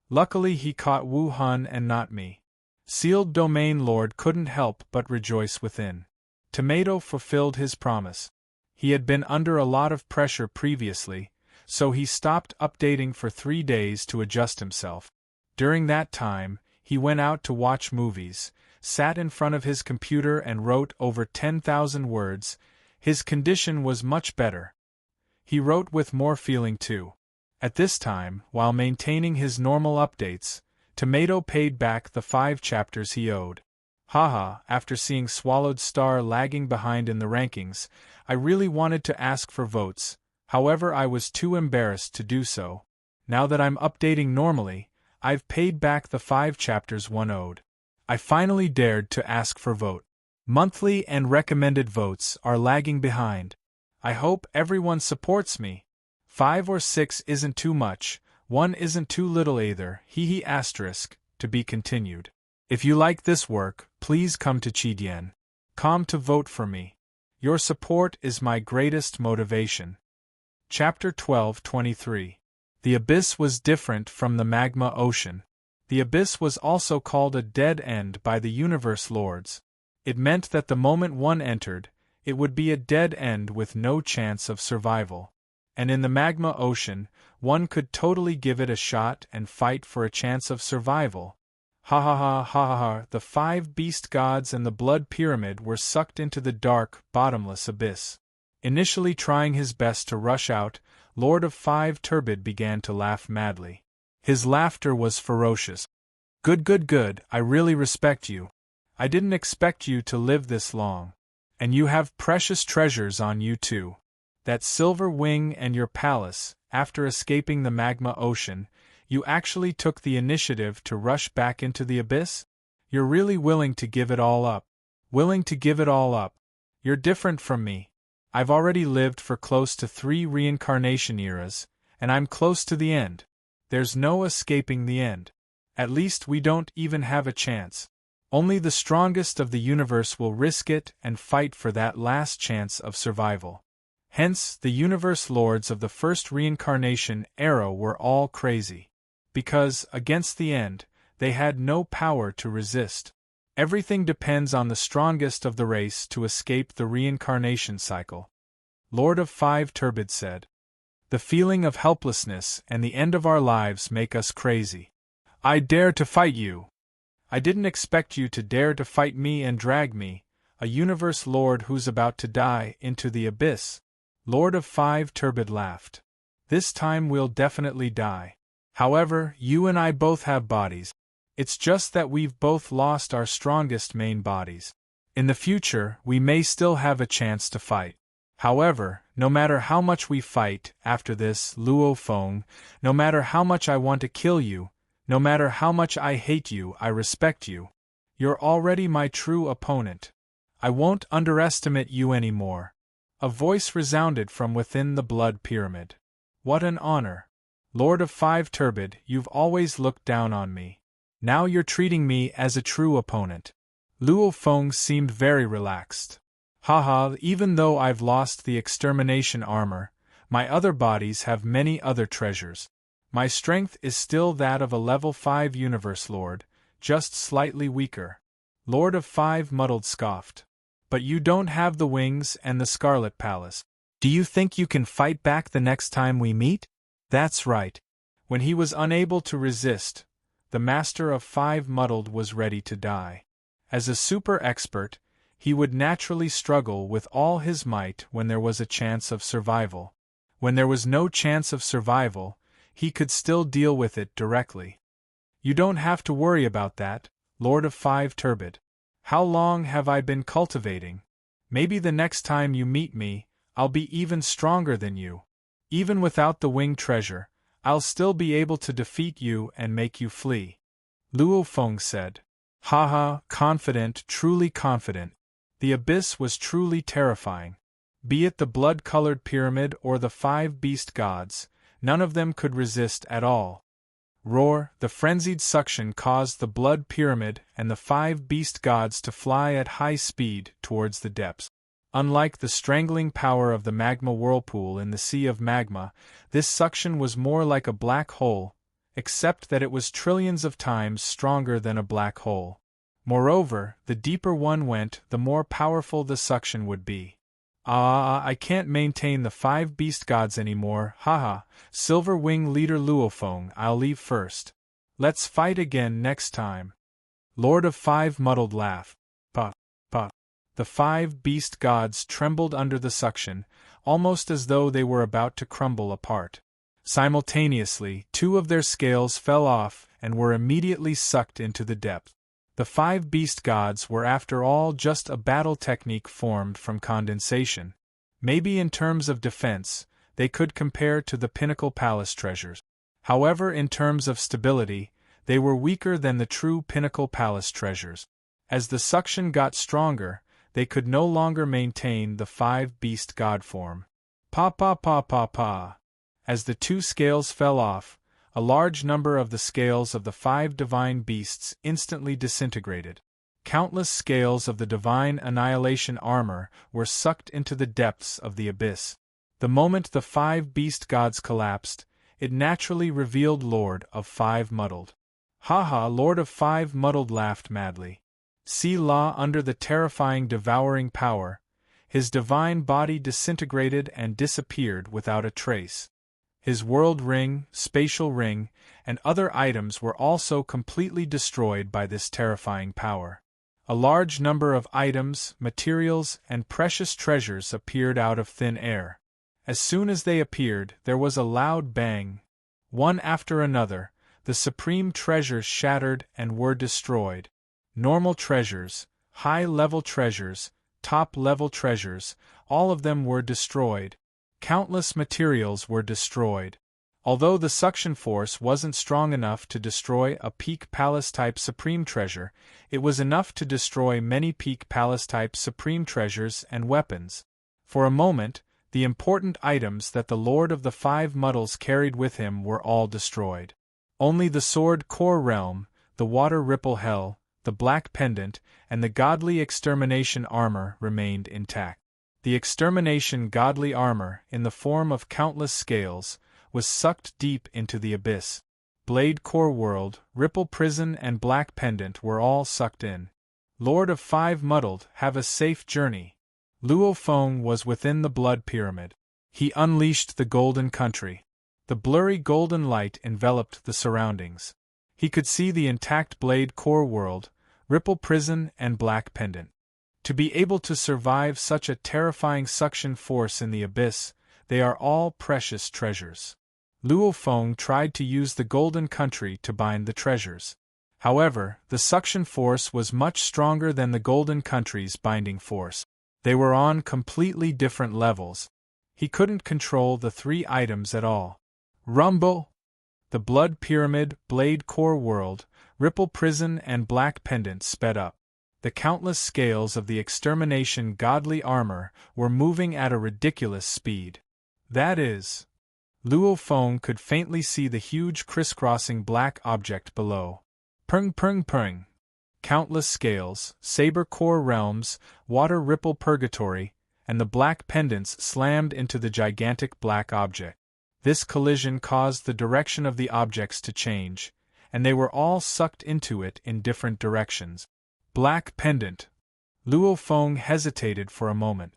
Luckily he caught Wu Hun and not me. Sealed Domain Lord couldn't help but rejoice within. Tomato fulfilled his promise. He had been under a lot of pressure previously, so he stopped updating for 3 days to adjust himself. During that time, he went out to watch movies, sat in front of his computer and wrote over 10,000 words. His condition was much better. He wrote with more feeling too. At this time, while maintaining his normal updates, Tomato paid back the 5 chapters he owed. Haha, after seeing Swallowed Star lagging behind in the rankings, I really wanted to ask for votes, however I was too embarrassed to do so. Now that I'm updating normally, I've paid back the 5 chapters one owed. I finally dared to ask for vote. Monthly and recommended votes are lagging behind. I hope everyone supports me. 5 or 6 isn't too much, 1 isn't too little either, *, to be continued. If you like this work, please come to Chidien.com to vote for me. Your support is my greatest motivation. Chapter 12:23. The Abyss was different from the magma ocean. The Abyss was also called a dead end by the Universe Lords. It meant that the moment one entered, it would be a dead end with no chance of survival. And in the magma ocean, one could totally give it a shot and fight for a chance of survival. Ha ha ha ha ha ha, the 5 beast gods and the blood pyramid were sucked into the dark, bottomless abyss. Initially trying his best to rush out, Lord of 5 Turbid began to laugh madly. His laughter was ferocious. Good, I really respect you. I didn't expect you to live this long. And you have precious treasures on you too. That silver wing and your palace, after escaping the magma ocean, you actually took the initiative to rush back into the abyss? You're really willing to give it all up. Willing to give it all up. You're different from me. I've already lived for close to 3 reincarnation eras, and I'm close to the end. There's no escaping the end. At least we don't even have a chance. Only the strongest of the universe will risk it and fight for that last chance of survival. Hence, the universe lords of the first reincarnation era were all crazy. Because, against the end, they had no power to resist. Everything depends on the strongest of the race to escape the reincarnation cycle. Lord of 5 Turbid said. The feeling of helplessness and the end of our lives make us crazy. I dare to fight you! I didn't expect you to dare to fight me and drag me, a universe lord who's about to die, into the abyss. Lord of Five Turbid laughed. This time we'll definitely die. However, you and I both have bodies. It's just that we've both lost our strongest main bodies. In the future, we may still have a chance to fight. However, no matter how much we fight after this, Luo Feng, no matter how much I want to kill you, no matter how much I hate you, I respect you. You're already my true opponent. I won't underestimate you anymore. A voice resounded from within the blood pyramid. What an honor. Lord of Five Turbid, you've always looked down on me. Now you're treating me as a true opponent. Luo Feng seemed very relaxed. Haha, even though I've lost the extermination armor, my other bodies have many other treasures. My strength is still that of a level 5 universe lord, just slightly weaker. Lord of Five muddled scoffed. But you don't have the wings and the Scarlet Palace. Do you think you can fight back the next time we meet? That's right. When he was unable to resist, the Master of Five muddled was ready to die. As a super expert, he would naturally struggle with all his might when there was a chance of survival. When there was no chance of survival, he could still deal with it directly. You don't have to worry about that, Lord of Five Turbid. How long have I been cultivating? Maybe the next time you meet me, I'll be even stronger than you. Even without the wing treasure, I'll still be able to defeat you and make you flee. Luo Feng said. Haha, confident, truly confident. The abyss was truly terrifying. Be it the blood-colored pyramid or the 5 beast gods, none of them could resist at all. Roar, the frenzied suction caused the blood pyramid and the 5 beast gods to fly at high speed towards the depths. Unlike the strangling power of the magma whirlpool in the sea of magma, this suction was more like a black hole, except that it was trillions of times stronger than a black hole. Moreover, the deeper one went, the more powerful the suction would be. I can't maintain the 5 beast gods anymore, haha, Silver Wing Leader Luo Feng, I'll leave first. Let's fight again next time. Lord of Five muddled laugh. Puff, puff. The 5 beast gods trembled under the suction, almost as though they were about to crumble apart. Simultaneously, 2 of their scales fell off and were immediately sucked into the depth. The 5 beast gods were after all just a battle technique formed from condensation. Maybe in terms of defense, they could compare to the Pinnacle Palace treasures. However, in terms of stability, they were weaker than the true Pinnacle Palace treasures. As the suction got stronger, they could no longer maintain the 5 beast god form. Pa pa pa pa pa. As the 2 scales fell off, a large number of the scales of the 5 divine beasts instantly disintegrated. Countless scales of the divine annihilation armor were sucked into the depths of the abyss. The moment the 5 beast gods collapsed, it naturally revealed Lord of Five muddled. Haha, Lord of Five muddled laughed madly. See La under the terrifying devouring power, his divine body disintegrated and disappeared without a trace. His world ring, spatial ring, and other items were also completely destroyed by this terrifying power. A large number of items, materials, and precious treasures appeared out of thin air. As soon as they appeared, there was a loud bang. One after another, the supreme treasures shattered and were destroyed. Normal treasures, high-level treasures, top-level treasures, all of them were destroyed. Countless materials were destroyed. Although the suction force wasn't strong enough to destroy a Peak Palace-type Supreme Treasure, it was enough to destroy many Peak Palace-type Supreme Treasures and weapons. For a moment, the important items that the Lord of the Five Muddles carried with him were all destroyed. Only the Sword Core Realm, the Water Ripple Hell, the Black Pendant, and the Godly Extermination Armor remained intact. The Extermination Godly Armor, in the form of countless scales, was sucked deep into the abyss. Blade Core World, Ripple Prison and Black Pendant were all sucked in. Lord of Five muddled, have a safe journey. Luo Feng was within the blood pyramid. He unleashed the golden country. The blurry golden light enveloped the surroundings. He could see the intact blade core world, ripple prison, and black pendant. To be able to survive such a terrifying suction force in the abyss, they are all precious treasures. Luo Feng tried to use the golden country to bind the treasures. However, the suction force was much stronger than the golden country's binding force. They were on completely different levels. He couldn't control the three items at all. Rumble! The blood pyramid, blade core world, ripple prison, and black pendant sped up. The countless scales of the extermination godly armor were moving at a ridiculous speed. That is, Luo Feng could faintly see the huge crisscrossing black object below. Pung pung pung. Countless scales, saber core realms, water ripple purgatory, and the black pendants slammed into the gigantic black object. This collision caused the direction of the objects to change, and they were all sucked into it in different directions. Black pendant. Luo Feng hesitated for a moment.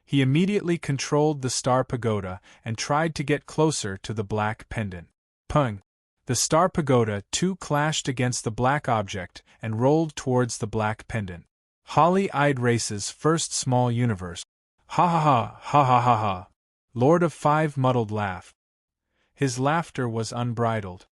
He immediately controlled the star pagoda and tried to get closer to the black pendant. Pung! The star pagoda too clashed against the black object and rolled towards the black pendant. Holly-eyed Race's first small universe. Ha ha ha, ha ha ha ha. Lord of Five muddled laugh. His laughter was unbridled.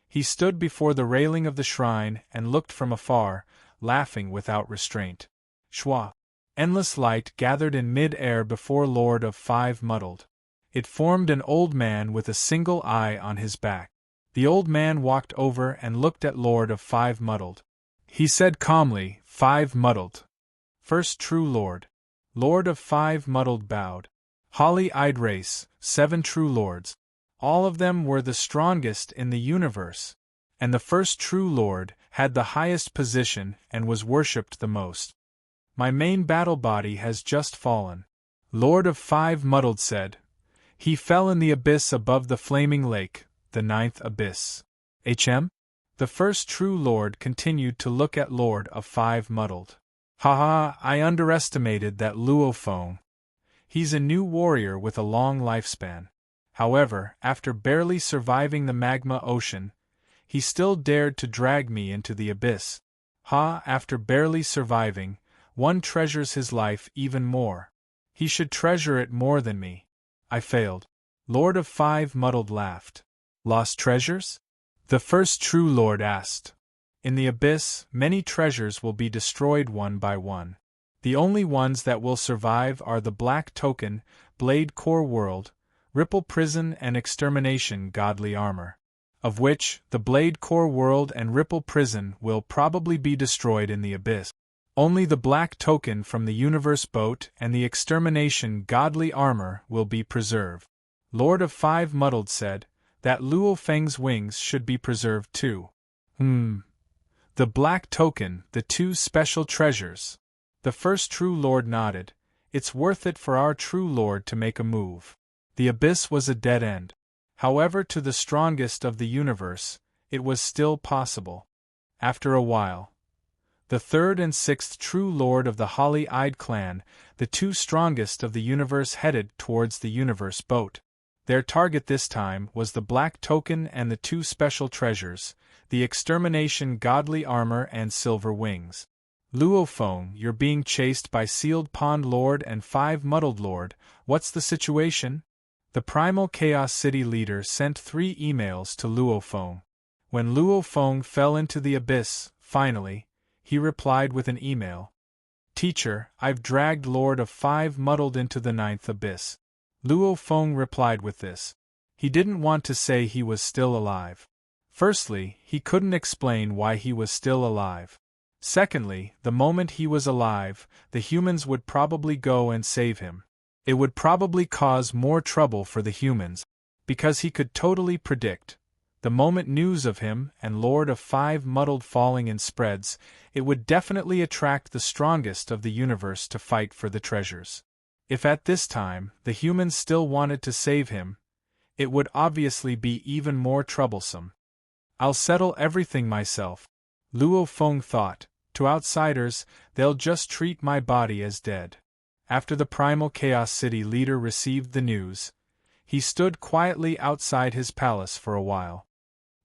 He stood before the railing of the shrine and looked from afar, laughing without restraint. Shwa! Endless light gathered in mid-air before Lord of Five muddled. It formed an old man with a single eye on his back. The old man walked over and looked at Lord of Five muddled. He said calmly, "Five muddled. First true lord." Lord of Five muddled bowed. Holly-eyed Race, 7 true lords. All of them were the strongest in the universe. And the first true lord had the highest position and was worshipped the most. My main battle body has just fallen. Lord of Five muddled said. He fell in the abyss above the flaming lake, the 9th abyss. The first true lord continued to look at Lord of Five muddled. Haha, I underestimated that Luo Feng. He's a new warrior with a long lifespan. However, after barely surviving the magma ocean, he still dared to drag me into the abyss. After barely surviving, one treasures his life even more. He should treasure it more than me. I failed. Lord of Five muddled laughed. Lost treasures? The first true lord asked. In the abyss, many treasures will be destroyed one by one. The only ones that will survive are the Black Token, Blade Core World, Ripple Prison and Extermination Godly Armor. Of which, the Blade Core World and Ripple Prison will probably be destroyed in the abyss. Only the Black Token from the Universe Boat and the Extermination Godly Armor will be preserved. Lord of Five muddled said that Luo Feng's wings should be preserved too. The Black Token, the 2 special treasures. The first true lord nodded. It's worth it for our true lord to make a move. The abyss was a dead end. However, to the strongest of the universe, it was still possible. After a while, the 3rd and 6th true lord of the Holly-eyed clan, the 2 strongest of the universe, headed towards the universe boat. Their target this time was the Black Token and the 2 special treasures, the Extermination Godly Armor and Silver Wings. Luo Feng, you're being chased by Sealed Pond Lord and Five Muddled Lord. What's the situation? The Primal Chaos City leader sent 3 emails to Luo Feng. When Luo Feng fell into the abyss, finally, he replied with an email. Teacher, I've dragged Lord of Five muddled into the 9th abyss. Luo Feng replied with this. He didn't want to say he was still alive. Firstly, he couldn't explain why he was still alive. Secondly, the moment he was alive, the humans would probably go and save him. It would probably cause more trouble for the humans, because he could totally predict. The moment news of him and Lord of Five muddled falling in spreads, it would definitely attract the strongest of the universe to fight for the treasures. If at this time the humans still wanted to save him, it would obviously be even more troublesome. I'll settle everything myself, Luo Feng thought. To outsiders, they'll just treat my body as dead. After the Primal Chaos City leader received the news, he stood quietly outside his palace for a while.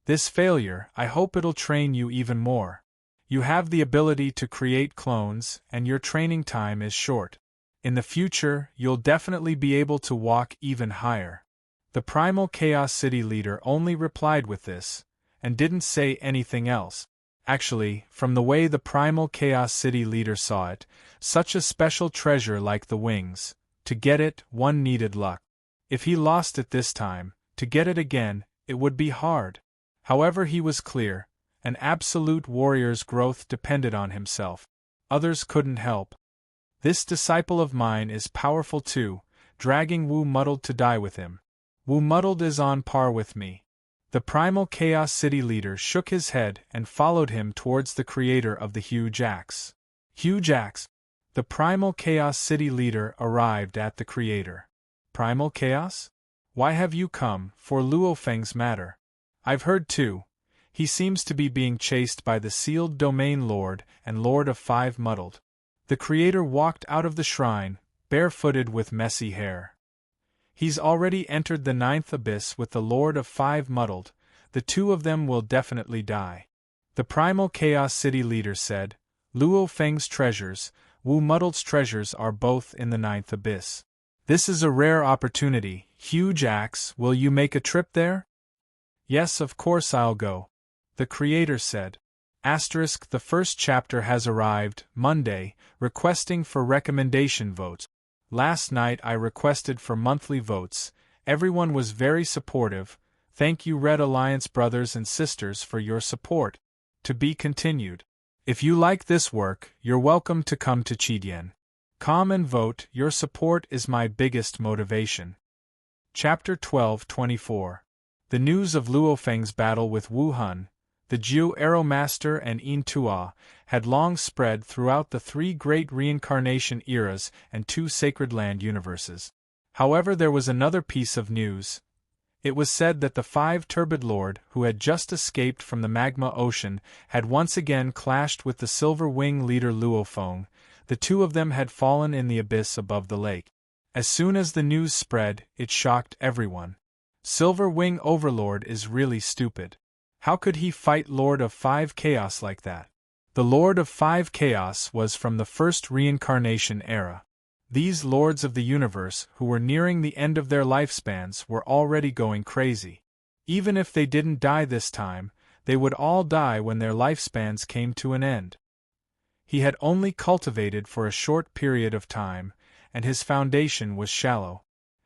This failure, I hope it'll train you even more. You have the ability to create clones, and your training time is short. In the future, you'll definitely be able to walk even higher. The Primal Chaos City leader only replied with this, and didn't say anything else. Actually, from the way the Primal Chaos City leader saw it, such a special treasure like the wings, to get it, one needed luck. If he lost it this time, to get it again, it would be hard. However, he was clear, an absolute warrior's growth depended on himself. Others couldn't help. This disciple of mine is powerful too, dragging Wu Muddled to die with him. Wu Muddled is on par with me. The Primal Chaos City leader shook his head and followed him towards the creator of the huge axe. Huge axe! The Primal Chaos City leader arrived at the creator. Primal Chaos? Why have you come, for Luo Feng's matter? I've heard too. He seems to be being chased by the sealed domain lord and lord of Five Muddled. The creator walked out of the shrine, barefooted with messy hair. He's already entered the 9th abyss with the Lord of Five Muddled. The two of them will definitely die. The Primal Chaos City leader said, Luo Feng's treasures, Wu Muddled's treasures are both in the 9th abyss. This is a rare opportunity. Huge axe, will you make a trip there? Yes, of course I'll go. The creator said. The first chapter has arrived, Monday, requesting for recommendation votes. Last night I requested for monthly votes. Everyone was very supportive. Thank you Red Alliance brothers and sisters for your support. To be continued. If you like this work, you're welcome to come to Chidian. Come and vote, your support is my biggest motivation. Chapter 12:24. The news of Luo Feng's battle with Wu Hun, the Jiu Arrow Master and Yin Tua, had long spread throughout the three great reincarnation eras and two Sacred Land universes. However, there was another piece of news. It was said that the Five Turbid Lord, who had just escaped from the magma ocean, had once again clashed with the Silver Wing leader Luo Feng. The two of them had fallen in the abyss above the lake. As soon as the news spread, it shocked everyone. Silver Wing Overlord is really stupid. How could he fight Lord of Five Chaos like that? The Lord of Five Chaos was from the first reincarnation era. These lords of the universe, who were nearing the end of their lifespans, were already going crazy. Even if they didn't die this time, they would all die when their lifespans came to an end. He had only cultivated for a short period of time, and his foundation was shallow.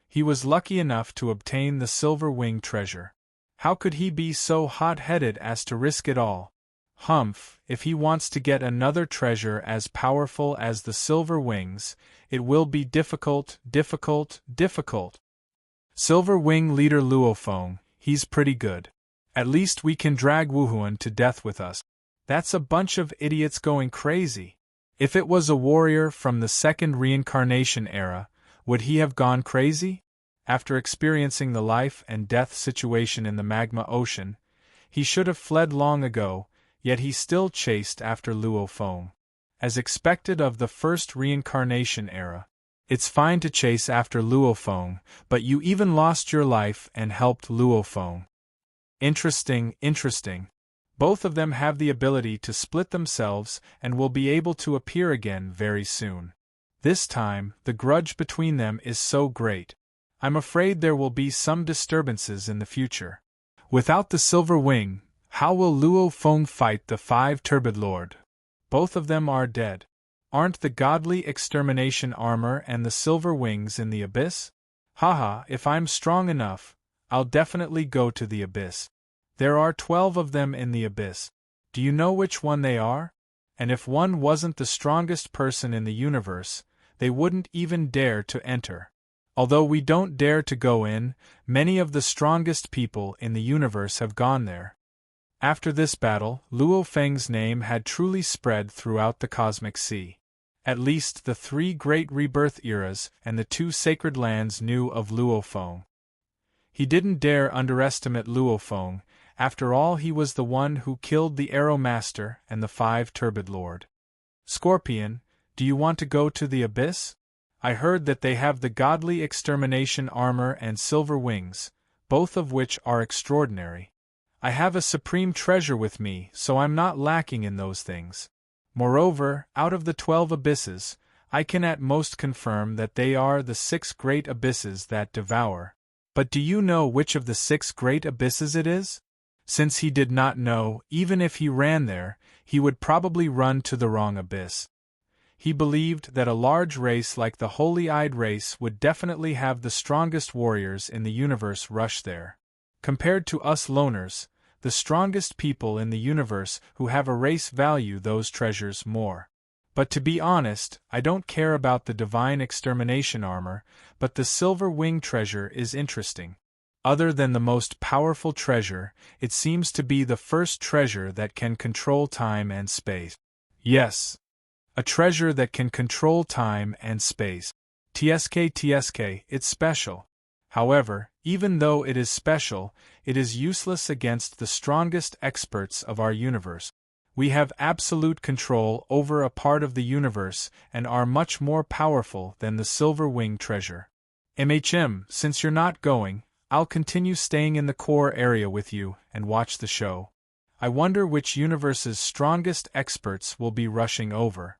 He was lucky enough to obtain the Silver Wing treasure. How could he be so hot-headed as to risk it all? Humph, if he wants to get another treasure as powerful as the Silver Wings, it will be difficult. Silver Wing leader Luo Feng, he's pretty good. At least we can drag Wu Huan to death with us. That's a bunch of idiots going crazy. If it was a warrior from the second reincarnation era, would he have gone crazy? After experiencing the life and death situation in the magma ocean, he should have fled long ago, yet he still chased after Luo Feng. As expected of the first reincarnation era, it's fine to chase after Luo Feng, but you even lost your life and helped Luo Feng. Interesting. Both of them have the ability to split themselves and will be able to appear again very soon. This time, the grudge between them is so great. I'm afraid there will be some disturbances in the future. Without the Silver Wing, how will Luo Feng fight the Five Turbid Lord? Both of them are dead. Aren't the godly extermination armor and the Silver Wings in the abyss? Haha, if I'm strong enough, I'll definitely go to the abyss. There are 12 of them in the abyss. Do you know which one they are? And if one wasn't the strongest person in the universe, they wouldn't even dare to enter. Although we don't dare to go in, many of the strongest people in the universe have gone there. After this battle, Luo Feng's name had truly spread throughout the cosmic sea. At least the three great rebirth eras and the two sacred lands knew of Luo Feng. He didn't dare underestimate Luo Feng. After all, he was the one who killed the Arrow Master and the Five Turbid Lord. Scorpion, do you want to go to the abyss? I heard that they have the godly extermination armor and silver wings, both of which are extraordinary. I have a supreme treasure with me, so I'm not lacking in those things. Moreover, out of the 12 abysses, I can at most confirm that they are the 6 great abysses that devour. But do you know which of the 6 great abysses it is? Since he did not know, even if he ran there, he would probably run to the wrong abyss. He believed that a large race like the Holy-Eyed race would definitely have the strongest warriors in the universe rush there. Compared to us loners, the strongest people in the universe who have a race value those treasures more. But to be honest, I don't care about the divine extermination armor, but the silver wing treasure is interesting. Other than the most powerful treasure, it seems to be the first treasure that can control time and space. Yes. A treasure that can control time and space. TSK, it's special. However, even though it is special, it is useless against the strongest experts of our universe. We have absolute control over a part of the universe and are much more powerful than the silver wing treasure. Since you're not going, I'll continue staying in the core area with you and watch the show. I wonder which universe's strongest experts will be rushing over.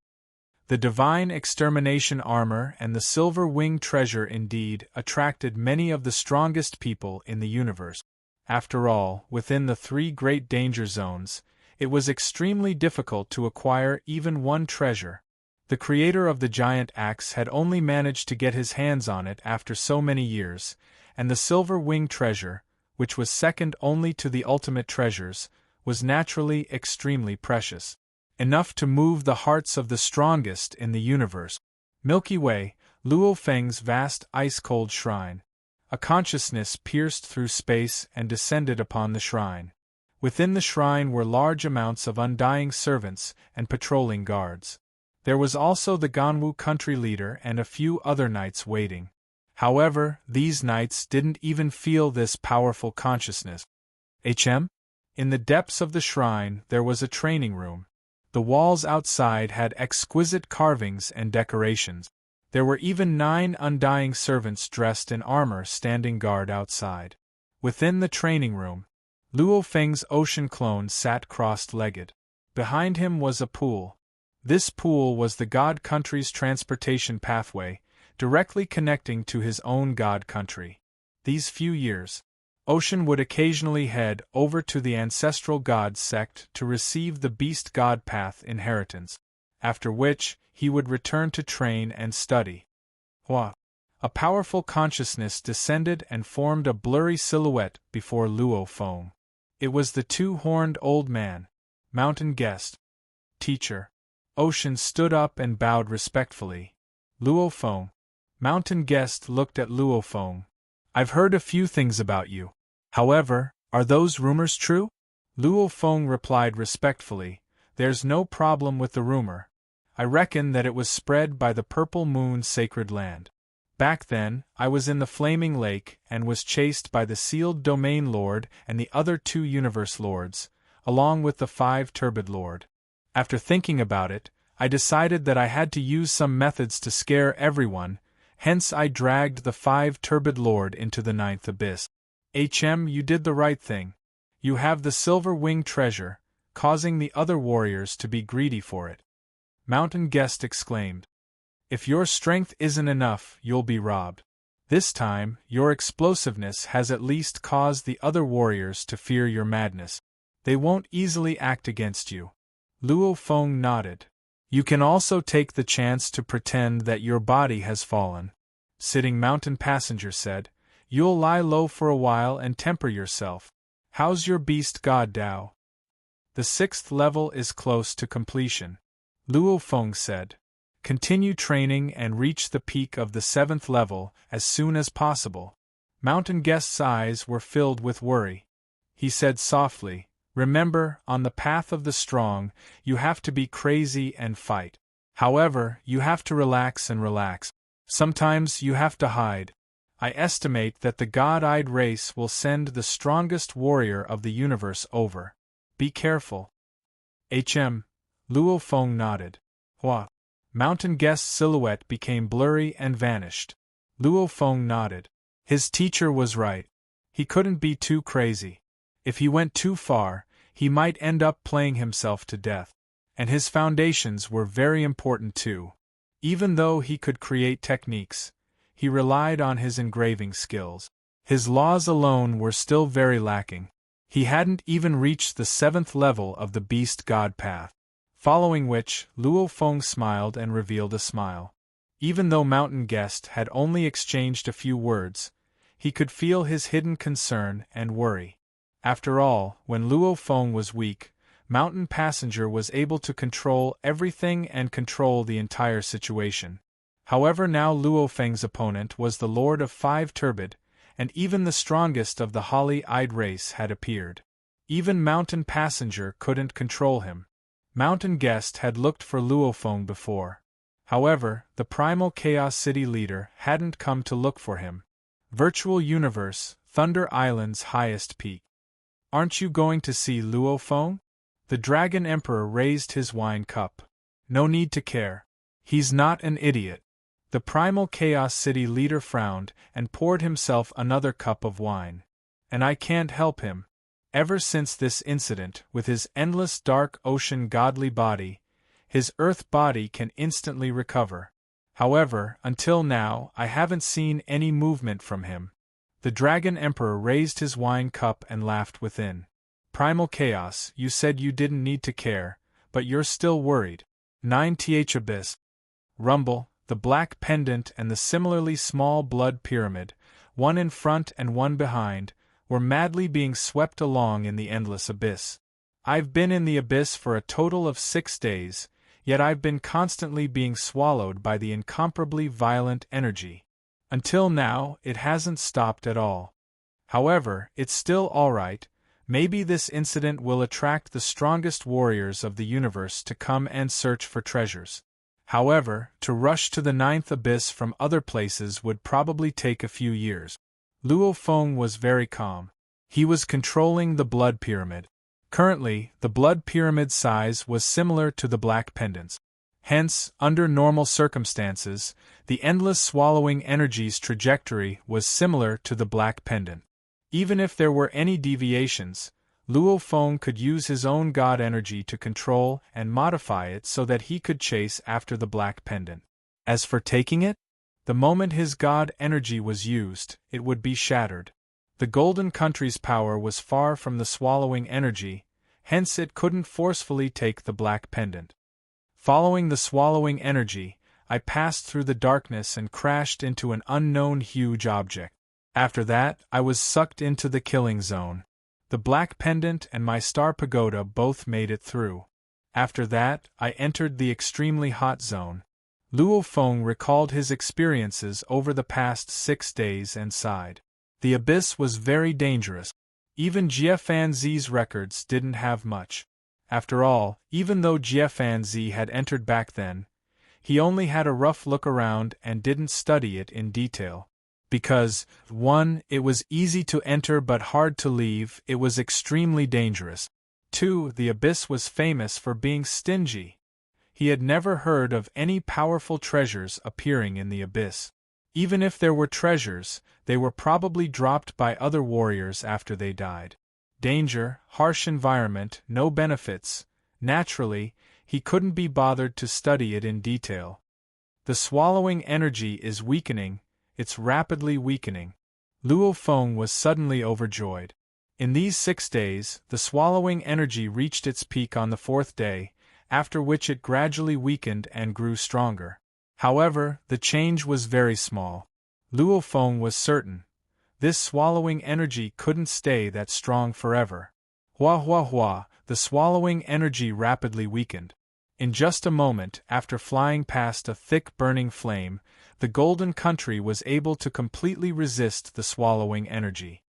The divine extermination armor and the silver wing treasure indeed attracted many of the strongest people in the universe. After all, within the 3 great danger zones, it was extremely difficult to acquire even one treasure. The creator of the giant axe had only managed to get his hands on it after so many years, and the silver wing treasure, which was second only to the ultimate treasures, was naturally extremely precious. Enough to move the hearts of the strongest in the universe. Milky Way, Luo Feng's vast ice-cold shrine. A consciousness pierced through space and descended upon the shrine. Within the shrine were large amounts of undying servants and patrolling guards. There was also the Ganwu country leader and a few other knights waiting. However, these knights didn't even feel this powerful consciousness. In the depths of the shrine there was a training room. The walls outside had exquisite carvings and decorations. There were even 9 undying servants dressed in armor standing guard outside. Within the training room, Luo Feng's ocean clone sat crossed-legged. Behind him was a pool. This pool was the god country's transportation pathway, directly connecting to his own god country. These few years, Ocean would occasionally head over to the ancestral god sect to receive the beast god path inheritance, after which he would return to train and study. A powerful consciousness descended and formed a blurry silhouette before Luo Feng. It was the 2-horned old man, Mountain Guest. Teacher. Ocean stood up and bowed respectfully. Luo Feng. Mountain Guest looked at Luo Feng. I've heard a few things about you. However, are those rumors true? Luo Feng replied respectfully, there's no problem with the rumor. I reckon that it was spread by the Purple Moon Sacred Land. Back then, I was in the Flaming Lake and was chased by the Sealed Domain Lord and the other 2 Universe Lords, along with the 5 Turbid Lord. After thinking about it, I decided that I had to use some methods to scare everyone, hence I dragged the 5 Turbid Lord into the 9th abyss. You did the right thing. You have the silver wing treasure, causing the other warriors to be greedy for it. Mountain Guest exclaimed. If your strength isn't enough, you'll be robbed. This time, your explosiveness has at least caused the other warriors to fear your madness. They won't easily act against you. Luo Feng nodded. You can also take the chance to pretend that your body has fallen. Sitting Mountain Passenger said, you'll lie low for a while and temper yourself. How's your beast god Dao? The 6th level is close to completion. Luo Feng said. Continue training and reach the peak of the 7th level as soon as possible. Mountain Guest's eyes were filled with worry. He said softly, remember, on the path of the strong, you have to be crazy and fight. However, you have to relax and relax. Sometimes you have to hide. I estimate that the God-eyed race will send the strongest warrior of the universe over. Be careful. Luo Feng nodded. Mountain Guest's silhouette became blurry and vanished. Luo Feng nodded. His teacher was right. He couldn't be too crazy. If he went too far, he might end up playing himself to death. And his foundations were very important too. Even though he could create techniques, he relied on his engraving skills. His laws alone were still very lacking. He hadn't even reached the 7th level of the Beast God path. Following which, Luo Feng smiled and revealed a smile. Even though Mountain Guest had only exchanged a few words, he could feel his hidden concern and worry. After all, when Luo Feng was weak, Mountain Passenger was able to control everything and control the entire situation. However, now Luo Feng's opponent was the Lord of 5 Turbid, and even the strongest of the Holly-Eyed race had appeared. Even Mountain Passenger couldn't control him. Mountain Guest had looked for Luo Feng before. However, the Primal Chaos City leader hadn't come to look for him. Virtual Universe, Thunder Island's highest peak. Aren't you going to see Luo Feng? The Dragon Emperor raised his wine cup. No need to care. He's not an idiot. The Primal Chaos City leader frowned and poured himself another cup of wine. And I can't help him. Ever since this incident with his endless dark ocean godly body, his earth body can instantly recover. However, until now, I haven't seen any movement from him. The Dragon Emperor raised his wine cup and laughed within. Primal Chaos, you said you didn't need to care, but you're still worried. 9th Abyss. Rumble, the black pendant and the similarly small blood pyramid, one in front and one behind, were madly being swept along in the endless abyss. I've been in the abyss for a total of 6 days, yet I've been constantly being swallowed by the incomparably violent energy. Until now, it hasn't stopped at all. However, it's still alright. Maybe this incident will attract the strongest warriors of the universe to come and search for treasures. However, to rush to the 9th abyss from other places would probably take a few years. Luo Feng was very calm. He was controlling the blood pyramid. Currently, the blood pyramid size was similar to the black pendants. Hence, under normal circumstances, the endless swallowing energy's trajectory was similar to the black pendant. Even if there were any deviations, Luo Feng could use his own god energy to control and modify it so that he could chase after the black pendant. As for taking it, the moment his god energy was used, it would be shattered. The Golden Country's power was far from the swallowing energy, hence it couldn't forcefully take the black pendant. Following the swallowing energy, I passed through the darkness and crashed into an unknown huge object. After that, I was sucked into the killing zone. The black pendant and my star pagoda both made it through. After that, I entered the extremely hot zone. Luo Feng recalled his experiences over the past 6 days and sighed. The abyss was very dangerous. Even Jie Fanzi's records didn't have much. After all, even though Jie Fanzi had entered back then, he only had a rough look around and didn't study it in detail. Because, 1. It was easy to enter but hard to leave, it was extremely dangerous. 2. The abyss was famous for being stingy. He had never heard of any powerful treasures appearing in the abyss. Even if there were treasures, they were probably dropped by other warriors after they died. Danger, harsh environment, no benefits. Naturally, he couldn't be bothered to study it in detail. The swallowing energy is weakening, it's rapidly weakening. Luo Feng was suddenly overjoyed. In these 6 days, the swallowing energy reached its peak on the 4th day, after which it gradually weakened and grew stronger. However, the change was very small. Luo Feng was certain. This swallowing energy couldn't stay that strong forever. Hua hua hua, the swallowing energy rapidly weakened. In just a moment, after flying past a thick burning flame, the Golden Country was able to completely resist the swallowing energy.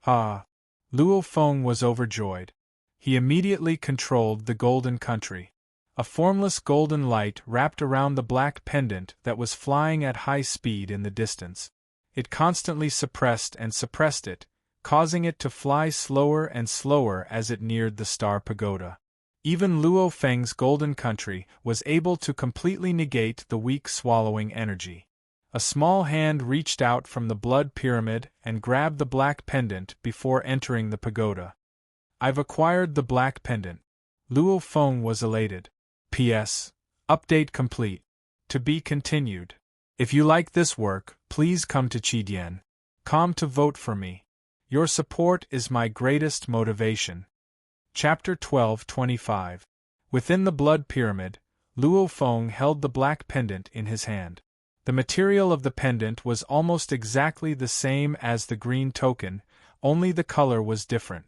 Ha! Luo Feng was overjoyed. He immediately controlled the Golden Country. A formless golden light wrapped around the black pendant that was flying at high speed in the distance. It constantly suppressed and suppressed it, causing it to fly slower and slower as it neared the star pagoda. Even Luo Feng's golden country was able to completely negate the weak swallowing energy. A small hand reached out from the blood pyramid and grabbed the black pendant before entering the pagoda. I've acquired the black pendant. Luo Feng was elated. P.S. Update complete. To be continued. If you like this work, please come to Chidian.com to vote for me. Your support is my greatest motivation. Chapter 12:25. Within the blood pyramid, Luo Feng held the black pendant in his hand. The material of the pendant was almost exactly the same as the green token, only the color was different.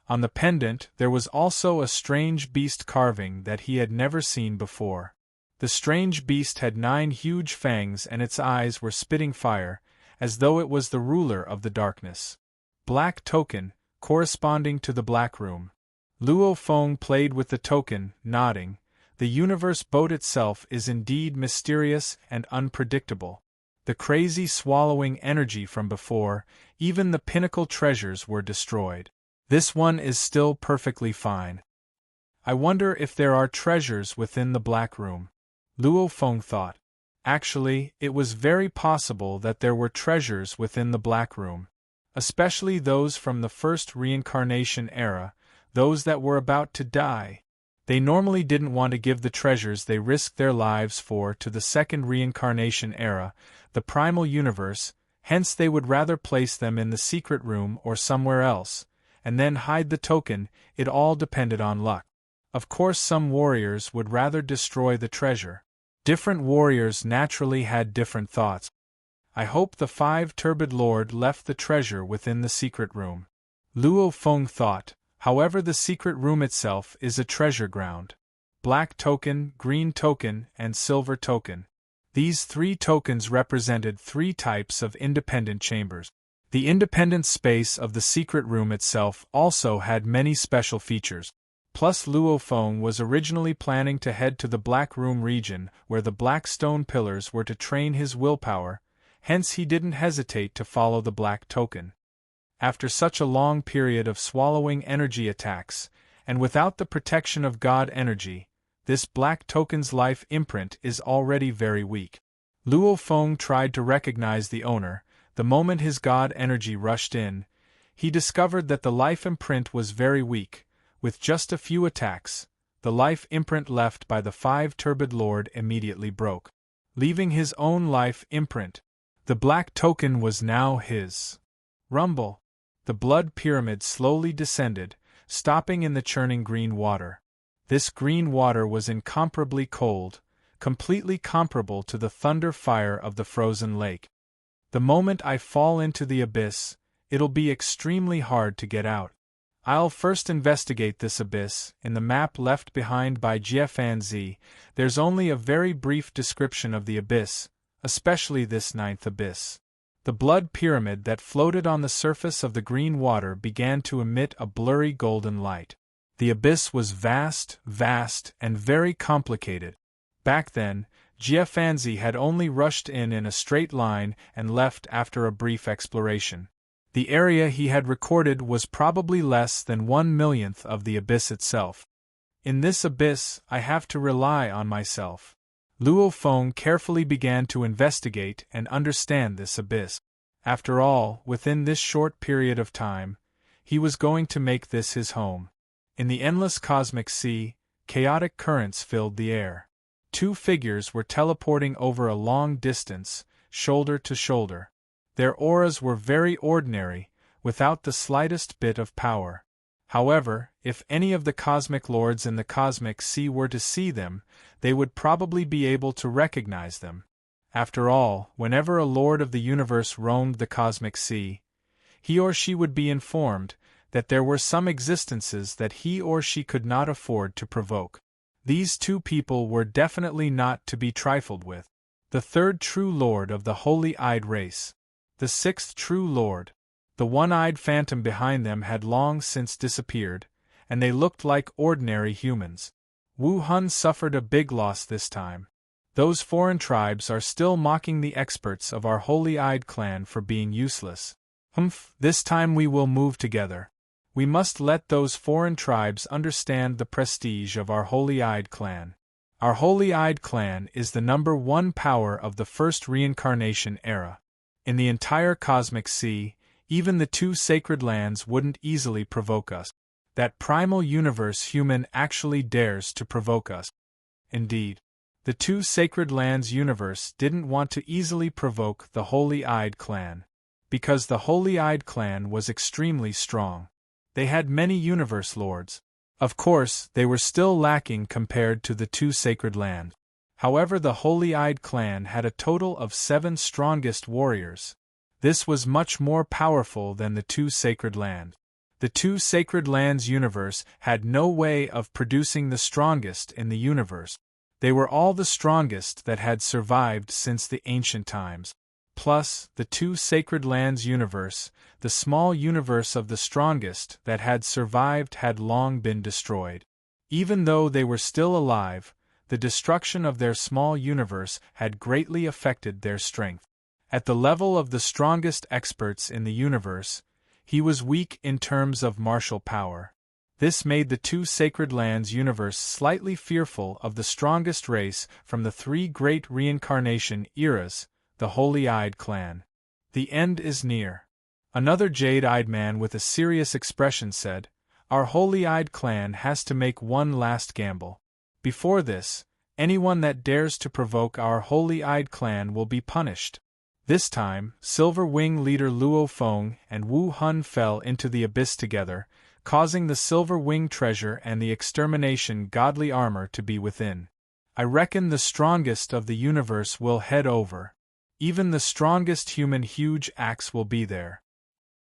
On the pendant there was also a strange beast carving that he had never seen before. The strange beast had 9 huge fangs and its eyes were spitting fire, as though it was the ruler of the darkness. Black token, corresponding to the black room. Luo Feng played with the token, nodding. The universe boat itself is indeed mysterious and unpredictable. The crazy swallowing energy from before, even the pinnacle treasures were destroyed. This one is still perfectly fine. I wonder if there are treasures within the black room. Luo Feng thought. Actually, it was very possible that there were treasures within the black room. Especially those from the first reincarnation era, those that were about to die. They normally didn't want to give the treasures they risked their lives for to the second reincarnation era, the primal universe, hence they would rather place them in the secret room or somewhere else, and then hide the token. It all depended on luck. Of course some warriors would rather destroy the treasure. Different warriors naturally had different thoughts. I hope the 5-turbid lord left the treasure within the secret room. Luo Feng thought. However, the secret room itself is a treasure ground. Black token, green token, and silver token. These 3 tokens represented 3 types of independent chambers. The independent space of the secret room itself also had many special features. Plus Luo Feng was originally planning to head to the Black Room region where the black stone pillars were to train his willpower, hence he didn't hesitate to follow the black token. After such a long period of swallowing energy attacks, and without the protection of God energy, this black token's life imprint is already very weak. Luo Feng tried to recognize the owner. The moment his God energy rushed in, he discovered that the life imprint was very weak. With just a few attacks, the life imprint left by the 5-turbid lord immediately broke, leaving his own life imprint. The black token was now his. Rumble. The blood pyramid slowly descended, stopping in the churning green water. This green water was incomparably cold, completely comparable to the thunder fire of the frozen lake. The moment I fall into the abyss, it'll be extremely hard to get out. I'll first investigate this abyss. In the map left behind by Jiafanzi, there's only a very brief description of the abyss, especially this 9th abyss. The blood pyramid that floated on the surface of the green water began to emit a blurry golden light. The abyss was vast, and very complicated. Back then, Jiafanzi had only rushed in a straight line and left after a brief exploration. The area he had recorded was probably less than 1/1,000,000th of the abyss itself. In this abyss, I have to rely on myself. Luo Feng carefully began to investigate and understand this abyss. After all, within this short period of time, he was going to make this his home. In the endless cosmic sea, chaotic currents filled the air. 2 figures were teleporting over a long distance, shoulder to shoulder. Their auras were very ordinary, without the slightest bit of power. However, if any of the cosmic lords in the cosmic sea were to see them, they would probably be able to recognize them. After all, whenever a lord of the universe roamed the cosmic sea, he or she would be informed that there were some existences that he or she could not afford to provoke. These 2 people were definitely not to be trifled with. The 3rd true lord of the holy-eyed race. The 6th true lord. The one-eyed phantom behind them had long since disappeared, and they looked like ordinary humans. Wu Hun suffered a big loss this time. Those foreign tribes are still mocking the experts of our holy-eyed clan for being useless. This time we will move together. We must let those foreign tribes understand the prestige of our holy-eyed clan. Our holy-eyed clan is the #1 power of the first reincarnation era. In the entire cosmic sea, even the 2 sacred lands wouldn't easily provoke us. That primal universe human actually dares to provoke us. Indeed, the 2 sacred lands universe didn't want to easily provoke the holy-eyed clan, because the holy-eyed clan was extremely strong. They had many universe lords. Of course, they were still lacking compared to the 2 sacred lands. However, the holy-eyed clan had a total of 7 strongest warriors. This was much more powerful than the 2 sacred lands. The 2 sacred lands universe had no way of producing the strongest in the universe. They were all the strongest that had survived since the ancient times. Plus, the 2 sacred lands universe, the small universe of the strongest that had survived had long been destroyed. Even though they were still alive, the destruction of their small universe had greatly affected their strength. At the level of the strongest experts in the universe, he was weak in terms of martial power. This made the 2 sacred lands universe slightly fearful of the strongest race from the 3 great reincarnation eras, the holy-eyed clan. The end is near. Another jade-eyed man with a serious expression said, "Our holy-eyed clan has to make one last gamble. Before this, anyone that dares to provoke our holy-eyed clan will be punished." This time, Silver Wing leader Luo Feng and Wu Hun fell into the abyss together, causing the Silver Wing treasure and the extermination godly armor to be within. I reckon the strongest of the universe will head over. Even the strongest human huge axe will be there.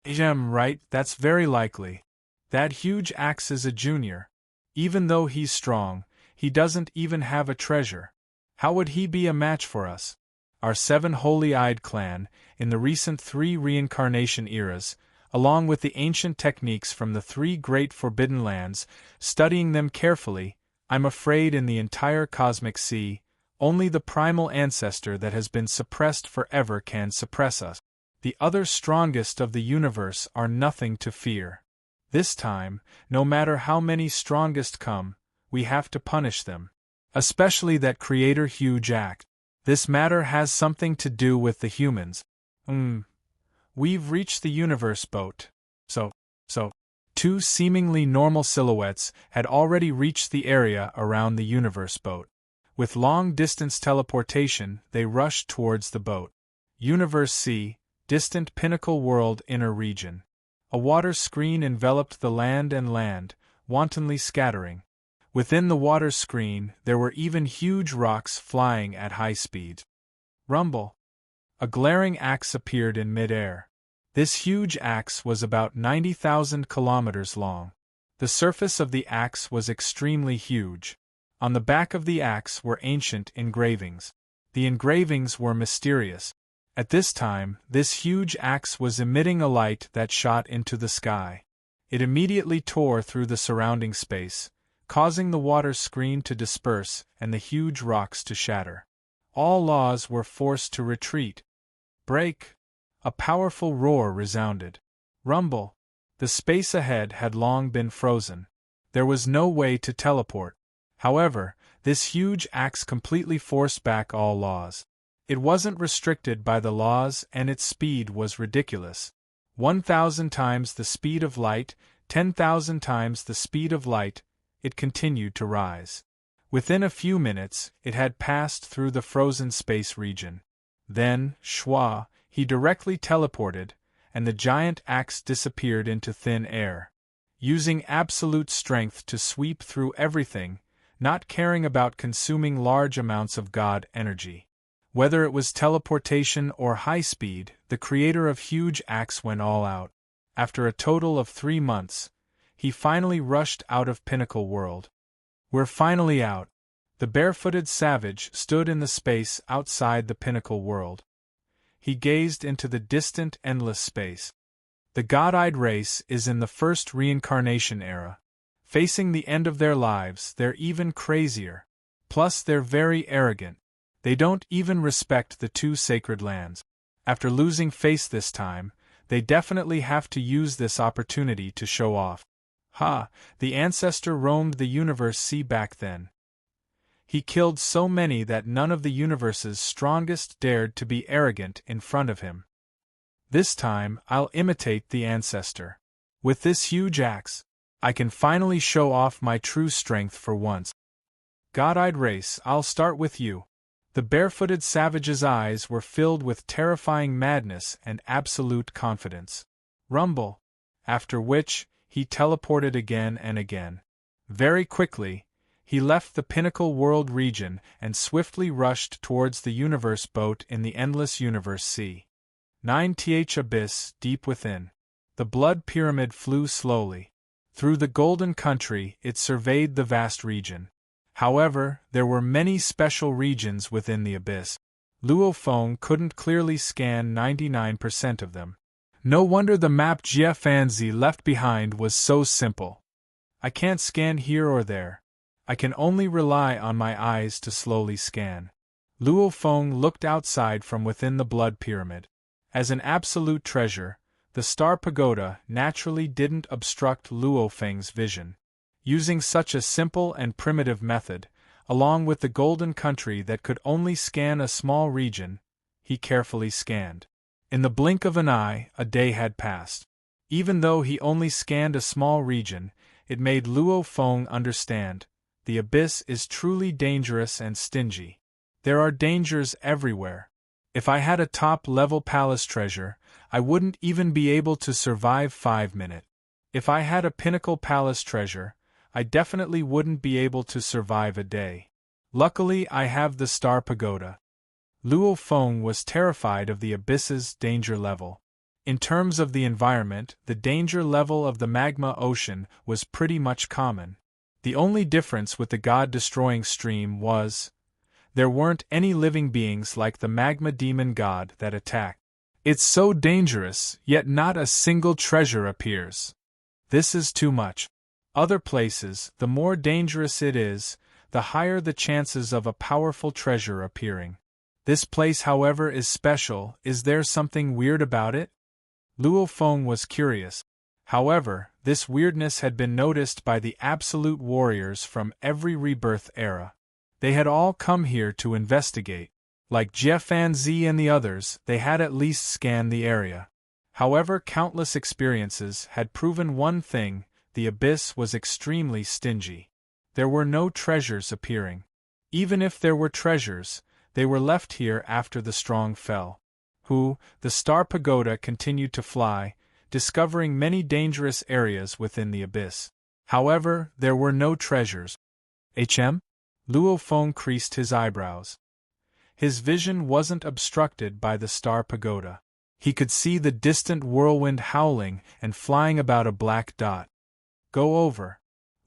Right, that's very likely. That huge axe is a junior. Even though he's strong, he doesn't even have a treasure. How would he be a match for us? Our 7 holy-eyed clan, in the recent 3 reincarnation eras, along with the ancient techniques from the 3 great forbidden lands, studying them carefully, I'm afraid in the entire cosmic sea, only the primal ancestor that has been suppressed forever can suppress us. The other strongest of the universe are nothing to fear. This time, no matter how many strongest come, we have to punish them. Especially that creator huge act. This matter has something to do with the humans. We've reached the universe boat. So. 2 seemingly normal silhouettes had already reached the area around the universe boat. With long-distance teleportation, they rushed towards the boat. Universe C, distant pinnacle world inner region. A water screen enveloped the land and land, wantonly scattering. Within the water screen, there were even huge rocks flying at high speed. Rumble. A glaring axe appeared in mid-air. This huge axe was about 90,000 kilometers long. The surface of the axe was extremely huge. On the back of the axe were ancient engravings. The engravings were mysterious. At this time, this huge axe was emitting a light that shot into the sky. It immediately tore through the surrounding space, causing the water screen to disperse and the huge rocks to shatter. All laws were forced to retreat. Break! A powerful roar resounded. Rumble! The space ahead had long been frozen. There was no way to teleport. However, this huge axe completely forced back all laws. It wasn't restricted by the laws and its speed was ridiculous. 1,000 times the speed of light, 10,000 times the speed of light, it continued to rise. Within a few minutes, it had passed through the frozen space region. Then, schwa, he directly teleported, and the giant axe disappeared into thin air. Using absolute strength to sweep through everything, not caring about consuming large amounts of God energy. Whether it was teleportation or high speed, the creator of huge axe went all out. After a total of 3 months, he finally rushed out of Pinnacle World. We're finally out. The barefooted savage stood in the space outside the Pinnacle World. He gazed into the distant, endless space. The God-eyed race is in the first reincarnation era. Facing the end of their lives, they're even crazier. Plus, they're very arrogant. They don't even respect the 2 sacred lands. After losing face this time, They definitely have to use this opportunity to show off. Ha, the ancestor roamed the universe sea back then. He killed so many that none of the universe's strongest dared to be arrogant in front of him. This time, I'll imitate the ancestor. With this huge axe, I can finally show off my true strength for once. God-eyed race, I'll start with you. The barefooted savage's eyes were filled with terrifying madness and absolute confidence. Rumble. After which, he teleported again and again. Very quickly, he left the pinnacle world region and swiftly rushed towards the universe boat in the endless universe sea. 9th abyss, deep within. The blood pyramid flew slowly. Through the golden country, it surveyed the vast region. However, there were many special regions within the abyss. Luo Feng couldn't clearly scan 99% of them. No wonder the map Jia Fanzi left behind was so simple. I can't scan here or there. I can only rely on my eyes to slowly scan. Luo Feng looked outside from within the blood pyramid. As an absolute treasure, the star pagoda naturally didn't obstruct Luo Feng's vision. Using such a simple and primitive method, along with the golden country that could only scan a small region, he carefully scanned. In the blink of an eye, a day had passed. Even though he only scanned a small region, it made Luo Feng understand, the abyss is truly dangerous and stingy. There are dangers everywhere. If I had a top-level palace treasure, I wouldn't even be able to survive 5 minutes. If I had a pinnacle palace treasure, I definitely wouldn't be able to survive a day. Luckily, I have the star pagoda. Luo Feng was terrified of the abyss's danger level. In terms of the environment, the danger level of the magma ocean was pretty much common. The only difference with the god-destroying stream was, there weren't any living beings like the magma demon god that attacked. It's so dangerous, yet not a single treasure appears. This is too much. Other places, the more dangerous it is, the higher the chances of a powerful treasure appearing. This place, however, is special. Is there something weird about it? Luo Feng was curious. However, this weirdness had been noticed by the absolute warriors from every rebirth era. They had all come here to investigate. Like Jia Fanzi and the others, they had at least scanned the area. However, countless experiences had proven one thing: the abyss was extremely stingy. There were no treasures appearing. Even if there were treasures, they were left here after the strong fell. The star pagoda continued to fly, discovering many dangerous areas within the abyss. However, there were no treasures. Luo Feng creased his eyebrows. His vision wasn't obstructed by the star pagoda. He could see the distant whirlwind howling and flying about a black dot. Go over.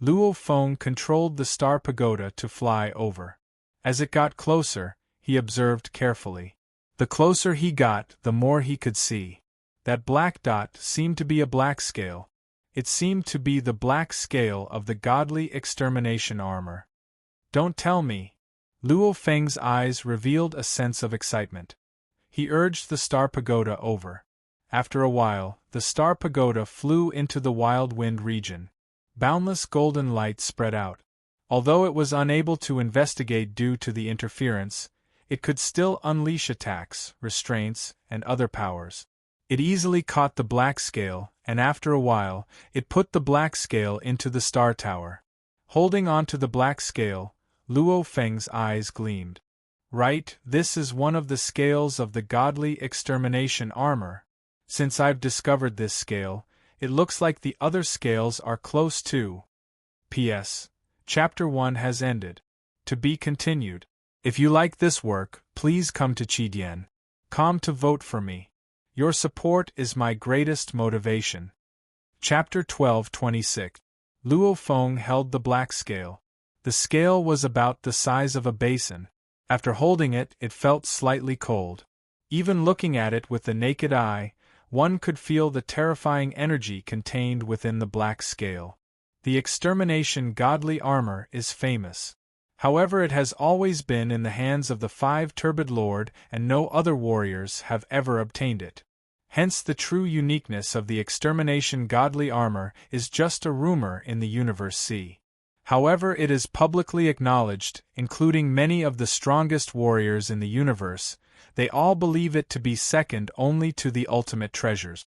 Luo Feng controlled the star pagoda to fly over. As it got closer, he observed carefully. The closer he got, the more he could see. That black dot seemed to be a black scale. It seemed to be the black scale of the godly extermination armor. Don't tell me. Luo Feng's eyes revealed a sense of excitement. He urged the star pagoda over. After a while, the star pagoda flew into the wild wind region. Boundless golden light spread out. Although it was unable to investigate due to the interference, it could still unleash attacks, restraints, and other powers. It easily caught the black scale, and after a while, it put the black scale into the star tower. Holding on to the black scale, Luo Feng's eyes gleamed. Right, this is one of the scales of the godly extermination armor. Since I've discovered this scale, it looks like the other scales are close too. P.S. Chapter 1 has ended. To be continued. If you like this work, please come to Qidien.com to vote for me. Your support is my greatest motivation. Chapter 12:26. Luo Feng held the black scale. The scale was about the size of a basin. After holding it, it felt slightly cold. Even looking at it with the naked eye, one could feel the terrifying energy contained within the black scale. The extermination godly armor is famous. However, it has always been in the hands of the 5 Turbid Lord, and no other warriors have ever obtained it. Hence the true uniqueness of the extermination godly armor is just a rumor in the universe sea. However, it is publicly acknowledged, including many of the strongest warriors in the universe. They all believe it to be second only to the ultimate treasures.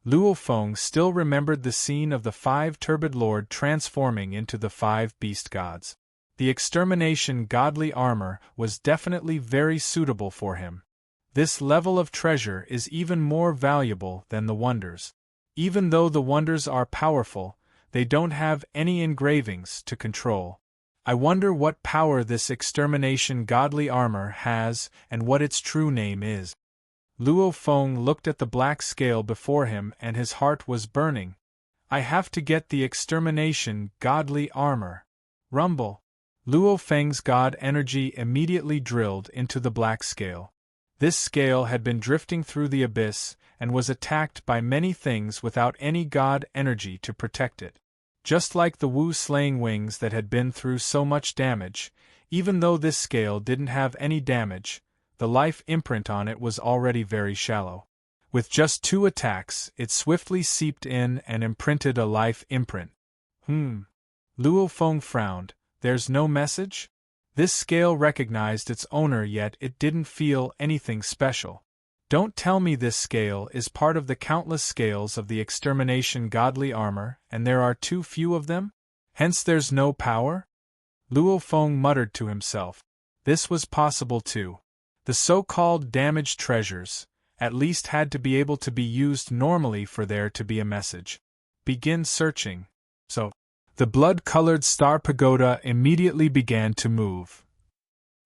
Luo Feng still remembered the scene of the 5 turbid lord transforming into the 5 beast gods. The extermination godly armor was definitely very suitable for him. This level of treasure is even more valuable than the wonders. Even though the wonders are powerful, they don't have any engravings to control. I wonder what power this extermination godly armor has and what its true name is. Luo Feng looked at the black scale before him and his heart was burning. I have to get the extermination godly armor. Rumble. Luo Feng's god energy immediately drilled into the black scale. This scale had been drifting through the abyss and was attacked by many things without any god energy to protect it. Just like the Wu slaying wings that had been through so much damage, even though this scale didn't have any damage, the life imprint on it was already very shallow. With just 2 attacks, it swiftly seeped in and imprinted a life imprint. Luo Feng frowned. There's no message? This scale recognized its owner, yet it didn't feel anything special. Don't tell me this scale is part of the countless scales of the extermination godly armor, and there are too few of them? Hence there's no power? Luo Feng muttered to himself. This was possible too. The so-called damaged treasures, at least had to be able to be used normally for there to be a message. Begin searching. So, the blood-colored star pagoda immediately began to move.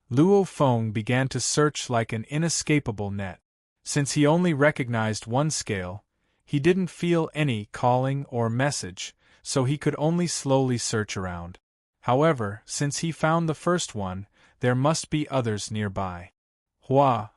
Luo Feng began to search like an inescapable net. Since he only recognized one scale, he didn't feel any calling or message, so he could only slowly search around. However, since he found the first one, there must be others nearby. Hua,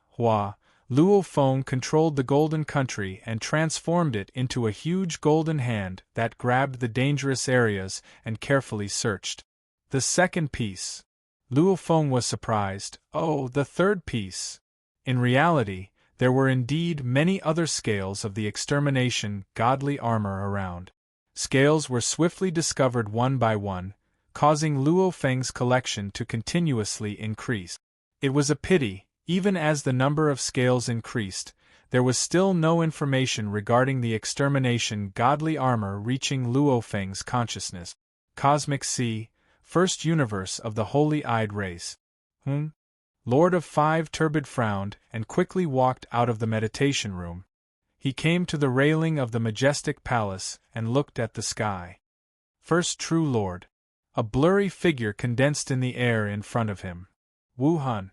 Luo Feng controlled the golden country and transformed it into a huge golden hand that grabbed the dangerous areas and carefully searched. The second piece. Luo Feng was surprised. Oh, the third piece. In reality, there were indeed many other scales of the extermination godly armor around. Scales were swiftly discovered one by one, causing Luo Feng's collection to continuously increase. It was a pity. Even as the number of scales increased, there was still no information regarding the extermination godly armor reaching Luo Feng's consciousness. Cosmic Sea, first universe of the holy-eyed race. Lord of 5 Turbid frowned and quickly walked out of the meditation room. He came to the railing of the majestic palace and looked at the sky. First True Lord. A blurry figure condensed in the air in front of him. Wu Hun.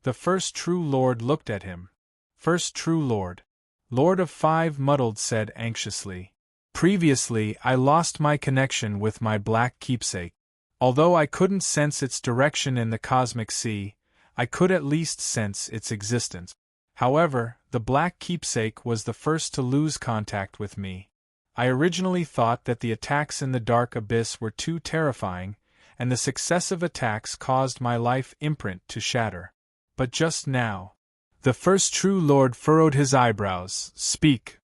The first true lord looked at him. First true lord. Lord of 5 muddled said anxiously. Previously I lost my connection with my black keepsake. Although I couldn't sense its direction in the cosmic sea, I could at least sense its existence. However, the black keepsake was the first to lose contact with me. I originally thought that the attacks in the dark abyss were too terrifying, and the successive attacks caused my life imprint to shatter. But just now, the first true lord furrowed his eyebrows. Speak.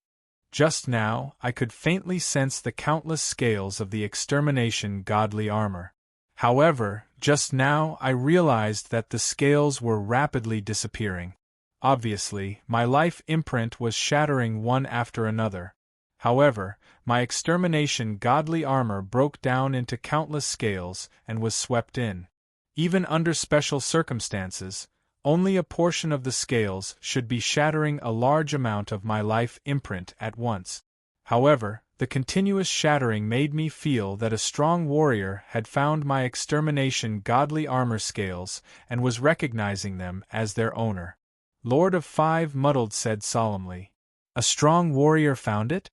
Just now, I could faintly sense the countless scales of the extermination godly armor. However, just now I realized that the scales were rapidly disappearing. Obviously, my life imprint was shattering one after another. However, my extermination godly armor broke down into countless scales and was swept in. Even under special circumstances, only a portion of the scales should be shattering a large amount of my life imprint at once. However, the continuous shattering made me feel that a strong warrior had found my extermination godly armor scales and was recognizing them as their owner. Lord of 5 muddled said solemnly. A strong warrior found it?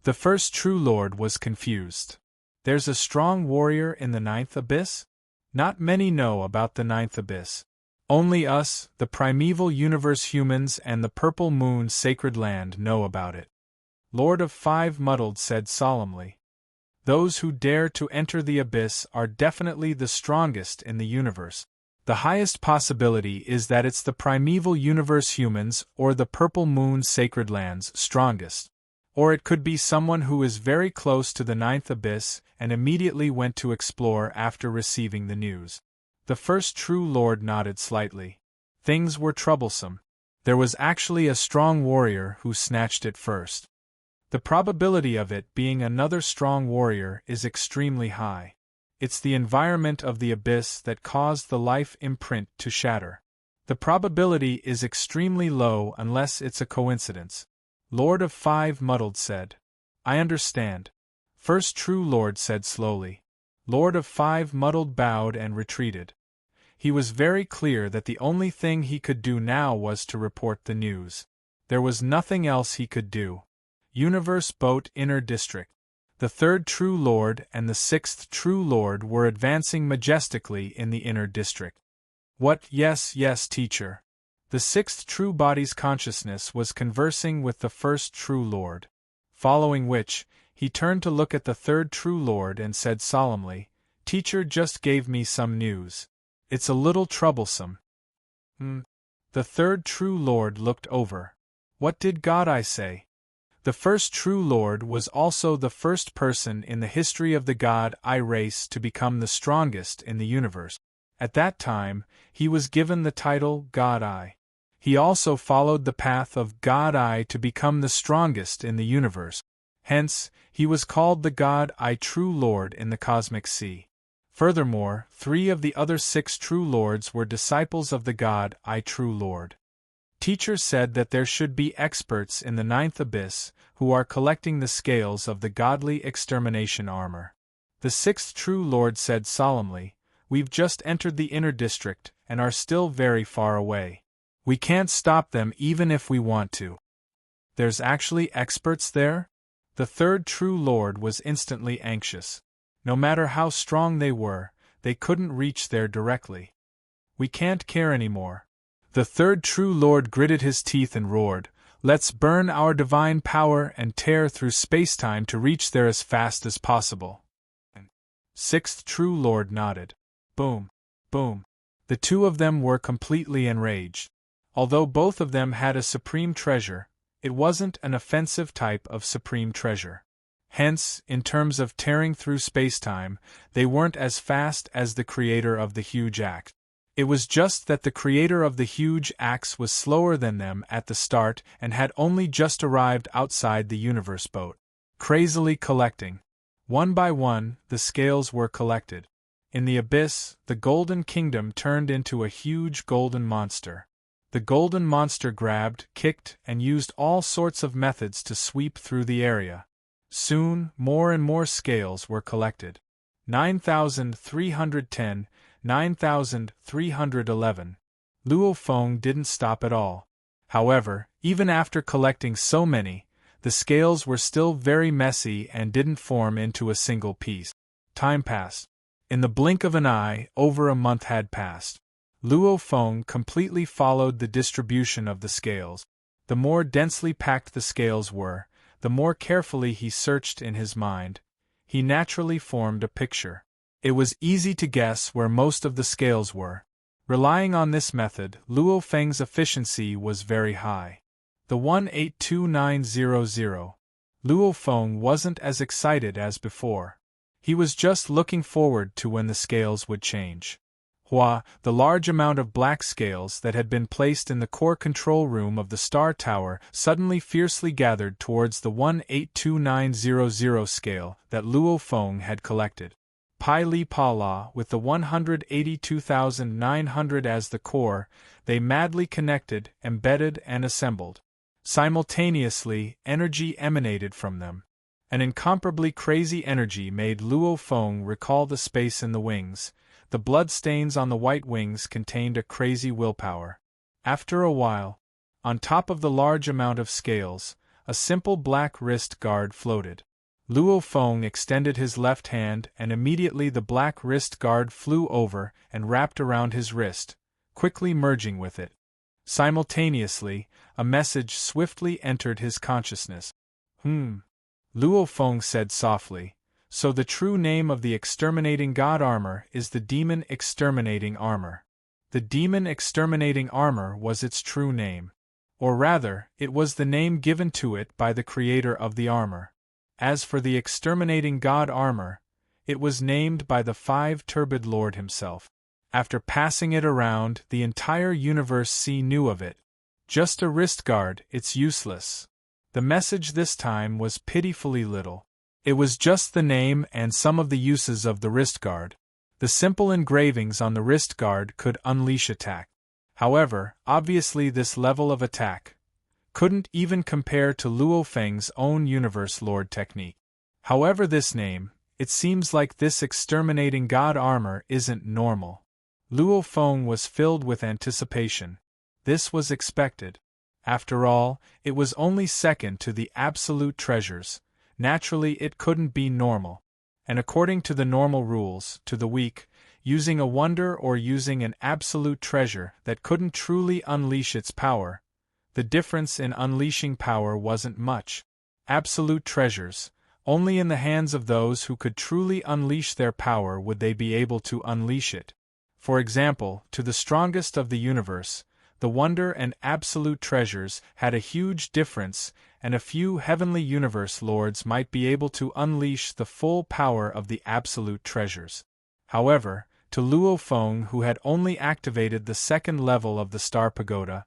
The first true lord was confused. There's a strong warrior in the 9th abyss? Not many know about the 9th abyss. Only us, the primeval universe humans and the purple moon sacred land know about it. Lord of 5 muddled said solemnly. Those who dare to enter the abyss are definitely the strongest in the universe. The highest possibility is that it's the primeval universe humans or the purple moon sacred lands strongest. Or it could be someone who is very close to the ninth abyss and immediately went to explore after receiving the news. The first true lord nodded slightly. Things were troublesome. There was actually a strong warrior who snatched it first. The probability of it being another strong warrior is extremely high. It's the environment of the abyss that caused the life imprint to shatter. The probability is extremely low unless it's a coincidence. Lord of Five muddled said. I understand. First True Lord said slowly. Lord of Five muddled bowed and retreated. He was very clear that the only thing he could do now was to report the news. There was nothing else he could do. Universe Boat Inner District. The third True Lord and the sixth True Lord were advancing majestically in the Inner District. What? Yes, teacher. The sixth True Body's consciousness was conversing with the first True Lord. Following which, he turned to look at the third True Lord and said solemnly, Teacher just gave me some news. It's a little troublesome. The third True Lord looked over. What did God I say? The first True Lord was also the first person in the history of the God I race to become the strongest in the universe. At that time, he was given the title God I. He also followed the path of God I to become the strongest in the universe. Hence, he was called the God I True Lord in the cosmic sea. Furthermore, 3 of the other 6 True Lords were disciples of the God I True Lord. Teacher said that there should be experts in the ninth abyss who are collecting the scales of the godly extermination armor. The 6th True Lord said solemnly, We've just entered the inner district and are still very far away. We can't stop them even if we want to. There's actually experts there? The third True Lord was instantly anxious. No matter how strong they were, they couldn't reach there directly. We can't care anymore. The third True Lord gritted his teeth and roared, Let's burn our divine power and tear through space-time to reach there as fast as possible. 6th True Lord nodded. Boom. Boom. The 2 of them were completely enraged. Although both of them had a supreme treasure, it wasn't an offensive type of supreme treasure. Hence, in terms of tearing through space-time, they weren't as fast as the creator of the huge axe. It was just that the creator of the huge axe was slower than them at the start and had only just arrived outside the universe boat. Crazily collecting. One by one, the scales were collected. In the abyss, the Golden Kingdom turned into a huge golden monster. The golden monster grabbed, kicked, and used all sorts of methods to sweep through the area. Soon, more and more scales were collected. 9,310, 9,311. Luo Feng didn't stop at all. However, even after collecting so many, the scales were still very messy and didn't form into a single piece. Time passed. In the blink of an eye, over a month had passed. Luo Feng completely followed the distribution of the scales. The more densely packed the scales were, the more carefully he searched in his mind. He naturally formed a picture. It was easy to guess where most of the scales were. Relying on this method, Luo Feng's efficiency was very high. The 182900. Luo Feng wasn't as excited as before. He was just looking forward to when the scales would change. The large amount of black scales that had been placed in the core control room of the Star Tower suddenly fiercely gathered towards the 182900 scale that Luo Feng had collected. Pi Li Pa La, with the 182,900 as the core, they madly connected, embedded, and assembled. Simultaneously, energy emanated from them. An incomparably crazy energy made Luo Feng recall the space in the wings. The blood stains on the white wings contained a crazy willpower. After a while, on top of the large amount of scales, a simple black wrist guard floated. Luo Feng extended his left hand and immediately the black wrist guard flew over and wrapped around his wrist, quickly merging with it. Simultaneously, a message swiftly entered his consciousness. Luo Feng said softly, So the true name of the exterminating god armor is the demon exterminating armor. The demon exterminating armor was its true name. Or rather, it was the name given to it by the creator of the armor. As for the exterminating god armor, it was named by the five-turbid lord himself. After passing it around, the entire universe knew of it. Just a wrist guard, it's useless. The message this time was pitifully little. It was just the name and some of the uses of the wrist guard. The simple engravings on the wrist guard could unleash attack. However, obviously this level of attack couldn't even compare to Luo Feng's own Universe Lord technique. However, this name, it seems like this exterminating god armor isn't normal. Luo Feng was filled with anticipation. This was expected. After all, it was only second to the absolute treasures. Naturally, it couldn't be normal. And according to the normal rules, to the weak, using a wonder or using an absolute treasure that couldn't truly unleash its power, the difference in unleashing power wasn't much. Absolute treasures, only in the hands of those who could truly unleash their power would they be able to unleash it. For example, to the strongest of the universe, the wonder and absolute treasures had a huge difference, and a few heavenly universe lords might be able to unleash the full power of the absolute treasures. However, to Luo Feng, who had only activated the second level of the Star Pagoda,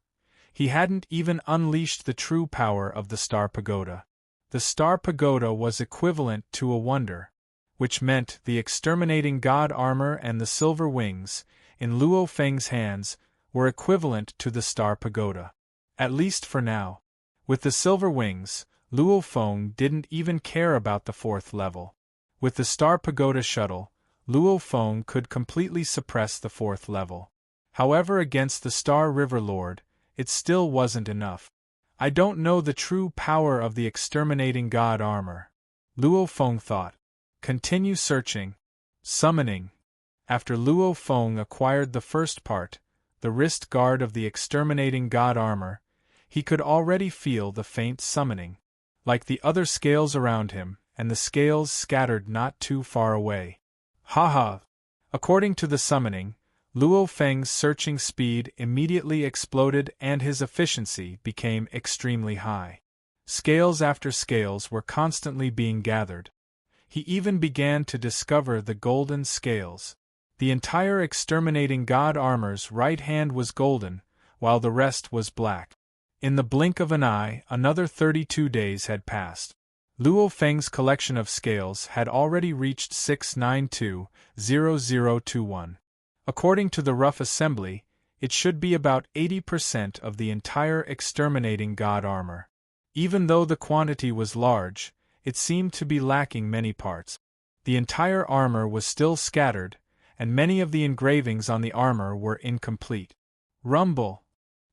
he hadn't even unleashed the true power of the Star Pagoda. The Star Pagoda was equivalent to a wonder, which meant the exterminating god armor and the silver wings, in Luo Feng's hands, were equivalent to the Star Pagoda. At least for now. With the silver wings, Luo Feng didn't even care about the fourth level. With the Star Pagoda shuttle, Luo Feng could completely suppress the fourth level. However, against the Star River Lord, it still wasn't enough. I don't know the true power of the exterminating god armor, Luo Feng thought. Continue searching. Summoning. After Luo Feng acquired the first part, the wrist guard of the exterminating god armor, he could already feel the faint summoning. Like the other scales around him, and the scales scattered not too far away. Ha! According to the summoning, Luo Feng's searching speed immediately exploded and his efficiency became extremely high. Scales after scales were constantly being gathered. He even began to discover the golden scales. The entire exterminating god armor's right hand was golden, while the rest was black. In the blink of an eye, another 32 days had passed. Luo Feng's collection of scales had already reached 692,0021. According to the rough assembly, it should be about 80% of the entire exterminating god armor. Even though the quantity was large, it seemed to be lacking many parts. The entire armor was still scattered, and many of the engravings on the armor were incomplete. Rumble!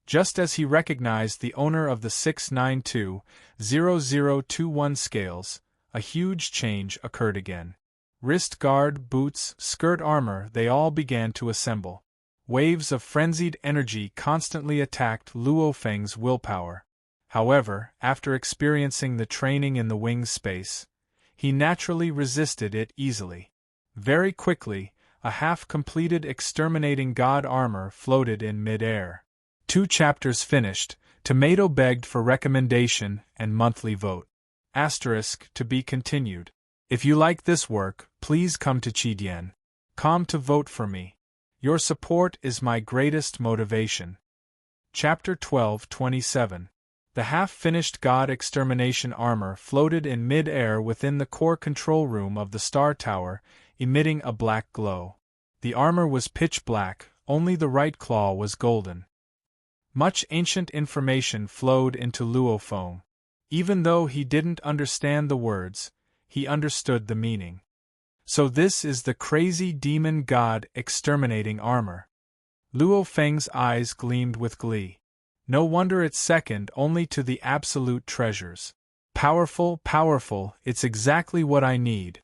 Just as he recognized the owner of the 692,0021 scales, a huge change occurred again. Wrist guard, boots, skirt armor, they all began to assemble. Waves of frenzied energy constantly attacked Luo Feng's willpower. However, after experiencing the training in the wings space, he naturally resisted it easily. Very quickly, a half-completed exterminating god armor floated in mid-air. 2 chapters finished. Tomato begged for recommendation and monthly vote. * to be continued. If you like this work, please come to Chidien.com to vote for me. Your support is my greatest motivation. Chapter 12:27. The half-finished god extermination armor floated in mid-air within the core control room of the Star Tower, emitting a black glow. The armor was pitch black, only the right claw was golden. Much ancient information flowed into Luo Feng. Even though he didn't understand the words, he understood the meaning. So this is the crazy demon god exterminating armor. Luo Feng's eyes gleamed with glee. No wonder it's second only to the absolute treasures. Powerful, it's exactly what I need.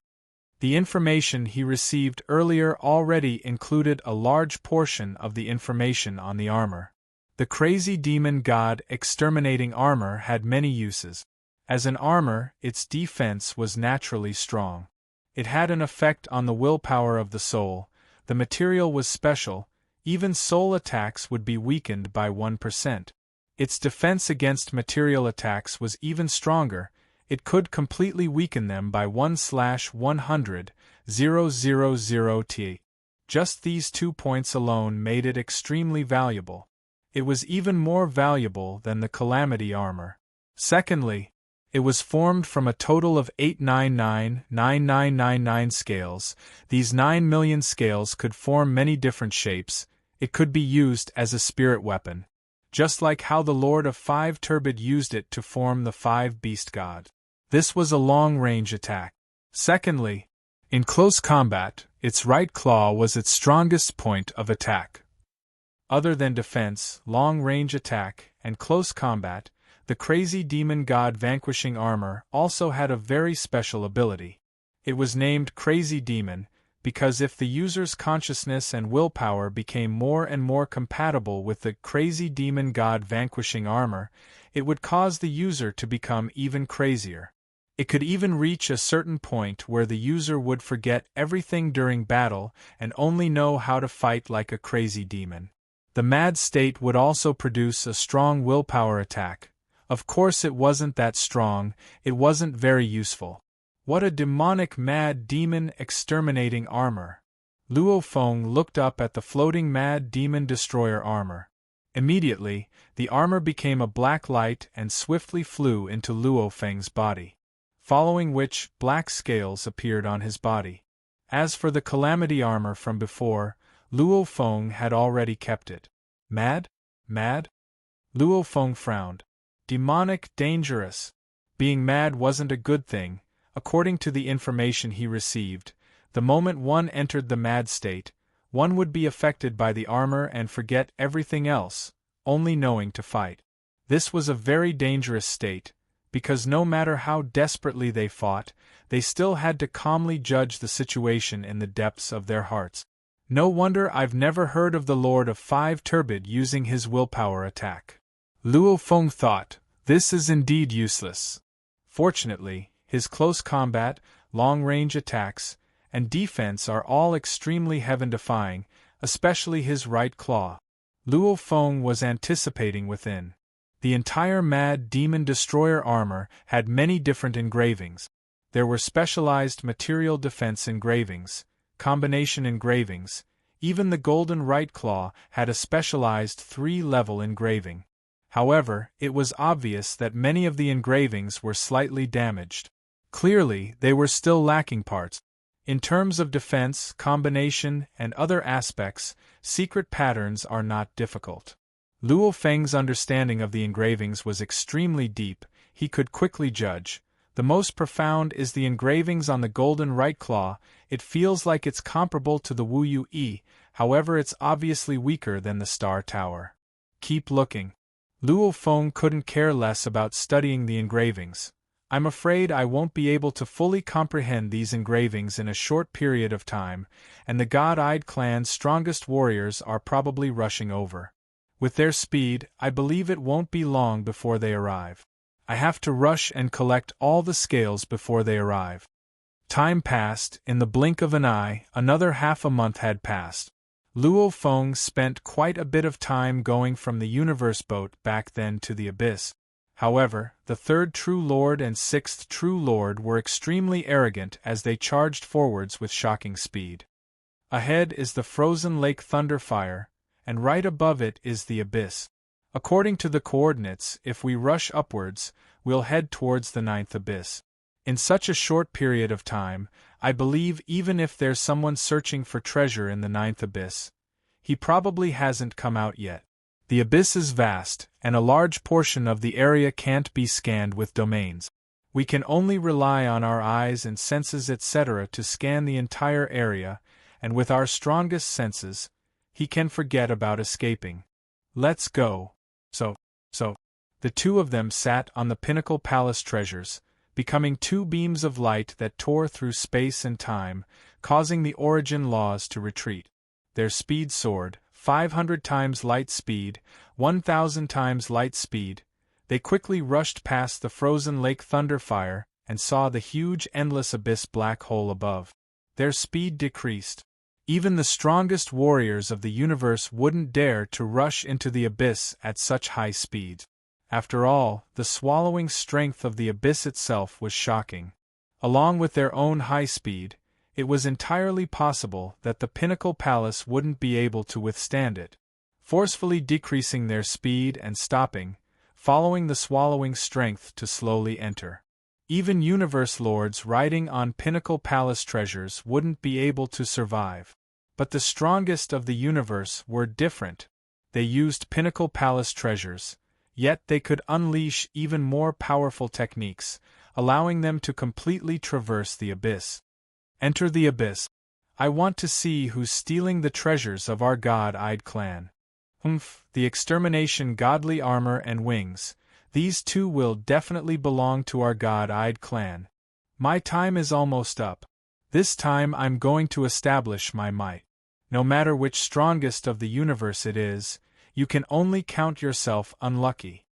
The information he received earlier already included a large portion of the information on the armor. The crazy demon god exterminating armor had many uses. As an armor, its defense was naturally strong. It had an effect on the willpower of the soul, the material was special, Even soul attacks would be weakened by 1%. Its defense against material attacks was even stronger. It could completely weaken them by 1/100,000 T. Just these 2 points alone made it extremely valuable. It was even more valuable than the Calamity armor. Secondly, it was formed from a total of 899,9999 scales. These 9 million scales could form many different shapes. It could be used as a spirit weapon, just like how the Lord of 5 Turbid used it to form the 5 beast god. This was a long-range attack. Secondly, in close combat, its right claw was its strongest point of attack. Other than defense, long-range attack, and close combat, the Crazy Demon God Vanquishing Armor also had a very special ability. It was named Crazy Demon because if the user's consciousness and willpower became more and more compatible with the Crazy Demon God Vanquishing Armor, it would cause the user to become even crazier. It could even reach a certain point where the user would forget everything during battle and only know how to fight like a crazy demon. The mad state would also produce a strong willpower attack. Of course it wasn't that strong, it wasn't very useful. What a demonic mad demon exterminating armor! Luo Feng looked up at the floating mad demon destroyer armor. Immediately, the armor became a black light and swiftly flew into Luo Feng's body, following which black scales appeared on his body. As for the Calamity armor from before, Luo Feng had already kept it. Mad? Mad? Luo Feng frowned. Demonic, dangerous. Being mad wasn't a good thing, according to the information he received. The moment one entered the mad state, one would be affected by the armor and forget everything else, only knowing to fight. This was a very dangerous state, because no matter how desperately they fought, they still had to calmly judge the situation in the depths of their hearts. No wonder I've never heard of the Lord of 5 Turbid using his willpower attack. Luo Feng thought, this is indeed useless. Fortunately, his close combat, long-range attacks, and defense are all extremely heaven-defying, especially his right claw. Luo Feng was anticipating within. The entire Mad Demon Destroyer armor had many different engravings. There were specialized material defense engravings, combination engravings, even the golden right claw had a specialized 3-level engraving. However, it was obvious that many of the engravings were slightly damaged. Clearly, they were still lacking parts. In terms of defense, combination, and other aspects, secret patterns are not difficult. Luo Feng's understanding of the engravings was extremely deep, he could quickly judge. The most profound is the engravings on the golden right claw. It feels like it's comparable to the Wu Yu Yi, however it's obviously weaker than the Star Tower. Keep looking. Luo Feng couldn't care less about studying the engravings. I'm afraid I won't be able to fully comprehend these engravings in a short period of time, and the God-Eyed clan's strongest warriors are probably rushing over. With their speed, I believe it won't be long before they arrive. I have to rush and collect all the scales before they arrive. Time passed, in the blink of an eye, another half a month had passed. Luo Feng spent quite a bit of time going from the universe boat back then to the abyss. However, the 3rd True Lord and 6th True Lord were extremely arrogant as they charged forwards with shocking speed. Ahead is the frozen lake Thunderfire, and right above it is the abyss. According to the coordinates, if we rush upwards, we'll head towards the 9th abyss. In such a short period of time, I believe even if there's someone searching for treasure in the 9th abyss, he probably hasn't come out yet. The abyss is vast, and a large portion of the area can't be scanned with domains. We can only rely on our eyes and senses etc. to scan the entire area, and with our strongest senses, he can forget about escaping. Let's go. So. The two of them sat on the pinnacle palace treasures, becoming 2 beams of light that tore through space and time, causing the origin laws to retreat. Their speed soared, 500 times light speed, 1,000 times light speed. They quickly rushed past the frozen lake Thunderfire and saw the huge endless abyss black hole above. Their speed decreased. Even the strongest warriors of the universe wouldn't dare to rush into the abyss at such high speed. After all, the swallowing strength of the abyss itself was shocking. Along with their own high speed, it was entirely possible that the Pinnacle Palace wouldn't be able to withstand it. Forcefully decreasing their speed and stopping, following the swallowing strength to slowly enter. Even universe lords riding on Pinnacle Palace treasures wouldn't be able to survive. But the strongest of the universe were different. They used Pinnacle Palace treasures, yet they could unleash even more powerful techniques, allowing them to completely traverse the abyss. Enter the abyss. I want to see who's stealing the treasures of our god-eyed clan. The extermination godly armor and wings, these two will definitely belong to our god-eyed clan. My time is almost up. This time I'm going to establish my might. No matter which strongest of the universe it is, you can only count yourself unlucky.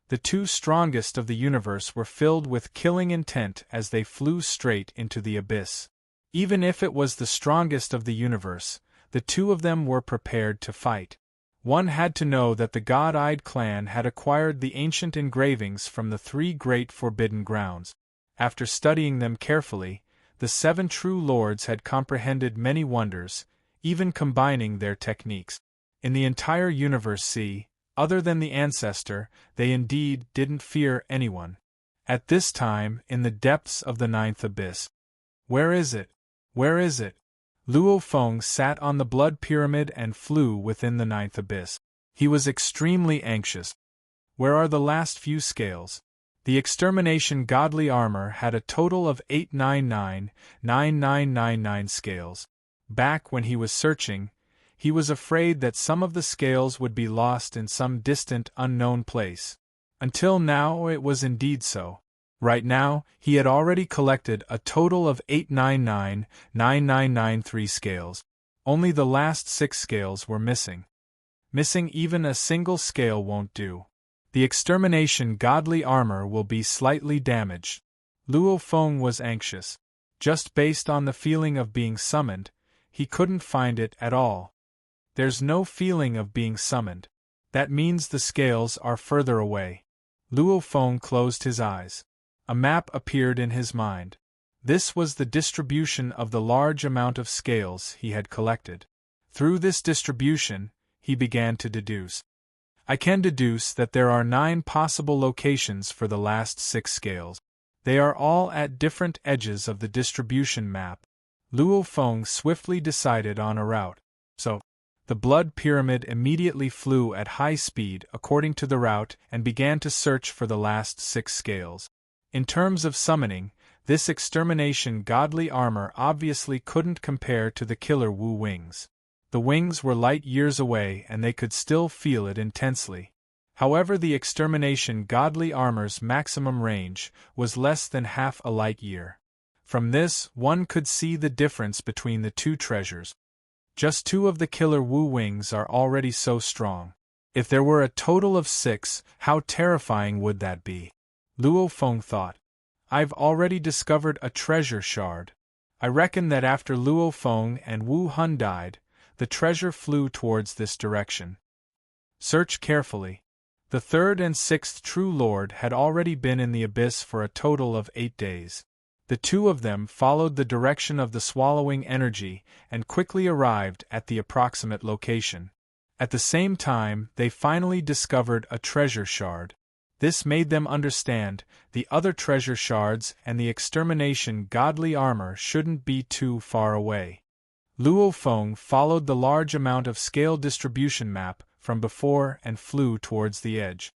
The two strongest of the universe were filled with killing intent as they flew straight into the abyss. Even if it was the strongest of the universe, the two of them were prepared to fight. One had to know that the god-eyed clan had acquired the ancient engravings from the three great forbidden grounds. After studying them carefully, the 7 true lords had comprehended many wonders, even combining their techniques. In the entire universe sea, other than the ancestor, they indeed didn't fear anyone. At this time, in the depths of the 9th abyss. Where is it? Where is it? Luo Feng sat on the blood pyramid and flew within the 9th abyss. He was extremely anxious. Where are the last few scales? The extermination godly armor had a total of 899,9999 scales. Back when he was searching, he was afraid that some of the scales would be lost in some distant, unknown place. Until now it was indeed so. Right now, he had already collected a total of 899,9993 scales. Only the last 6 scales were missing. Missing even a single scale won't do. The extermination godly armor will be slightly damaged. Luo Feng was anxious. Just based on the feeling of being summoned, he couldn't find it at all. There's no feeling of being summoned. That means the scales are further away. Luo Feng closed his eyes. A map appeared in his mind. This was the distribution of the large amount of scales he had collected. Through this distribution, he began to deduce. I can deduce that there are 9 possible locations for the last 6 scales. They are all at different edges of the distribution map. Luo Feng swiftly decided on a route. So, the blood pyramid immediately flew at high speed according to the route and began to search for the last 6 scales. In terms of summoning, this extermination godly armor obviously couldn't compare to the killer Wu wings. The wings were light years away and they could still feel it intensely. However, the extermination godly armor's maximum range was less than half a light year. From this, one could see the difference between the two treasures. Just 2 of the killer Wu wings are already so strong. If there were a total of 6, how terrifying would that be? Luo Feng thought. I've already discovered a treasure shard. I reckon that after Luo Feng and Wu Hun died, the treasure flew towards this direction. Search carefully. The 3rd and 6th True Lord had already been in the abyss for a total of 8 days. The 2 of them followed the direction of the swallowing energy and quickly arrived at the approximate location. At the same time, they finally discovered a treasure shard. This made them understand the other treasure shards and the extermination godly armor shouldn't be too far away. Luo Feng followed the large amount of scale distribution map from before and flew towards the edge.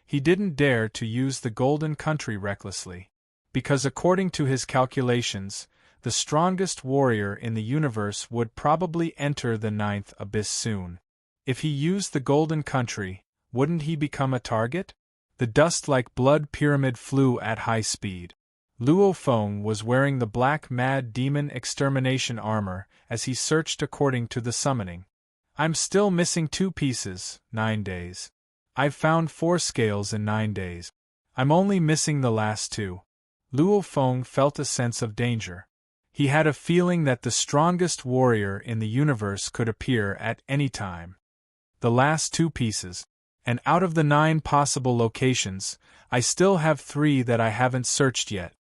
He didn't dare to use the Golden Country recklessly, because according to his calculations, the strongest warrior in the universe would probably enter the 9th abyss soon. If he used the Golden Country, wouldn't he become a target? The dust-like blood pyramid flew at high speed. Luo Feng was wearing the black mad demon extermination armor as he searched according to the summoning. I'm still missing 2 pieces, 9 days. I've found 4 scales in 9 days. I'm only missing the last 2. Luo Feng felt a sense of danger. He had a feeling that the strongest warrior in the universe could appear at any time. The last 2 pieces. And out of the 9 possible locations, I still have 3 that I haven't searched yet.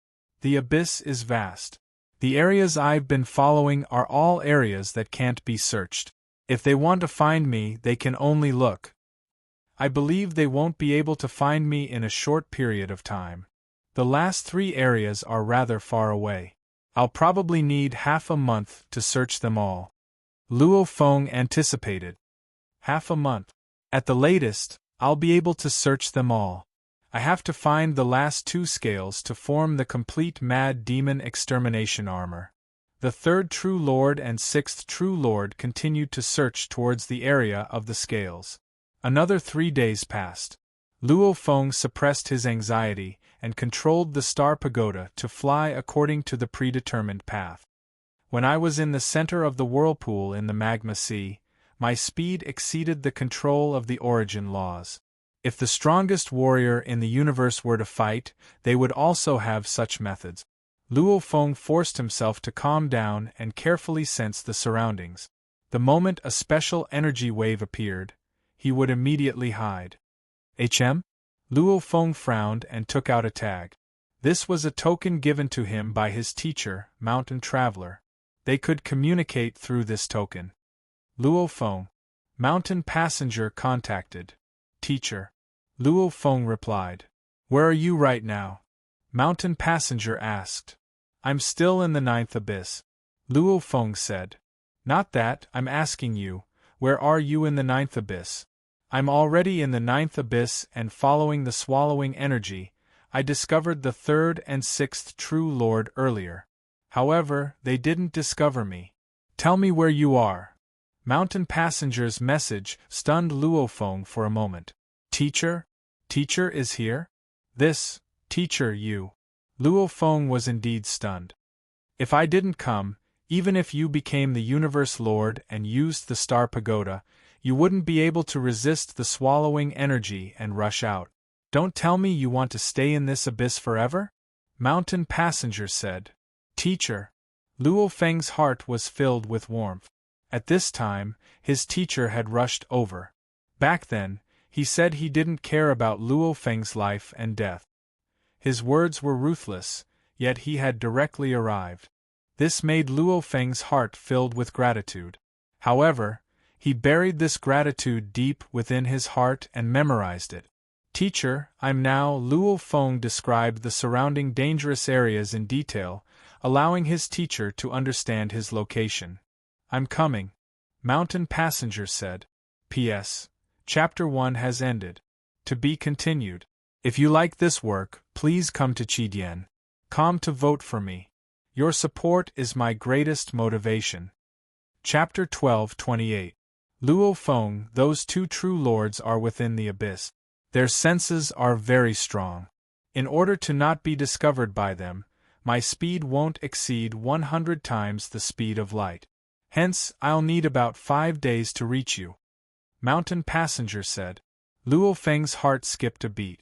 The abyss is vast. The areas I've been following are all areas that can't be searched. If they want to find me, they can only look. I believe they won't be able to find me in a short period of time. The last 3 areas are rather far away. I'll probably need half a month to search them all. Luo Feng anticipated. Half a month. At the latest, I'll be able to search them all. I have to find the last 2 scales to form the complete Mad Demon Extermination armor. The 3rd True Lord and 6th True Lord continued to search towards the area of the scales. Another 3 days passed. Luo Feng suppressed his anxiety and controlled the star pagoda to fly according to the predetermined path. When I was in the center of the whirlpool in the magma sea, my speed exceeded the control of the origin laws. If the strongest warrior in the universe were to fight, they would also have such methods. Luo Feng forced himself to calm down and carefully sense the surroundings. The moment a special energy wave appeared, he would immediately hide. HM? Luo Feng frowned and took out a tag. This was a token given to him by his teacher, Mountain Traveler. They could communicate through this token. Luo Feng. Mountain Passenger contacted. Teacher. Luo Feng replied. Where are you right now? Mountain Passenger asked. I'm still in the 9th abyss. Luo Feng said. Not that, I'm asking you, where are you in the 9th abyss? I'm already in the 9th abyss and following the swallowing energy, I discovered the 3rd and 6th True Lord earlier. However, they didn't discover me. Tell me where you are. Mountain Passenger's message stunned Luo Feng for a moment. Teacher? Teacher is here? This, teacher you. Luo Feng was indeed stunned. If I didn't come, even if you became the Universe Lord and used the Star Pagoda, you wouldn't be able to resist the swallowing energy and rush out. Don't tell me you want to stay in this abyss forever? Mountain Passenger said. Teacher. Luo Feng's heart was filled with warmth. At this time, his teacher had rushed over. Back then, he said he didn't care about Luo Feng's life and death. His words were ruthless, yet he had directly arrived. This made Luo Feng's heart filled with gratitude. However, he buried this gratitude deep within his heart and memorized it. Teacher, I'm now. Luo Feng described the surrounding dangerous areas in detail, allowing his teacher to understand his location. I'm coming. Mountain Passenger said. P.S. Chapter 1 has ended. To be continued. If you like this work, please come to Qidien.com to vote for me. Your support is my greatest motivation. Chapter 12:28. Luo Feng, those 2 true lords are within the abyss. Their senses are very strong. In order to not be discovered by them, my speed won't exceed 100 times the speed of light. Hence, I'll need about 5 days to reach you. Mountain Passenger said. Luo Feng's heart skipped a beat.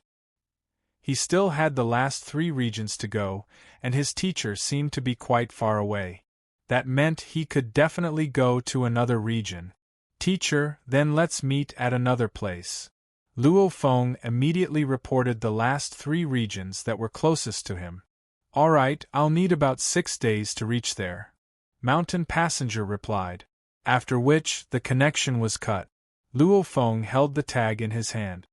He still had the last 3 regions to go, and his teacher seemed to be quite far away. That meant he could definitely go to another region. Teacher, then let's meet at another place. Luo Feng immediately reported the last 3 regions that were closest to him. All right, I'll need about 6 days to reach there. Mountain Passenger replied. After which, the connection was cut. Luo Feng held the tag in his hand.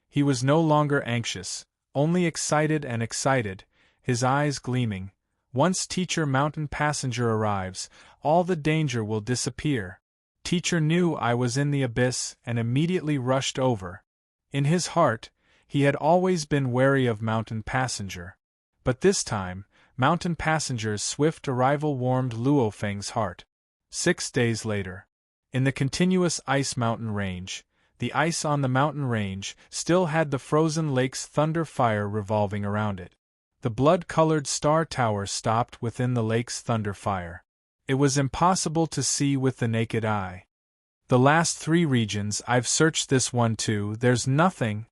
He was no longer anxious, only excited and excited, his eyes gleaming. Once Teacher Mountain Passenger arrives, all the danger will disappear. Teacher knew I was in the abyss and immediately rushed over. In his heart, he had always been wary of Mountain Passenger. But this time, Mountain Passenger's swift arrival warmed Luo Feng's heart. 6 days later. In the continuous ice mountain range, the ice on the mountain range still had the frozen lake's thunder fire revolving around it. The blood-colored star tower stopped within the lake's thunder fire. It was impossible to see with the naked eye. The last 3 regions, I've searched this one too, there's nothing.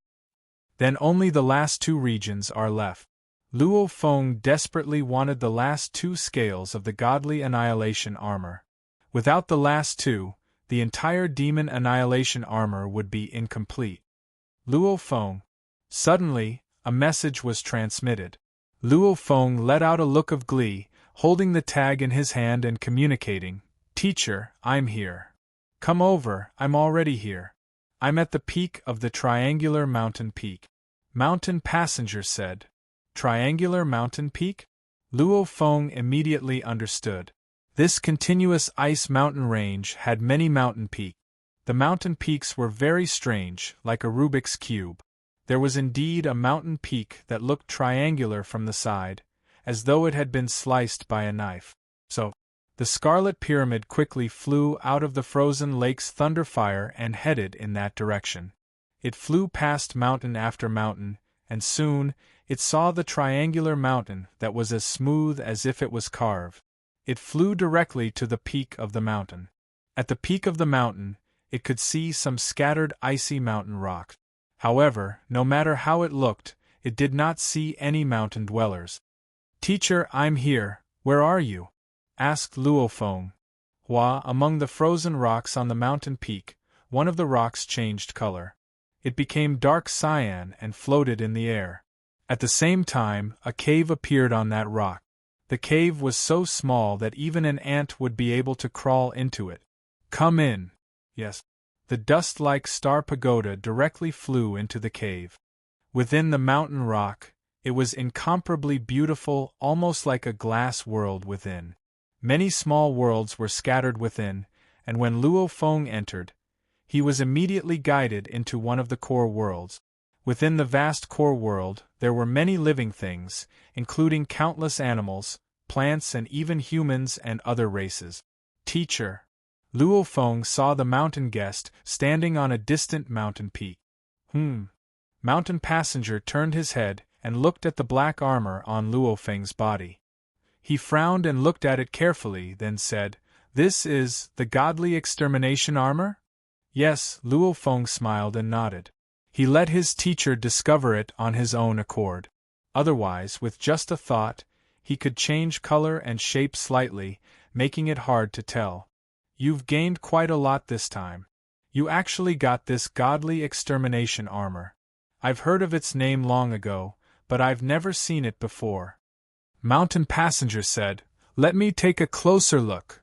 Then only the last 2 regions are left. Luo Feng desperately wanted the last 2 scales of the godly annihilation armor. Without the last 2, the entire demon annihilation armor would be incomplete. Luo Feng. Suddenly, a message was transmitted. Luo Feng let out a look of glee, holding the tag in his hand and communicating, "Teacher, I'm here. Come over, I'm already here. I'm at the peak of the triangular mountain peak." Mountain Passenger said, "Triangular mountain peak?" Luo Feng immediately understood. This continuous ice mountain range had many mountain peaks. The mountain peaks were very strange, like a Rubik's Cube. There was indeed a mountain peak that looked triangular from the side, as though it had been sliced by a knife. So, the Scarlet Pyramid quickly flew out of the frozen lake's thunderfire and headed in that direction. It flew past mountain after mountain, and soon, it saw the triangular mountain that was as smooth as if it was carved. It flew directly to the peak of the mountain. At the peak of the mountain, it could see some scattered icy mountain rocks. However, no matter how it looked, it did not see any mountain dwellers. "Teacher, I'm here, where are you?" asked Luo Feng. Among the frozen rocks on the mountain peak, one of the rocks changed color. It became dark cyan and floated in the air. At the same time, a cave appeared on that rock. The cave was so small that even an ant would be able to crawl into it. "Come in." Yes. The dust-like star pagoda directly flew into the cave. Within the mountain rock, it was incomparably beautiful, almost like a glass world within. Many small worlds were scattered within, and when Luo Feng entered, he was immediately guided into one of the core worlds. Within the vast core world, there were many living things, including countless animals, plants and even humans and other races. "Teacher." Luo Feng saw the mountain guest standing on a distant mountain peak. Mountain Passenger turned his head and looked at the black armor on Luo Feng's body. He frowned and looked at it carefully, then said, "This is the godly extermination armor?" "Yes," Luo Feng smiled and nodded. He let his teacher discover it on his own accord. Otherwise, with just a thought, he could change color and shape slightly, making it hard to tell. "You've gained quite a lot this time. You actually got this godly extermination armor. I've heard of its name long ago, but I've never seen it before." Mountain Passenger said, "Let me take a closer look."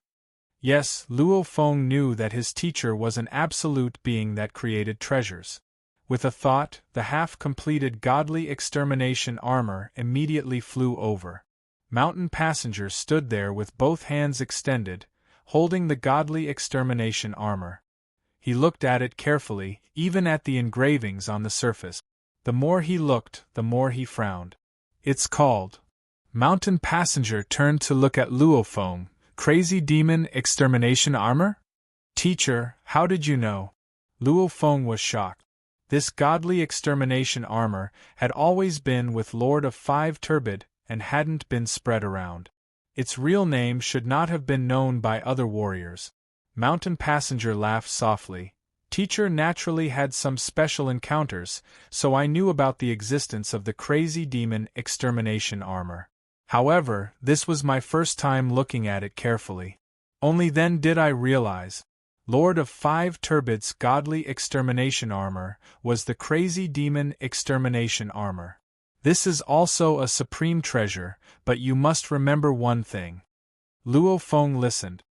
Yes, Luo Feng knew that his teacher was an absolute being that created treasures. With a thought, the half-completed godly extermination armor immediately flew over. Mountain Passenger stood there with both hands extended, holding the godly extermination armor. He looked at it carefully, even at the engravings on the surface. The more he looked, the more he frowned. "It's called..." Mountain Passenger turned to look at Luo Feng. "Crazy Demon Extermination Armor?" "Teacher, how did you know?" Luo Feng was shocked. This godly extermination armor had always been with Lord of 5 Turbid and hadn't been spread around. Its real name should not have been known by other warriors. Mountain Passenger laughed softly. "Teacher naturally had some special encounters, so I knew about the existence of the Crazy Demon Extermination Armor. However, this was my first time looking at it carefully. Only then did I realize. Lord of 5 Turbid's godly extermination armor was the Crazy Demon Extermination Armor. This is also a supreme treasure, but you must remember one thing." Luo Feng listened.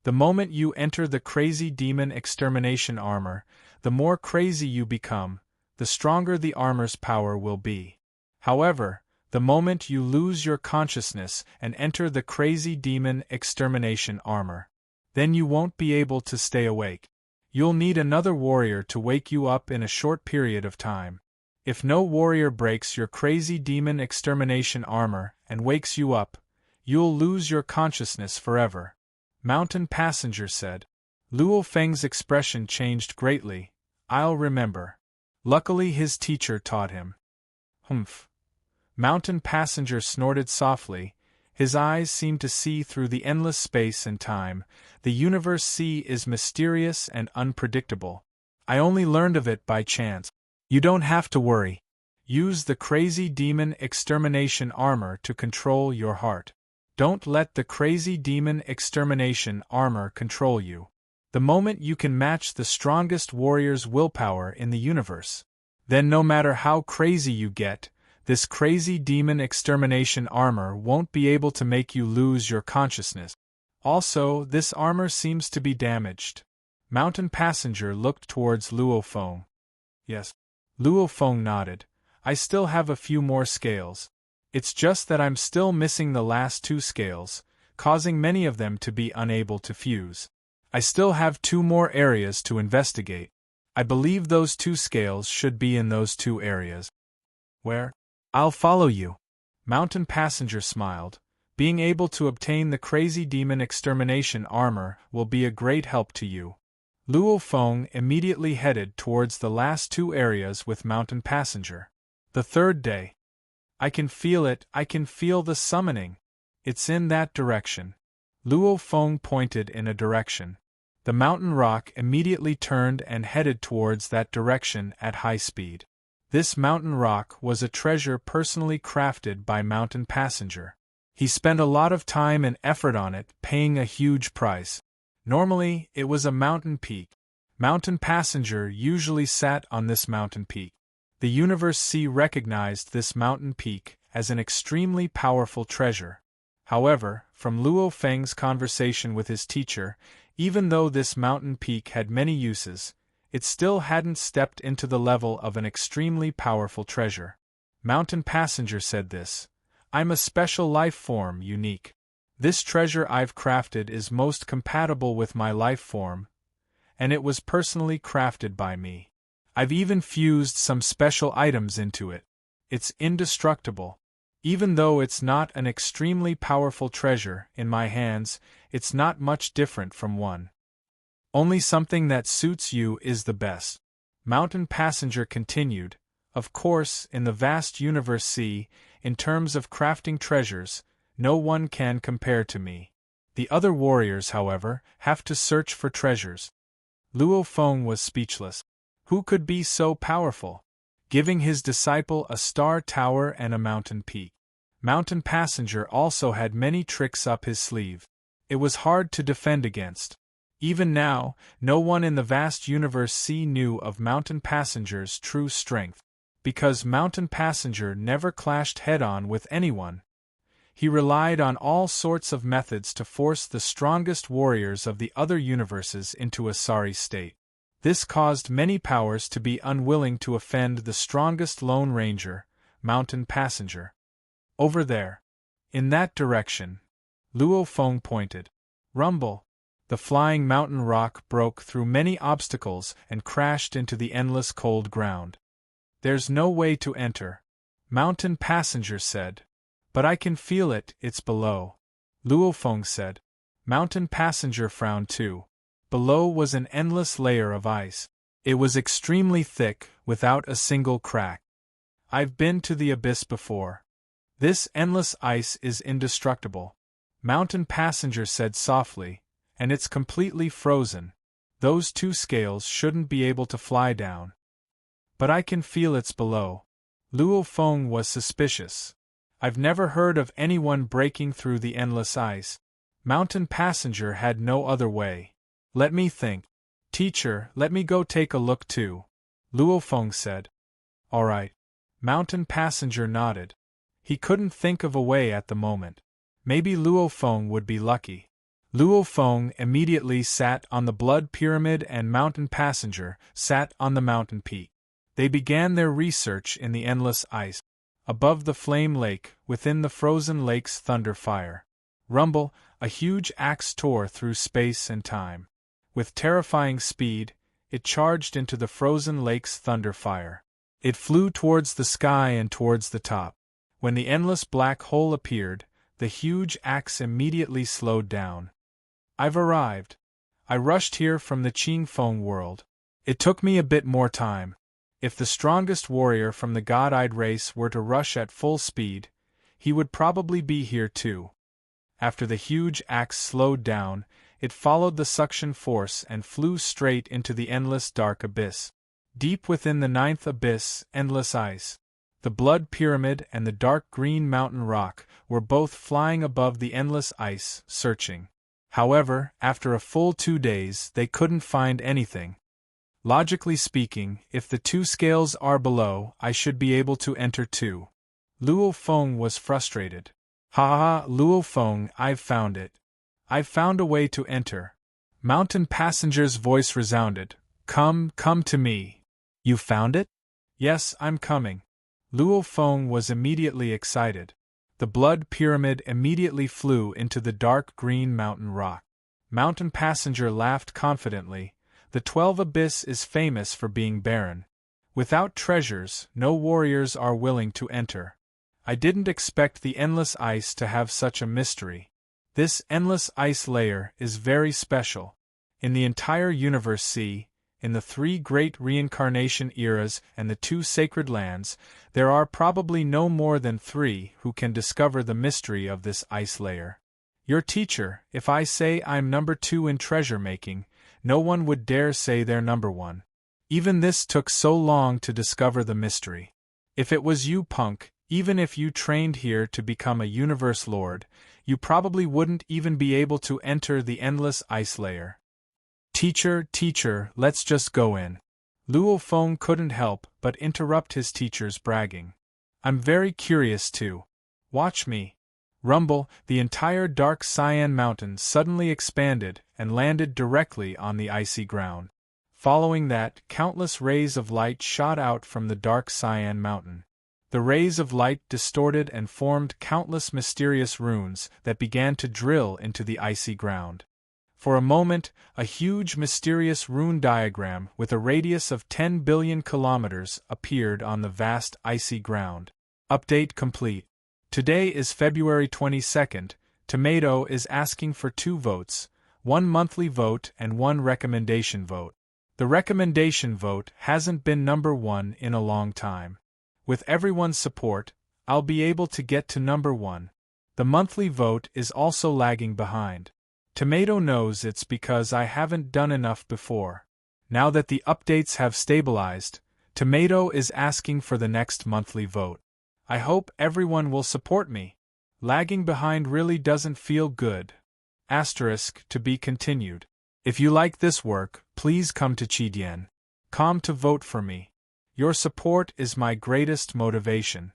"The moment you enter the Crazy Demon Extermination Armor, the more crazy you become, the stronger the armor's power will be. However, the moment you lose your consciousness and enter the Crazy Demon Extermination Armor, then you won't be able to stay awake. You'll need another warrior to wake you up in a short period of time. If no warrior breaks your Crazy Demon Extermination Armor and wakes you up, you'll lose your consciousness forever," Mountain Passenger said. Luo Feng's expression changed greatly. "I'll remember." Luckily his teacher taught him. "Humph." Mountain Passenger snorted softly. His eyes seemed to see through the endless space and time. "The universe sea is mysterious and unpredictable. I only learned of it by chance. You don't have to worry. Use the crazy demon extermination armor to control your heart. Don't let the crazy demon extermination armor control you. The moment you can match the strongest warrior's willpower in the universe, then no matter how crazy you get, this crazy demon extermination armor won't be able to make you lose your consciousness. Also, this armor seems to be damaged. Mountain Passenger looked towards Luo Feng. Yes. Luo Feng nodded. I still have a few more scales. It's just that I'm still missing the last 2 scales, causing many of them to be unable to fuse. I still have 2 more areas to investigate. I believe those 2 scales should be in those 2 areas. Where? I'll follow you. Mountain Passenger smiled. Being able to obtain the crazy demon extermination armor will be a great help to you. Luo Feng immediately headed towards the last 2 areas with Mountain Passenger. The 3rd day. I can feel it, I can feel the summoning. It's in that direction. Luo Feng pointed in a direction. The mountain rock immediately turned and headed towards that direction at high speed. This mountain rock was a treasure personally crafted by Mountain Passenger. He spent a lot of time and effort on it, paying a huge price. Normally, it was a mountain peak. Mountain Passenger usually sat on this mountain peak. The Universe Sea recognized this mountain peak as an extremely powerful treasure. However, from Luo Feng's conversation with his teacher, even though this mountain peak had many uses, it still hadn't stepped into the level of an extremely powerful treasure. Mountain Passenger said this. I'm a special life form, unique. This treasure I've crafted is most compatible with my life form, and it was personally crafted by me. I've even fused some special items into it. It's indestructible. Even though it's not an extremely powerful treasure in my hands, it's not much different from one. Only something that suits you is the best. Mountain Passenger continued. Of course, in the vast Universe Sea, in terms of crafting treasures, no one can compare to me. The other warriors, however, have to search for treasures. Luo Feng was speechless. Who could be so powerful? Giving his disciple a star tower and a mountain peak. Mountain Passenger also had many tricks up his sleeve. It was hard to defend against. Even now, no one in the vast Universe Sea knew of Mountain Passenger's true strength. Because Mountain Passenger never clashed head-on with anyone, he relied on all sorts of methods to force the strongest warriors of the other universes into a sorry state. This caused many powers to be unwilling to offend the strongest Lone Ranger, Mountain Passenger. Over there. In that direction. Luo Feng pointed. Rumble. The flying mountain rock broke through many obstacles and crashed into the endless cold ground. There's no way to enter. Mountain Passenger said. But I can feel it, it's below. Luo Feng said. Mountain Passenger frowned too. Below was an endless layer of ice. It was extremely thick, without a single crack. I've been to the abyss before. This endless ice is indestructible. Mountain Passenger said softly, and it's completely frozen. Those 2 scales shouldn't be able to fly down. But I can feel it's below. Luo Feng was suspicious. I've never heard of anyone breaking through the endless ice. Mountain Passenger had no other way. Let me think. Teacher, let me go take a look too. Luo Feng said. All right. Mountain Passenger nodded. He couldn't think of a way at the moment. Maybe Luo Feng would be lucky. Luo Feng immediately sat on the blood pyramid and Mountain Passenger sat on the mountain peak. They began their research in the endless ice. Above the flame lake, within the frozen lake's thunder fire. Rumble, a huge axe tore through space and time. With terrifying speed, it charged into the frozen lake's thunder fire. It flew towards the sky and towards the top. When the endless black hole appeared, the huge axe immediately slowed down. I've arrived. I rushed here from the Qing Feng world. It took me a bit more time. If the strongest warrior from the God-eyed race were to rush at full speed, he would probably be here too. After the huge axe slowed down, it followed the suction force and flew straight into the endless dark abyss. Deep within the 9th abyss, endless ice. The blood pyramid and the dark green mountain rock were both flying above the endless ice, searching. However, after a full 2 days, they couldn't find anything. Logically speaking, if the 2 scales are below, I should be able to enter too. Luo Feng was frustrated. Ha ha, Luo Feng, I've found it. I've found a way to enter. Mountain Passenger's voice resounded. Come to me. You found it? Yes, I'm coming. Luo Feng was immediately excited. The blood pyramid immediately flew into the dark green mountain rock. Mountain Passenger laughed confidently. The 12 Abyss is famous for being barren. Without treasures, no warriors are willing to enter. I didn't expect the endless ice to have such a mystery. This endless ice layer is very special. In the entire universe see, in the 3 great reincarnation eras and the 2 sacred lands, there are probably no more than 3 who can discover the mystery of this ice layer. Your teacher, if I say I'm number 2 in treasure making, no one would dare say they're number 1. Even this took so long to discover the mystery. If it was you, punk, even if you trained here to become a universe lord, you probably wouldn't even be able to enter the endless ice layer. Teacher, let's just go in. Luo Feng couldn't help but interrupt his teacher's bragging. I'm very curious too. Watch me. Rumble, the entire dark cyan mountain suddenly expanded and landed directly on the icy ground. Following that, countless rays of light shot out from the dark cyan mountain. The rays of light distorted and formed countless mysterious runes that began to drill into the icy ground. For a moment, a huge mysterious rune diagram with a radius of 10 billion kilometers appeared on the vast icy ground. Update complete. Today is February 22nd. Tomato is asking for 2 votes, 1 monthly vote and 1 recommendation vote. The recommendation vote hasn't been number 1 in a long time. With everyone's support, I'll be able to get to number 1. The monthly vote is also lagging behind. Tomato knows it's because I haven't done enough before. Now that the updates have stabilized, Tomato is asking for the next monthly vote. I hope everyone will support me. Lagging behind really doesn't feel good. To be continued. If you like this work, please come to Chidian.com to vote for me. Your support is my greatest motivation.